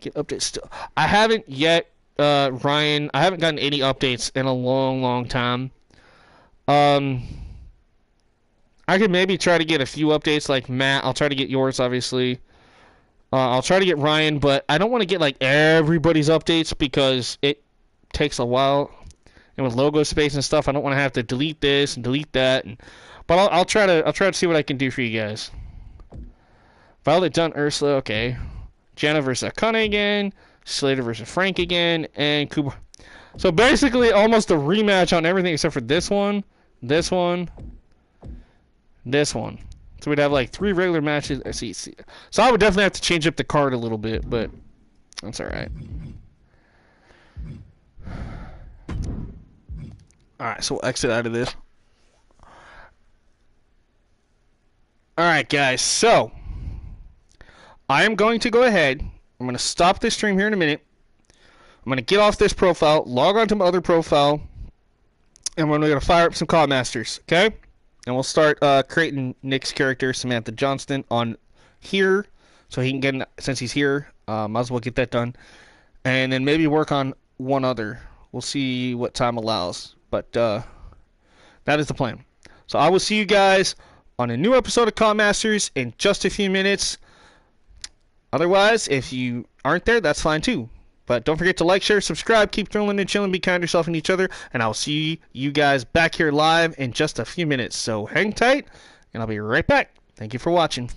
Get update still. I haven't yet, Ryan. I haven't gotten any updates in a long, long time. I could maybe try to get a few updates like Matt. I'll try to get yours, obviously. I'll try to get Ryan, but I don't want to get like everybody's updates because it takes a while. And with logo space and stuff, I don't want to have to delete this and delete that. But I'll try to see what I can do for you guys. Violet Dunn, Ursula, okay. Jenna versus Akane again. Slater versus Frank again. And Kuba. So basically almost a rematch on everything except for this one, this one, this one. So we'd have like 3 regular matches. I see. So I would definitely have to change up the card a little bit, but that's alright. Alright, so we'll exit out of this. Alright, guys, so I am going to go ahead. I'm going to stop this stream here in a minute. I'm going to get off this profile, log on to my other profile, and we're going to fire up some Comp Masters, okay? And we'll start creating Nick's character, Samantha Johnston, on here, so he can get, since he's here, might as well get that done. And then maybe work on one other. We'll see what time allows, but that is the plan. So I will see you guys on a new episode of Comp Masters in just a few minutes. Otherwise, if you aren't there, that's fine too. But don't forget to like, share, subscribe, keep thrilling and chilling, be kind to yourself and each other, and I'll see you guys back here live in just a few minutes. So hang tight, and I'll be right back. Thank you for watching.